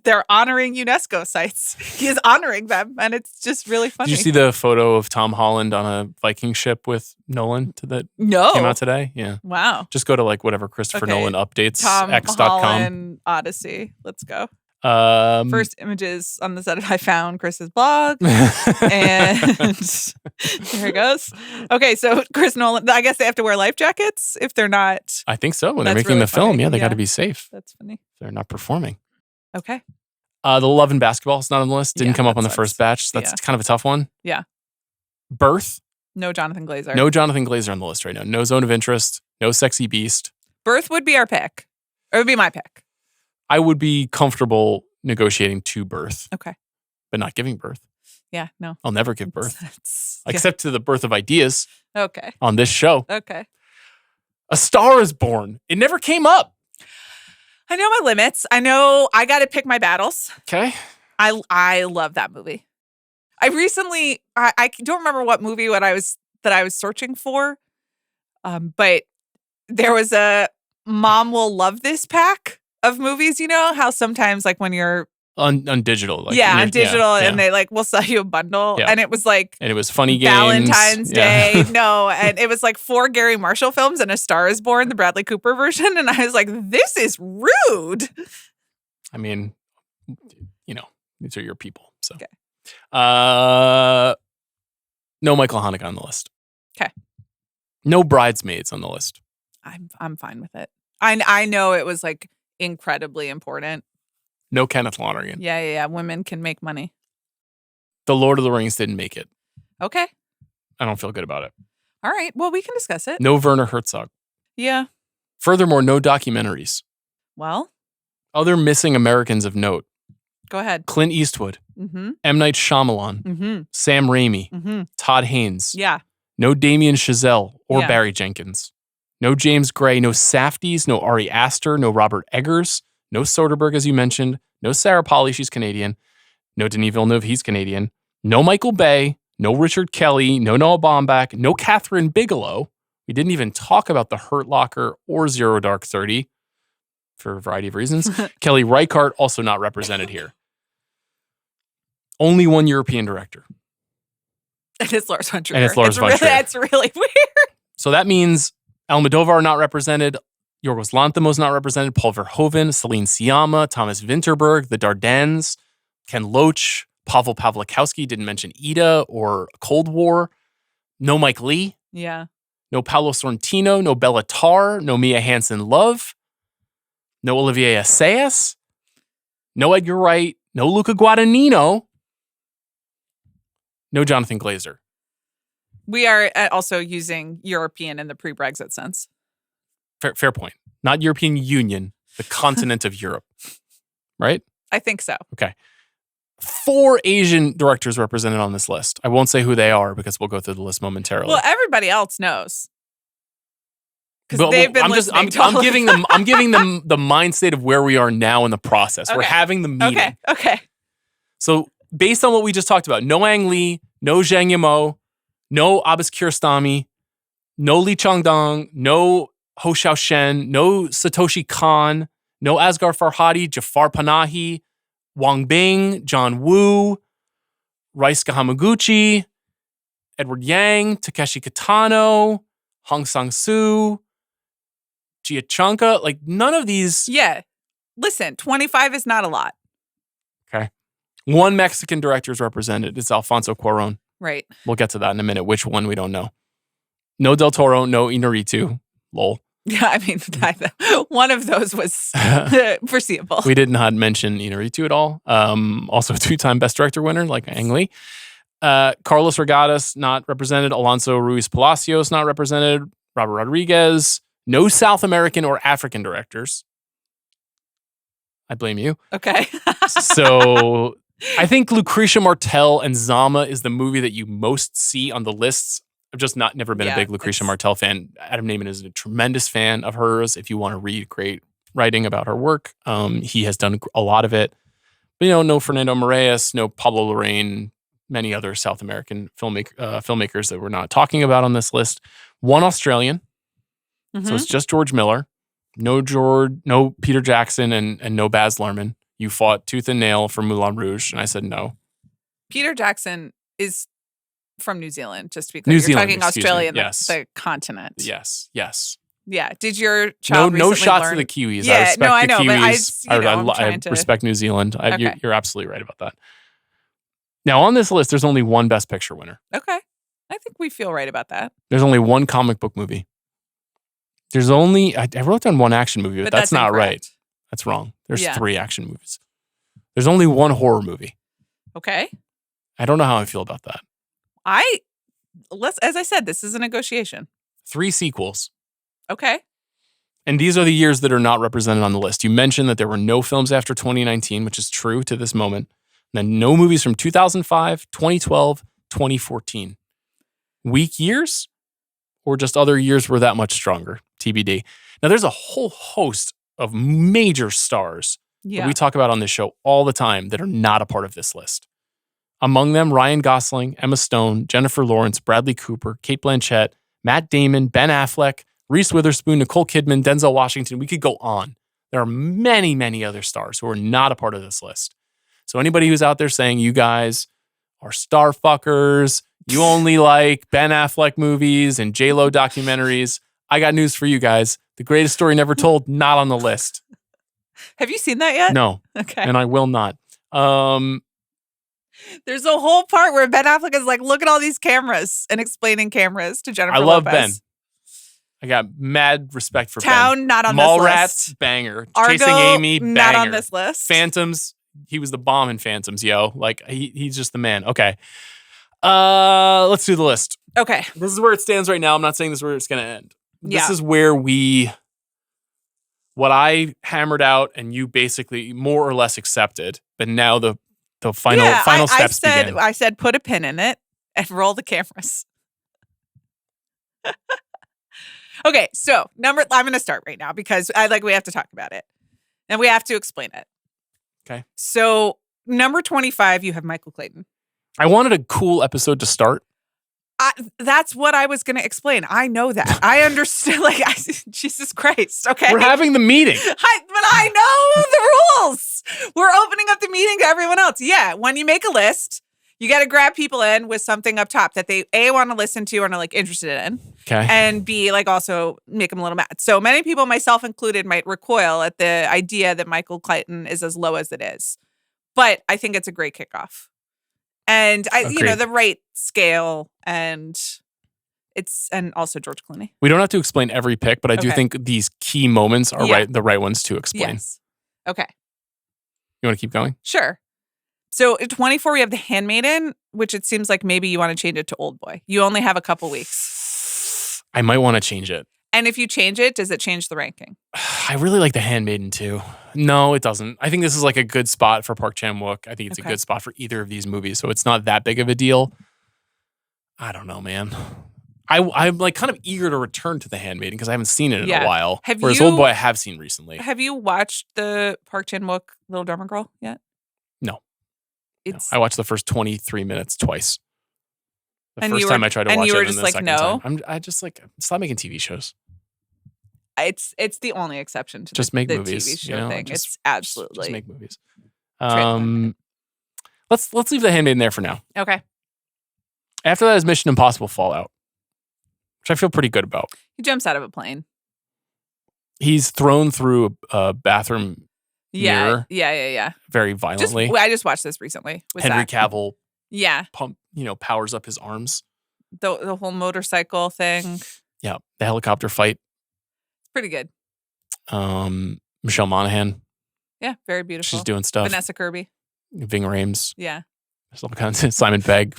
they're honoring UNESCO sites. He is honoring them, and it's just really funny. Did you see the photo of Tom Holland on a Viking ship with Nolan that came out today? Yeah. Wow. Just go to whatever Christopher Nolan updates, Tom x.com. Holland Odyssey. Let's go. First images on the set I found Chris's blog, and there it goes. Okay, so Chris Nolan, I guess they have to wear life jackets if they're not. I think so. When they're making the film, they got to be safe. That's funny. They're not performing. Okay. The Love and Basketball is not on the list. Didn't come up on the first batch. So that's kind of a tough one. Yeah. Birth No Jonathan Glazer. No Jonathan Glazer on the list right now. No Zone of Interest. No Sexy Beast. Birth would be our pick. It would be my pick. I would be comfortable negotiating to birth. Okay. But not giving birth. Yeah, no. I'll never give birth. Yeah. Except to the birth of ideas. Okay. On this show. Okay. A Star is Born. It never came up. I know my limits. I know I got to pick my battles. Okay. I love that movie. I recently, I don't remember what movie that I was searching for, but there was a Mom Will Love This pack of movies. You know how sometimes like when you're on digital, like on digital, and they like will sell you a bundle, and it was like, and it was Funny Games, Valentine's Day, no, and it was like 4 Gary Marshall films and A Star Is Born, the Bradley Cooper version, and I was like, this is rude. I mean, you know, these are your people, so. Okay. No Michael Haneke on the list. Okay. No Bridesmaids on the list. I'm fine with it. I know it was like incredibly important. No Kenneth Lonergan. Yeah. Women can make money. The Lord of the Rings didn't make it. Okay. I don't feel good about it. All right. Well, we can discuss it. No Werner Herzog. Yeah. Furthermore, no documentaries. Well. Other missing Americans of note. Go ahead. Clint Eastwood. Mm-hmm. M. Night Shyamalan. Mm-hmm. Sam Raimi. Mm-hmm. Todd Haynes. Yeah. No Damien Chazelle or Yeah. Barry Jenkins. No James Gray. No Safdies. No Ari Aster. No Robert Eggers. No Soderbergh, as you mentioned. No Sarah Polley, she's Canadian. No Denis Villeneuve, he's Canadian. No Michael Bay. No Richard Kelly. No Noah Baumbach. No Catherine Bigelow. We didn't even talk about The Hurt Locker or Zero Dark 30 for a variety of reasons. Kelly Reichardt, also not represented here. Only one European director. And it's Lars von Trier. And it's Lars von Trier. That's really weird. So that means Almodovar not represented, Yorgos Lanthimos not represented, Paul Verhoeven, Celine Sciamma, Thomas Vinterberg, The Dardennes, Ken Loach, Pavel Pawlikowski, didn't mention Ida or Cold War. No Mike Lee. Yeah. No Paolo Sorrentino, no Bella Tarr, no Mia Hansen-Løve, no Olivier Assayas, no Edgar Wright, no Luca Guadagnino, no Jonathan Glazer. We are also using European in the pre-Brexit sense. Fair point. Not European Union, the continent of Europe. Right? I think so. Okay. 4 Asian directors represented on this list. I won't say who they are because we'll go through the list momentarily. Well, everybody else knows. Because they've been listening to I'm giving them I'm giving them the mind state of where we are now in the process. Okay. We're having the meeting. Okay. So based on what we just talked about, no Ang Lee, no Zhang Yimou, no Abbas Kiarostami, no Lee Chang-dong, no Ho Xiaoshen, no Satoshi Kon, no Asghar Farhadi, Jafar Panahi, Wang Bing, John Woo, Reisuke Hamaguchi, Edward Yang, Takeshi Kitano, Hong Sang-soo, Chia Chanka, like none of these. Yeah. Listen, 25 is not a lot. Okay. One Mexican director is represented. It's Alfonso Cuarón. Right. We'll get to that in a minute. Which one, we don't know. No Del Toro, no Inarritu. Lol. Yeah, I mean, one of those was foreseeable. We did not mention Inarritu at all. Also a 2-time Best Director winner, like Ang Lee. Carlos Regatas, not represented. Alonso Ruiz Palacios, not represented. Robert Rodriguez. No South American or African directors. I blame you. Okay. So I think Lucretia Martel and Zama is the movie that you most see on the lists. I've just never been a big Lucretia Martel fan. Adam Naiman is a tremendous fan of hers. If you want to read great writing about her work, he has done a lot of it. But, no Fernando Moraes, no Pablo Larraín, many other South American filmmakers that we're not talking about on this list. One Australian. Mm-hmm. So it's just George Miller. No Peter Jackson and no Baz Luhrmann. You fought tooth and nail for Moulin Rouge, and I said no. Peter Jackson is from New Zealand, just to be clear. You're talking Australia, the continent. Yes. Yeah. Did your child no shots learn? to the Kiwis. Yeah, I respect I know, the Kiwis. but I respect New Zealand. You're absolutely right about that. Now, on this list, there's only one Best Picture winner. Okay. I think we feel right about that. There's only one comic book movie. There's only, I wrote down one action movie, but that's not incorrect. right. That's wrong. There's 3 action movies. There's only one horror movie. Okay. I don't know how I feel about that. I As I said, this is a negotiation. 3 sequels. Okay. And these are the years that are not represented on the list. You mentioned that there were no films after 2019, which is true to this moment. And then no movies from 2005, 2012, 2014. Weak years? Or just other years were that much stronger? TBD. Now, there's a whole host of major stars that we talk about on this show all the time that are not a part of this list. Among them, Ryan Gosling, Emma Stone, Jennifer Lawrence, Bradley Cooper, Cate Blanchett, Matt Damon, Ben Affleck, Reese Witherspoon, Nicole Kidman, Denzel Washington. We could go on. There are many, many other stars who are not a part of this list. So anybody who's out there saying you guys are star fuckers, you only like Ben Affleck movies and J-Lo documentaries, I got news for you guys. The Greatest Story Never Told, not on the list. Have you seen that yet? No. Okay. And I will not. There's a whole part where Ben Affleck is like, look at all these cameras and explaining cameras to Jennifer Lopez. I love Ben. I got mad respect for Town, Ben. not on this Mallrats, list. banger. Argo, Chasing Amy, banger. not on this list. Phantoms, he was the bomb in Phantoms, yo. Like, he's just the man. Okay. Let's do the list. Okay. This is where it stands right now. I'm not saying this is where it's going to end. Yeah. This is where what I hammered out and you basically more or less accepted, but now the final steps begin. I said put a pin in it and roll the cameras. Okay, so I'm going to start right now because we have to talk about it and we have to explain it. Okay. So number 25, you have Michael Clayton. I wanted a cool episode to start. That's what I was going to explain. I know that. I understand. Jesus Christ. Okay. We're having the meeting. But I know the rules. We're opening up the meeting to everyone else. Yeah. When you make a list, you got to grab people in with something up top that they A, want to listen to and are interested in. Okay. And B, also make them a little mad. So many people, myself included, might recoil at the idea that Michael Clayton is as low as it is. But I think it's a great kickoff. And the right scale and also George Clooney. We don't have to explain every pick, but I do think these key moments are the right ones to explain. Yes. Okay. You want to keep going? Sure. So at 24, we have The Handmaiden, which it seems like maybe you want to change it to Old Boy. You only have a couple weeks. I might want to change it. And if you change it, does it change the ranking? I really like The Handmaiden too. No, it doesn't. I think this is a good spot for Park Chan-wook. I think it's a good spot for either of these movies, so it's not that big of a deal. I don't know, man. I'm kind of eager to return to The Handmaiden because I haven't seen it in a while. Whereas Old Boy I have seen recently. Have you watched the Park Chan-wook Little Drummer Girl yet? No. I watched the first 23 minutes twice. The first time I tried to watch it, and you were just like, no. I just stop making TV shows. It's the only exception to just the make movies, TV show thing. It's absolutely just make movies. Let's leave The Handmaiden there for now. Okay. After that is Mission Impossible Fallout, which I feel pretty good about. He jumps out of a plane. He's thrown through a bathroom mirror. Yeah. Very violently. I just watched this recently. Henry Cavill. Yeah. Powers up his arms. The whole motorcycle thing. Yeah. The helicopter fight. Pretty good. Michelle Monaghan. Yeah, very beautiful. She's doing stuff. Vanessa Kirby. Ving Rhames. Yeah. There's all kinds of Simon Pegg.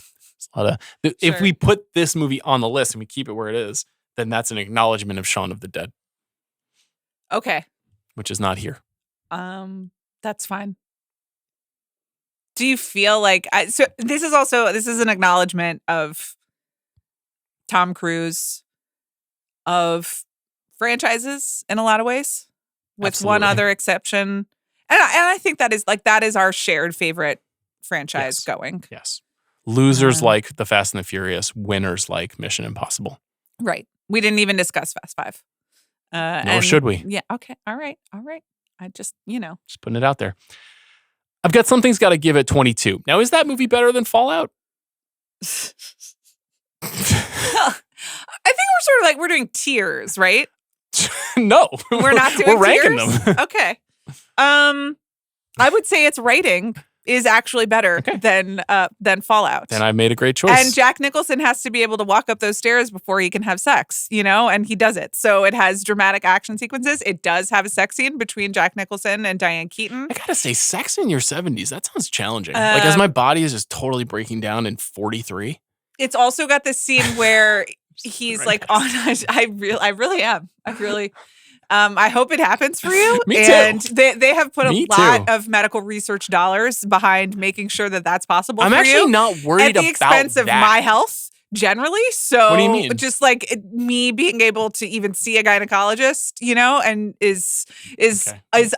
If we put this movie on the list and we keep it where it is, then that's an acknowledgement of Shaun of the Dead. Okay. Which is not here. That's fine. Do you feel like so this is an acknowledgement of Tom Cruise, of franchises in a lot of ways, with Absolutely. one other exception. And I think that is our shared favorite franchise going. Yes. Losers like The Fast and the Furious, winners like Mission Impossible. Right. We didn't even discuss Fast Five. Nor should we. Yeah. Okay. All right. I just, Just putting it out there. I've got Something's Gotta Give at 22. Now, is that movie better than Fallout? I think we're sort of we're doing tiers, right? No. We're not doing We're ranking tiers? them. Okay. I would say its rating is actually better than Fallout. Then I made a great choice. And Jack Nicholson has to be able to walk up those stairs before he can have sex, and he does it. So it has dramatic action sequences. It does have a sex scene between Jack Nicholson and Diane Keaton. I gotta say, sex in your 70s, that sounds challenging. As my body is just totally breaking down in 43. It's also got this scene where he's like on. I really am. I hope it happens for you. Me and too. They have put Me a lot too. of medical research dollars behind making sure that that's possible. I'm for actually you not worried at the expense of my health generally. So what do you mean? Just like me being able to even see a gynecologist, and is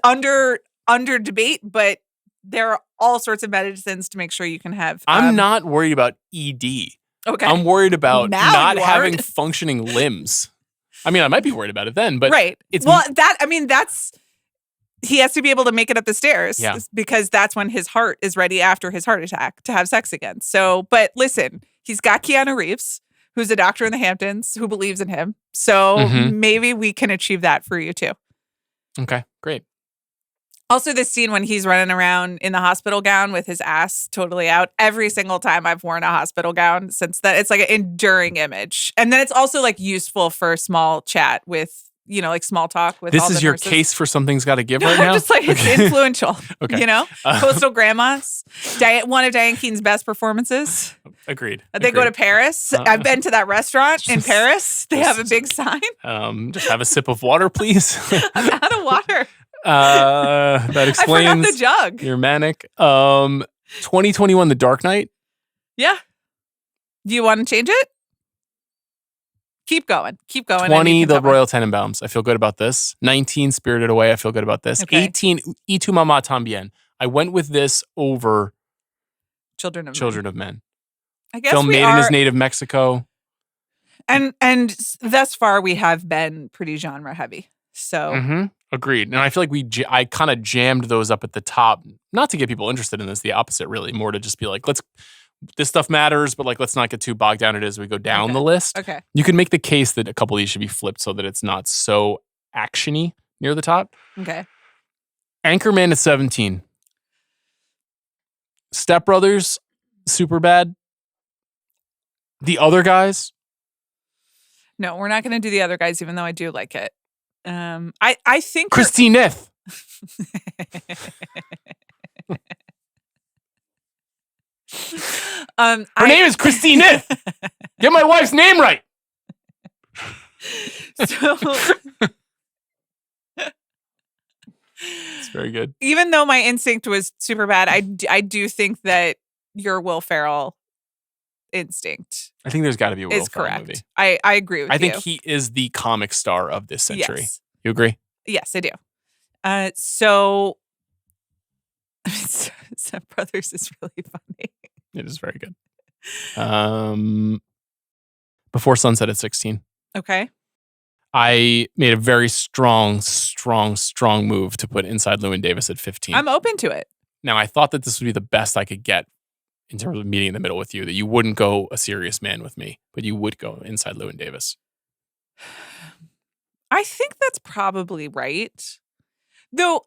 under debate, but there are all sorts of medicines to make sure you can have. I'm not worried about ED. Okay. I'm worried about Now not you having aren't. functioning limbs. I mean, I might be worried about it then, but right. It's that's he has to be able to make it up the stairs because that's when his heart is ready after his heart attack to have sex again. So, but listen, he's got Keanu Reeves, who's a doctor in the Hamptons who believes in him. So maybe we can achieve that for you too. Okay, great. Also, this scene when he's running around in the hospital gown with his ass totally out. Every single time I've worn a hospital gown since then, it's like an enduring image. And then it's also like useful for small chat with, like small talk with all the nurses. This is your case for something's got to give right I'm now? just like, it's influential. Okay. Coastal Grandmas. One of Diane Keaton's best performances. Agreed. They go to Paris. I've been to that restaurant in Paris. They have a big sign. Just have a sip of water, please. I'm out of water. That explains I forgot the jug. You're manic. 2021, The Dark Knight. Yeah. Do you want to change it? Keep going. 20, The Royal Tenenbaums. I feel good about this. 19, Spirited Away. I feel good about this. Okay. 18, Y tu mamá también. I went with this over Children of Men. I guess film made in his native Mexico. And thus far we have been pretty genre heavy. So Agreed. And I feel like I kind of jammed those up at the top, not to get people interested in this, the opposite really, more to just be like, this stuff matters, but like, let's not get too bogged down in it as we go down the list. Okay. You can make the case that a couple of these should be flipped so that it's not so action-y near the top. Okay. Anchorman at 17. Step Brothers, Superbad. The Other Guys. No, we're not going to do The Other Guys, even though I do like it. I think Christine Neth. Her name is Christine Neth. Get my wife's name right. So it's very good. Even though my instinct was super bad, I do think that your Will Ferrell instinct, I think there's got to be a Will is Ferrell correct. movie. I agree with you. I think he is the comic star of this century. Yes. You agree? Yes, I do. So Step Brothers is really funny. It is very good. Before Sunset at 16. Okay. I made a very strong move to put Inside Llewyn Davis at 15. I'm open to it. Now, I thought that this would be the best I could get in terms of meeting in the middle with you, that you wouldn't go A Serious Man with me, but you would go Inside Llewyn Davis. I think that's probably right. Though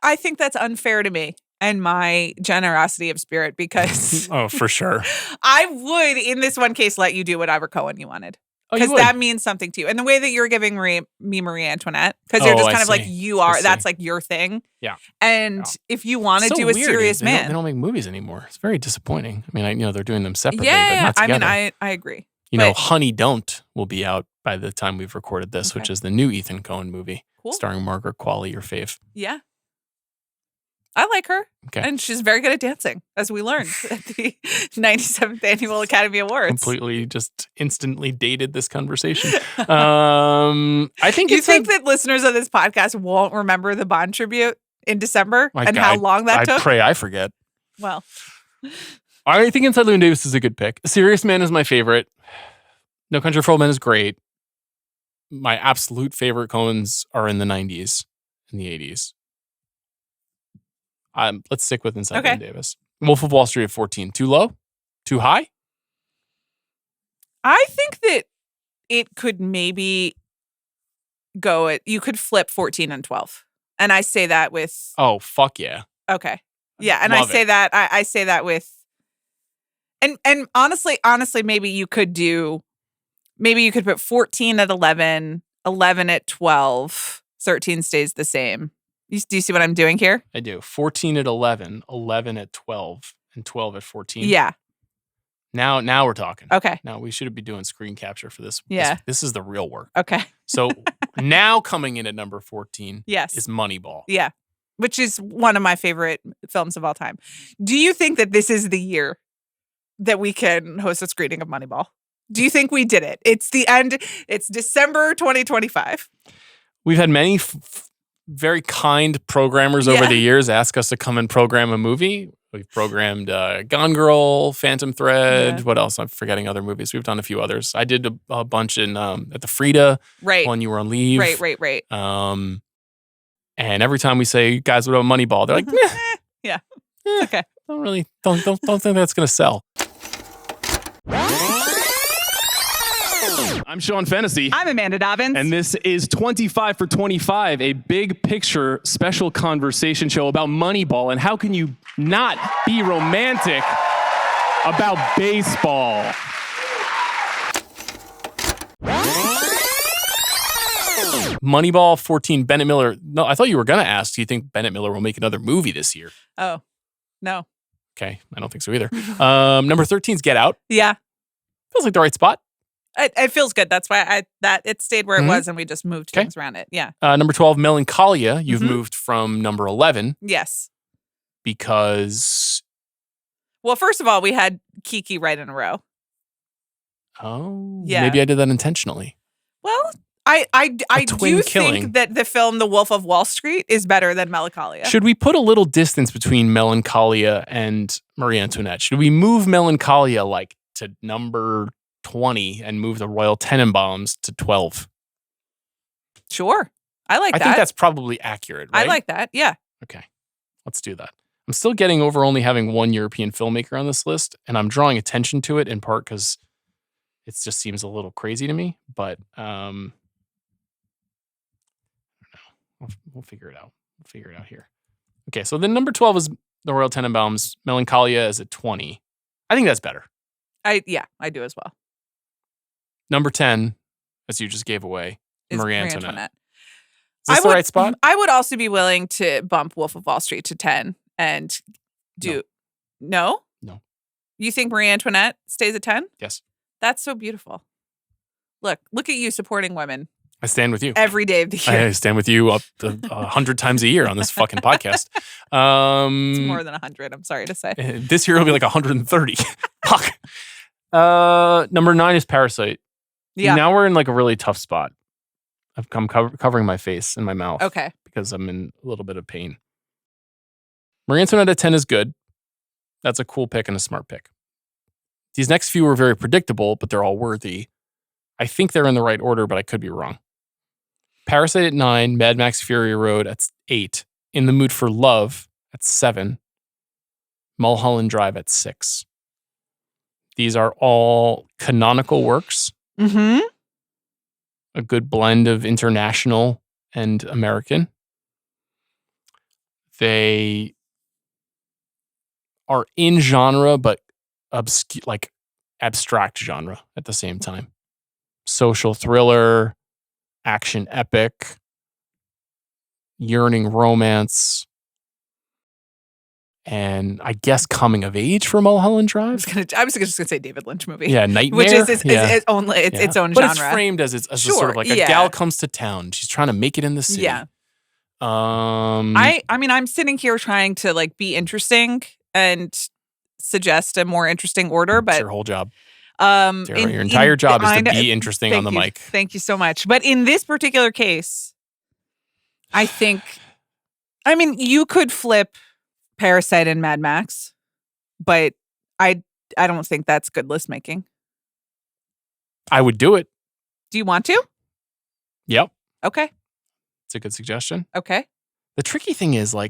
I think that's unfair to me and my generosity of spirit because Oh, for sure. I would, in this one case, let you do whatever Cohen you wanted. Oh, Because that means something to you. And the way that you're giving me Marie Antoinette, because you're just kind of like, you are, that's like your thing. Yeah. And if you want to do A Serious Man. They don't make movies anymore. It's very disappointing. I mean, they're doing them separately, but Yeah, not together. I mean, I agree. Honey Don't will be out by the time we've recorded this, which is the new Ethan Coen movie starring Margaret Qualley, your fave. Yeah. I like her. Okay. And she's very good at dancing, as we learned at the 97th Annual Academy Awards. Completely just instantly dated this conversation. I think you think that listeners of this podcast won't remember the Bond tribute in December how long that took? I pray I forget. Well, I think Inside Llewyn Davis is a good pick. Serious Man is my favorite. No Country for Old Men is great. My absolute favorite Coens are in the 90s and the 80s. Let's stick with Inside Llewyn Davis. Wolf of Wall Street at 14. Too low? Too high? I think that it could maybe you could flip 14 and 12. And I say that with... Oh, fuck yeah. Okay. Yeah, and I say that with... And honestly, maybe you could put 14 at 11, 11 at 12, 13 stays the same. Do you see what I'm doing here? I do. 14 at 11, 11 at 12, and 12 at 14. Yeah. Now we're talking. Okay. Now we should be doing screen capture for this. Yeah. This is the real work. Okay. So now coming in at number 14 is Moneyball. Yeah. Which is one of my favorite films of all time. Do you think that this is the year that we can host a screening of Moneyball? Do you think we did it? It's the end. It's December 2025. We've had many very kind programmers over the years ask us to come and program a movie. We've programmed Gone Girl, Phantom Thread. What else? I'm forgetting other movies. We've done a few others. I did a bunch in at the Frida when you were on leave. Right. And every time we say, guys, what about Moneyball? They're like, yeah. Okay. Don't think that's gonna sell. I'm Sean Fennessey. I'm Amanda Dobbins. And this is 25 for 25, a big picture special conversation show about Moneyball and how can you not be romantic about baseball. Moneyball 14, Bennett Miller. No, I thought you were going to ask, do you think Bennett Miller will make another movie this year? Oh, no. Okay, I don't think so either. Number 13 is Get Out. Yeah. Feels like the right spot. It feels good. That's why it stayed where it was and we just moved things around it. Yeah. Number 12, Melancholia. You've moved from number 11. Yes. Because... Well, first of all, we had Kiki right in a row. Oh. Yeah. Maybe I did that intentionally. Well, I do think that the film The Wolf of Wall Street is better than Melancholia. Should we put a little distance between Melancholia and Marie Antoinette? Should we move Melancholia like to number 20 and move the Royal Tenenbaums to 12? Sure. I like that. I think that's probably accurate, right? I like that. Yeah. Okay. Let's do that. I'm still getting over only having one European filmmaker on this list, and I'm drawing attention to it in part because it just seems a little crazy to me, but I don't know. We'll figure it out. We'll figure it out here. Okay, so then number 12 is the Royal Tenenbaums. Melancholia is at 20. I think that's better. I do as well. Number 10, as you just gave away, is Marie Antoinette. Is this the right spot? I would also be willing to bump Wolf of Wall Street to 10 and do... No? No. You think Marie Antoinette stays at 10? Yes. That's so beautiful. Look at you supporting women. I stand with you. Every day of the year. I stand with you up to 100 times a year on this fucking podcast. It's more than 100, I'm sorry to say. This year will be like 130. Fuck. Number 9 is Parasite. Yeah. Now we're in like a really tough spot. I'm covering my face and my mouth. Okay. Because I'm in a little bit of pain. Marie Antoinette at 10 is good. That's a cool pick and a smart pick. These next few are very predictable, but they're all worthy. I think they're in the right order, but I could be wrong. Parasite at 9, Mad Max Fury Road at 8, In the Mood for Love at 7, Mulholland Drive at 6. These are all canonical works. Mm-hmm. A good blend of international and American. They are in genre, but abstract genre at the same time. Social thriller, action epic, yearning romance, and I guess coming of age for Mulholland Drive. I was just gonna say David Lynch movie. Yeah, Nightmare. Which is its own genre. But it's framed as a sort of like a gal comes to town. She's trying to make it in the city. Yeah. I mean, I'm sitting here trying to like be interesting and suggest a more interesting order, but it's your whole job. Your entire job is to be interesting on the mic. Thank you so much. But in this particular case, I think, you could flip Parasite and Mad Max, but I don't think that's good list making. I would do it. Do you want to? Yep. Okay. It's a good suggestion. Okay. The tricky thing is a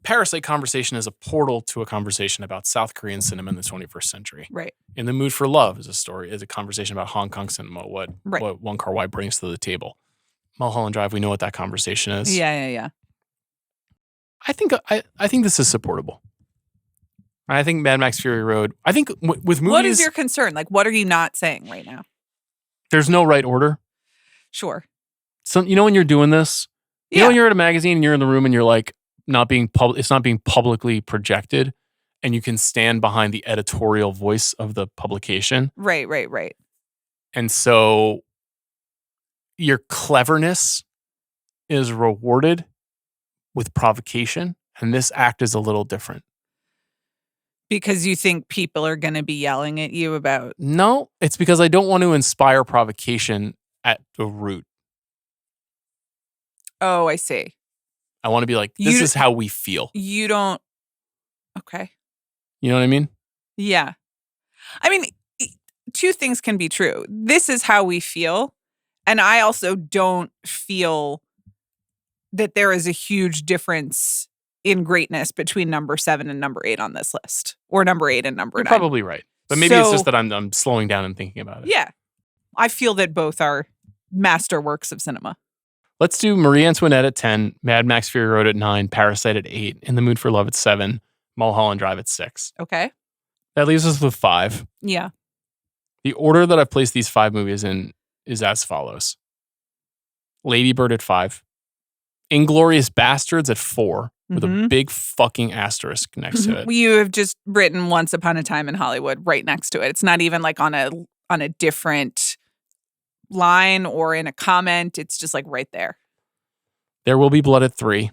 Parasite conversation is a portal to a conversation about South Korean cinema in the 21st century. Right. In the Mood for Love is a conversation about Hong Kong cinema, what Wong Kar-wai brings to the table. Mulholland Drive, we know what that conversation is. Yeah. I think this is supportable. I think Mad Max Fury Road, I think with movies... What is your concern? Like, what are you not saying right now? There's no right order. Sure. So, when you're doing this, when you're at a magazine and you're in the room and you're like, it's not being publicly projected, and you can stand behind the editorial voice of the publication. Right. And so your cleverness is rewarded with provocation, and this act is a little different. Because you think people are going to be yelling at you about... No, it's because I don't want to inspire provocation at the root. Oh, I see. I want to be like, this is how we feel. You don't... Okay. You know what I mean? Yeah. I mean, two things can be true. This is how we feel. And I also don't feel that there is a huge difference in greatness between number 7 and number 8 on this list, or number 8 and number 9. You're probably right. But maybe it's just that I'm slowing down and thinking about it. Yeah. I feel that both are masterworks of cinema. Let's do Marie Antoinette at 10, Mad Max Fury Road at 9, Parasite at 8, In the Mood for Love at 7, Mulholland Drive at 6. Okay. That leaves us with 5. Yeah. The order that I've placed these 5 movies in is as follows. Lady Bird at 5, Inglourious Bastards at 4, with a big fucking asterisk next to it. You have just written Once Upon a Time in Hollywood right next to it. It's not even like on a different line or in a comment. It's just like right there. There Will Be Blood at 3.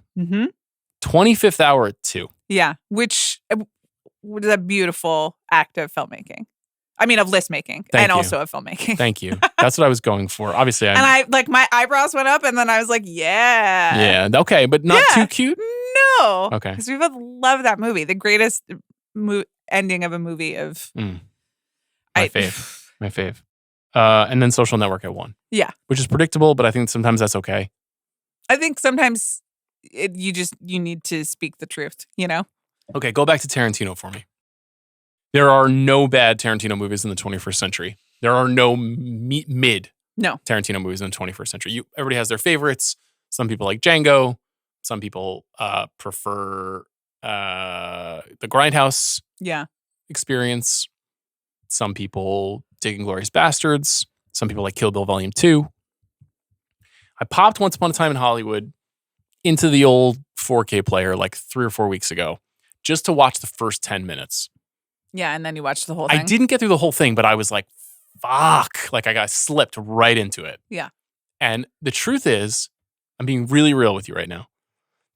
25th Hour at 2. Yeah, which was a beautiful act of filmmaking. I mean, of list making and also of filmmaking. Thank you. That's what I was going for. Obviously, and I like my eyebrows went up, and then I was like, yeah. Yeah. Okay, but not too cute? No. Okay. Because we both love that movie. The greatest ending of a movie of... My fave. My fave. And then Social Network at 1. Yeah. Which is predictable, but I think sometimes that's okay. I think sometimes you need to speak the truth, you know? Okay, go back to Tarantino for me. There are no bad Tarantino movies in the 21st century. There are no mid Tarantino movies in the 21st century. Everybody has their favorites. Some people like Django. Some people prefer the Grindhouse experience. Some people dig Inglourious Bastards. Some people like Kill Bill Volume 2. I popped Once Upon a Time in Hollywood into the old 4K player like 3 or 4 weeks ago just to watch the first 10 minutes. Yeah, and then you watched the whole thing. I didn't get through the whole thing, but I was like, fuck. Like I got slipped right into it. Yeah. And the truth is, I'm being really real with you right now.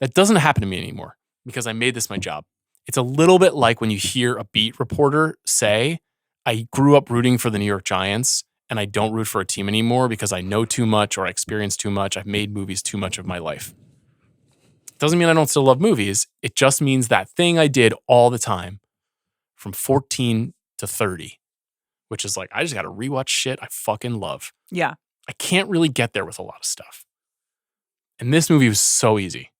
That doesn't happen to me anymore because I made this my job. It's a little bit like when you hear a beat reporter say, I grew up rooting for the New York Giants and I don't root for a team anymore because I know too much or I experience too much. I've made movies too much of my life. Doesn't mean I don't still love movies. It just means that thing I did all the time from 14 to 30, which is like, I just got to rewatch shit I fucking love. Yeah. I can't really get there with a lot of stuff. And this movie was so easy.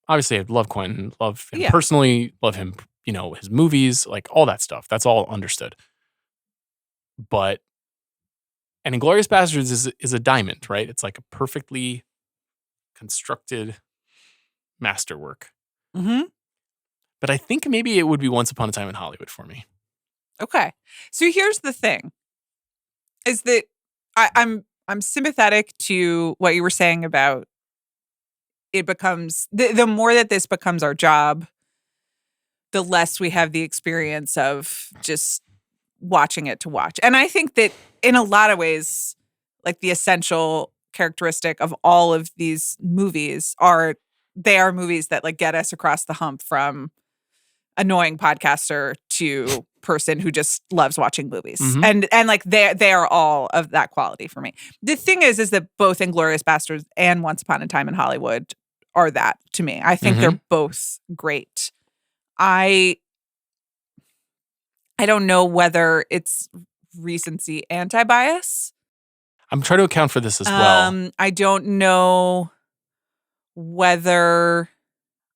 Obviously, I love Quentin, love him personally, love him, his movies, like all that stuff. That's all understood. But, and Inglourious Bastards is a diamond, right? It's like a perfectly constructed masterwork. Mm-hmm. But I think maybe it would be Once Upon a Time in Hollywood for me. Okay. So here's the thing. Is that I'm sympathetic to what you were saying about it becomes the more that this becomes our job, the less we have the experience of just watching it to watch. And I think that in a lot of ways, like the essential characteristic of all of these movies are movies that like get us across the hump from annoying podcaster to person who just loves watching movies. Mm-hmm. And like they are all of that quality for me. The thing is that both Inglourious Bastards and Once Upon a Time in Hollywood are that to me. I think they're both great. I don't know whether it's recency anti-bias. I'm trying to account for this as well. I don't know whether...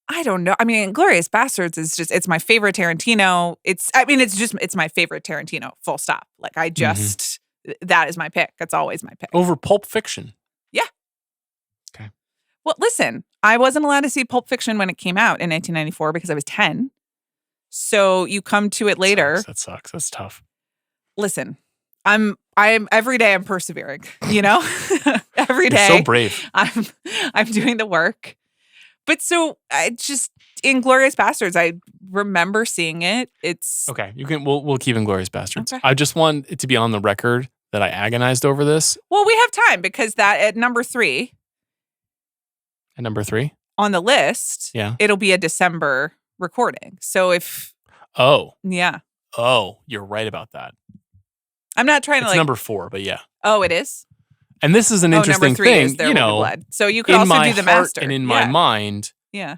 I don't know. I mean, Inglourious Bastards is just, it's my favorite Tarantino. It's my favorite Tarantino, full stop. Like that is my pick. That's always my pick. Over Pulp Fiction. Yeah. Okay. Well, listen, I wasn't allowed to see Pulp Fiction when it came out in 1994 because I was 10. So you come to it later. That sucks. That's tough. Listen, I'm every day I'm persevering, every day. You're so brave. I'm doing the work. But so I just Inglourious Bastards, I remember seeing it. It's okay. We'll keep Inglourious Bastards. Okay. I just want it to be on the record that I agonized over this. Well, we have time because that at number 3. At number 3 on the list, yeah, it'll be a December recording. So if yeah, you're right about that. I'm not trying to It's number 4, but yeah. Oh, it is. And this is an interesting number 3 thing, is There Will Be Blood. So you could in also my do the heart master. And in my mind, yeah,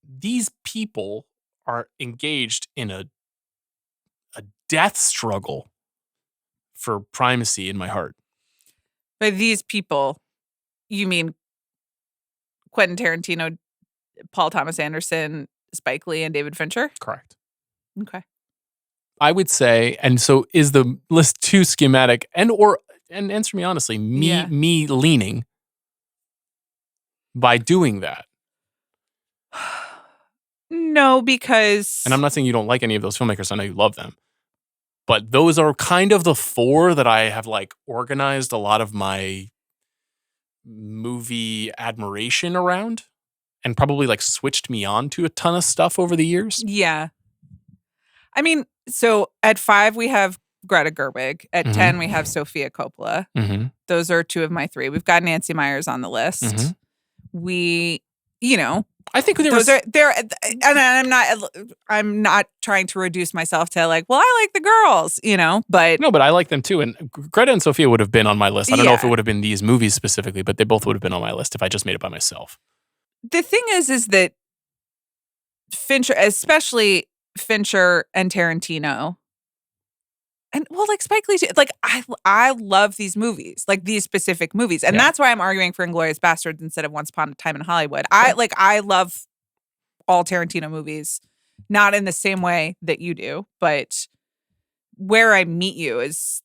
these people are engaged in a death struggle for primacy in my heart. By these people, you mean Quentin Tarantino, Paul Thomas Anderson, Spike Lee, and David Fincher? Correct. Okay. I would say, and so is the list too schematic, and answer me honestly, me leaning by doing that? No, because... And I'm not saying you don't like any of those filmmakers. I know you love them. But those are kind of the 4 that I have like organized a lot of my movie admiration around, and probably like switched me on to a ton of stuff over the years. Yeah. I mean, so at 5 we have Greta Gerwig. At 10 we have Sofia Coppola. Mm-hmm. Those are 2 of my 3. We've got Nancy Meyers on the list. Mm-hmm. We, I think and I'm not trying to reduce myself to like, well, I like the girls, but no, but I like them too. And Greta and Sophia would have been on my list. I don't know if it would have been these movies specifically, but they both would have been on my list if I just made it by myself. The thing is that Fincher, especially Fincher and Tarantino, and well, like Spike Lee, like I love these movies, like these specific movies, and that's why I'm arguing for Inglourious Bastards instead of Once Upon a Time in Hollywood. I love all Tarantino movies, not in the same way that you do, but where I meet you is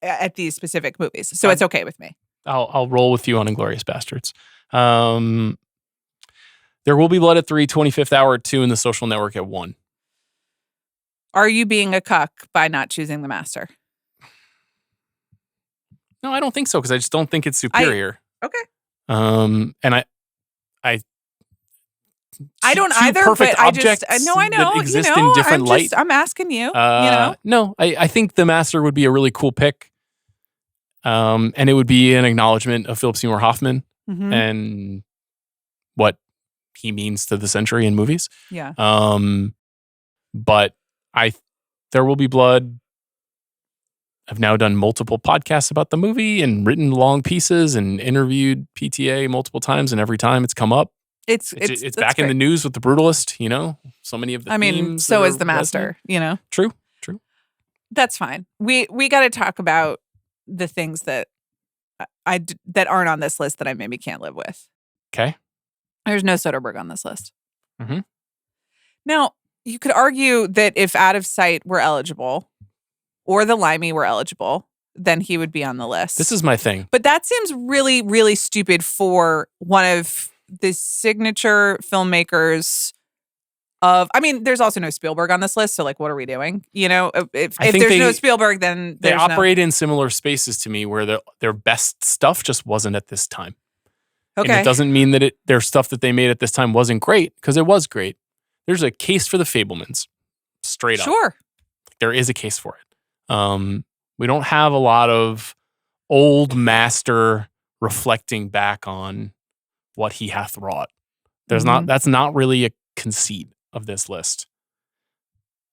at these specific movies, so it's okay with me. I'll roll with you on Inglourious Bastards. There Will Be Blood at 3, 25th Hour at 2, and The Social Network at 1. Are you being a cuck by not choosing the master? No, I don't think so, because I just don't think it's superior. Okay. And I don't two either. Perfect but objects I know. that exist in different light. I'm asking you. No, I think the master would be a really cool pick. And it would be an acknowledgement of Philip Seymour Hoffman and what he means to the century in movies. Yeah. But There Will Be Blood. I've now done multiple podcasts about the movie and written long pieces and interviewed PTA multiple times, and every time it's come up. It's back in the news with The Brutalist, so many of the themes so is The Master, True. That's fine. We got to talk about the things that that aren't on this list that I maybe can't live with. Okay. There's no Soderbergh on this list. Mm-hmm. Now, you could argue that if Out of Sight were eligible or The Limey were eligible, then he would be on the list. This is my thing. But that seems really, really stupid for one of the signature filmmakers there's also no Spielberg on this list, so like, what are we doing? If there's no Spielberg, then they operate in similar spaces to me where their best stuff just wasn't at this time. Okay. And it doesn't mean that their stuff that they made at this time wasn't great, because it was great. There's a case for the Fabelmans, straight up. Sure. There is a case for it. We don't have a lot of old master reflecting back on what he hath wrought. That's not really a conceit of this list.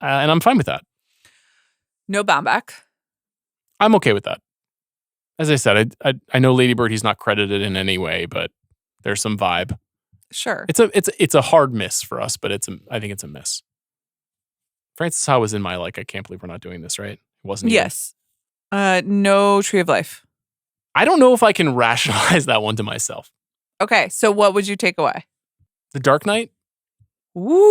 And I'm fine with that. No Baumbach. I'm okay with that. As I said, I know Lady Bird, he's not credited in any way, but there's some vibe. Sure. It's a hard miss for us, but I think it's a miss. Francis Ha was in my I can't believe we're not doing this, right? It wasn't. Yes. No Tree of Life. I don't know if I can rationalize that one to myself. Okay, so what would you take away? The Dark Knight? Woo!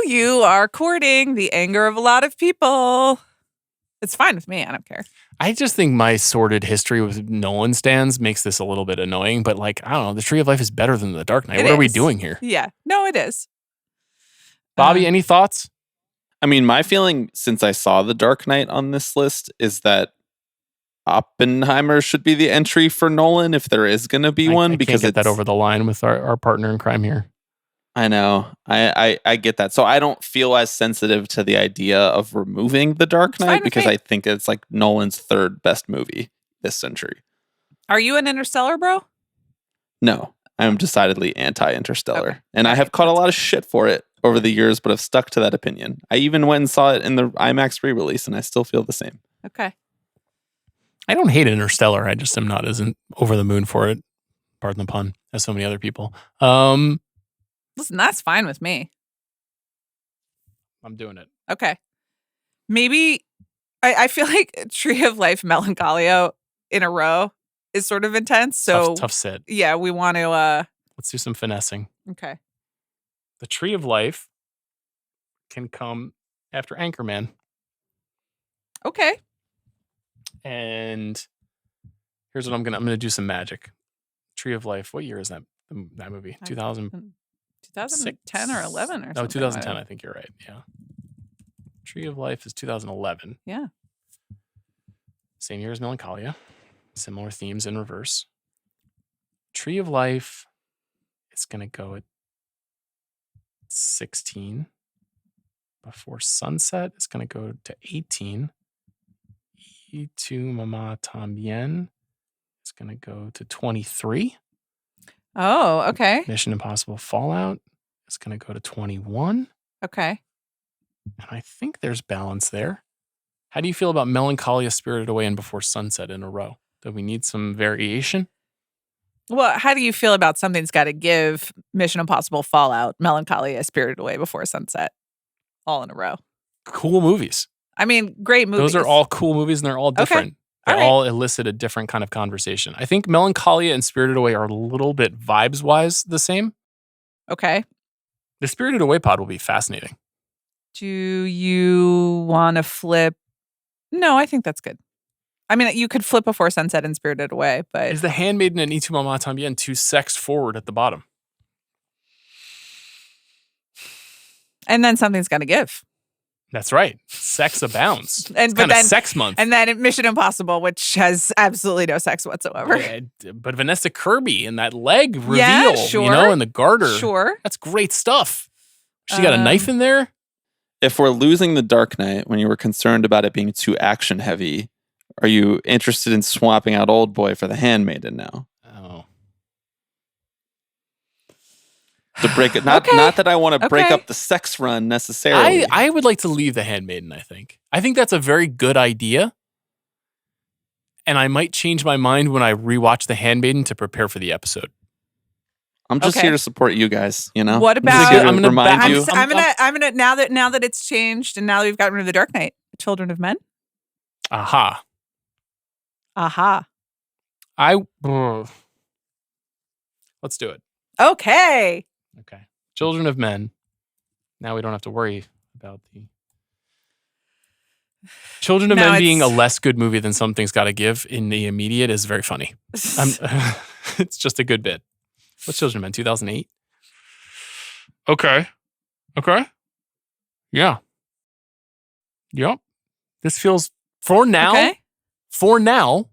You are courting the anger of a lot of people. It's fine with me. I don't care. I just think my sordid history with Nolan stans makes this a little bit annoying, but I don't know. The Tree of Life is better than The Dark Knight. What are we doing here? Yeah. No, it is. Bobby, any thoughts? I mean, my feeling since I saw The Dark Knight on this list is that Oppenheimer should be the entry for Nolan if there is going to be one. I because can't get that over the line with our partner in crime here. I know. I get that. So I don't feel as sensitive to the idea of removing The Dark Knight because I think it's like Nolan's third best movie this century. Are you an Interstellar bro? No, I'm decidedly anti-Interstellar. Okay. And I have caught a lot of shit for it over the years, but I've stuck to that opinion. I even went and saw it in the IMAX re-release and I still feel the same. Okay. I don't hate Interstellar. I just am not as over the moon for it, pardon the pun, as so many other people. Listen, that's fine with me. I'm doing it. Okay. Maybe I feel like Tree of Life Melancholia in a row is sort of intense. So tough sit. Yeah, we want to let's do some finessing. Okay. The Tree of Life can come after Anchorman. Okay. And here's what I'm gonna do some magic. Tree of Life. What year is that movie? 2010 or 11 or something. No, 2010. I think you're right. Yeah. Tree of Life is 2011. Yeah. Same year as Melancholia. Similar themes in reverse. Tree of Life is going to go at 16. Before Sunset is going to go to 18. Y tu Mamá También is going to go to 23. Oh, okay. Mission Impossible Fallout is going to go to 21. Okay. And I think there's balance there. How do you feel about Melancholia, Spirited Away, and Before Sunset in a row? Do we need some variation? Well, how do you feel about Something's Gotta Give, Mission Impossible Fallout, Melancholia, Spirited Away, Before Sunset, all in a row? Cool movies. I mean, great movies. Those are all cool movies and they're all different. Okay. They all elicit a different kind of conversation. I think Melancholia and Spirited Away are a little bit vibes-wise the same. Okay. The Spirited Away pod will be fascinating. Do you want to flip? No, I think that's good. I mean, you could flip Before Sunset and Spirited Away, but... Is The Handmaiden and Y tu Mamá También too sex forward at the bottom? And then Something's Gotta Give. That's right. Sex abounds. And it's kind of sex month. And then Mission Impossible, which has absolutely no sex whatsoever. Yeah, but Vanessa Kirby and that leg reveal, yeah, sure. you know, and the garter. Sure. That's great stuff. She got a knife in there. If we're losing The Dark Knight when you were concerned about it being too action heavy, are you interested in swapping out Old Boy for The Handmaiden now? Oh. To break it, not that I want to break up the sex run necessarily. I would like to leave The Handmaiden, I think. I think that's a very good idea. And I might change my mind when I rewatch The Handmaiden to prepare for the episode. I'm just here to support you guys, you know? What about I'm gonna remind you? I'm gonna now that it's changed and now that we've gotten rid of The Dark Knight, Children of Men. Aha. Let's do it. Okay. Children of Men. Now we don't have to worry about the Children of Men being a less good movie than Something's Gotta Give in the immediate is very funny. It's just a good bit. What's Children of Men? 2008? Okay. Yeah. Yep. This feels for now. Okay. For now,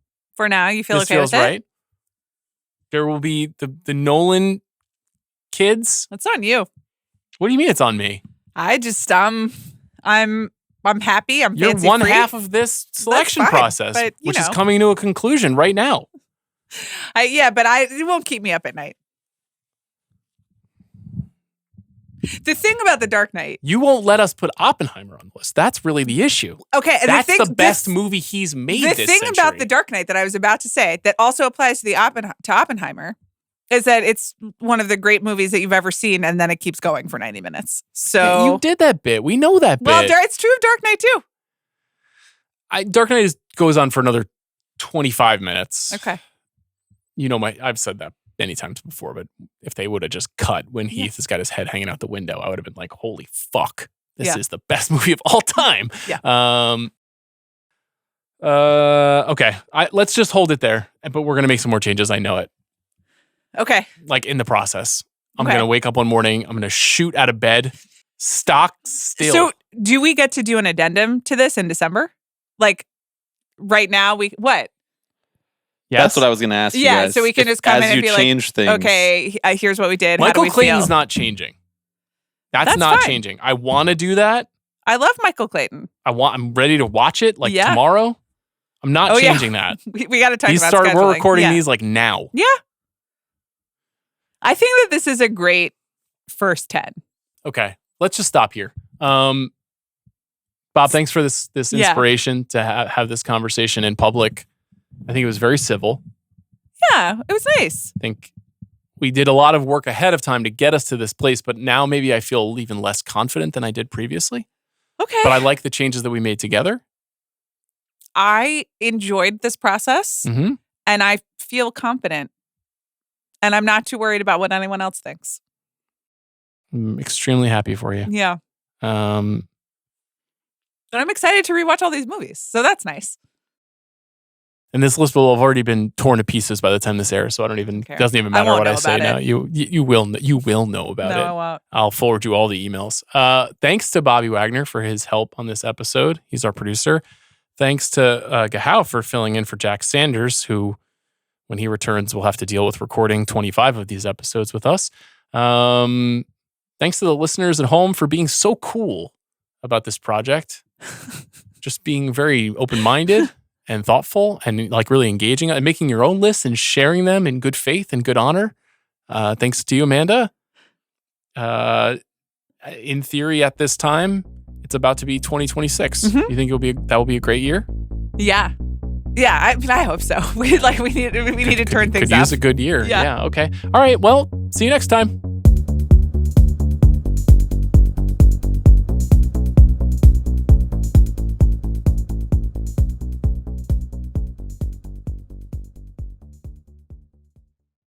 you feel this okay feels with right. it? There will be the Nolan kids. That's on you. What do you mean it's on me? I just I'm happy. I'm You're fancy one free. half of this selection process, but, which is coming to a conclusion right now. But it won't keep me up at night. The thing about The Dark Knight, you won't let us put Oppenheimer on the list. That's really the issue. Okay, and that's the best movie he's made. The thing about The Dark Knight that I was about to say that also applies to Oppenheimer is that it's one of the great movies that you've ever seen, and then it keeps going for 90 minutes. So yeah, you did that bit. We know that bit. Well, it's true of Dark Knight too. Dark Knight goes on for another 25 minutes. Okay. You know, I've said that many times before, but if they would have just cut when Heath has got his head hanging out the window, I would have been like, holy fuck, this is the best movie of all time. Yeah. Okay. Let's just hold it there, but we're going to make some more changes. I know it. Okay. Like in the process. I'm going to wake up one morning. I'm going to shoot out of bed, stock still. So do we get to do an addendum to this in December? Like right now, what? Yes? That's what I was going to ask you guys. So we can just come in and be change things. Okay, here's what we did. Michael How do we Clayton's feel? not changing. That's not fine. changing. I want to do that. I love Michael Clayton. I'm ready to watch it tomorrow. I'm not changing that. We got to talk about scheduling. We're recording these like now. Yeah. I think that this is a great first 10. Okay. Let's just stop here. Bob, thanks for this inspiration to have this conversation in public. I think it was very civil. Yeah, it was nice. I think we did a lot of work ahead of time to get us to this place, but now maybe I feel even less confident than I did previously. Okay. But I like the changes that we made together. I enjoyed this process, Mm-hmm. and I feel confident. And I'm not too worried about what anyone else thinks. I'm extremely happy for you. Yeah. And And I'm excited to rewatch all these movies. So that's nice. this list will have already been torn to pieces by the time this airs, so I don't even doesn't even matter what I say now. You will know about it. No, I won't. I'll forward you all the emails. Thanks to Bobby Wagner for his help on this episode. He's our producer. Thanks to Gahao for filling in for Jack Sanders, who, when he returns, will have to deal with recording 25 of these episodes with us. Thanks to the listeners at home for being so cool about this project. Just being very open-minded and thoughtful and like really engaging and making your own lists and sharing them in good faith and good honor. Thanks to you, Amanda. In theory, at this time, it's about to be 2026. Mm-hmm. You think that will be a great year? Yeah. Yeah, I hope so. We need to turn things could up. Use a good year. Yeah. Okay. All right. Well, see you next time.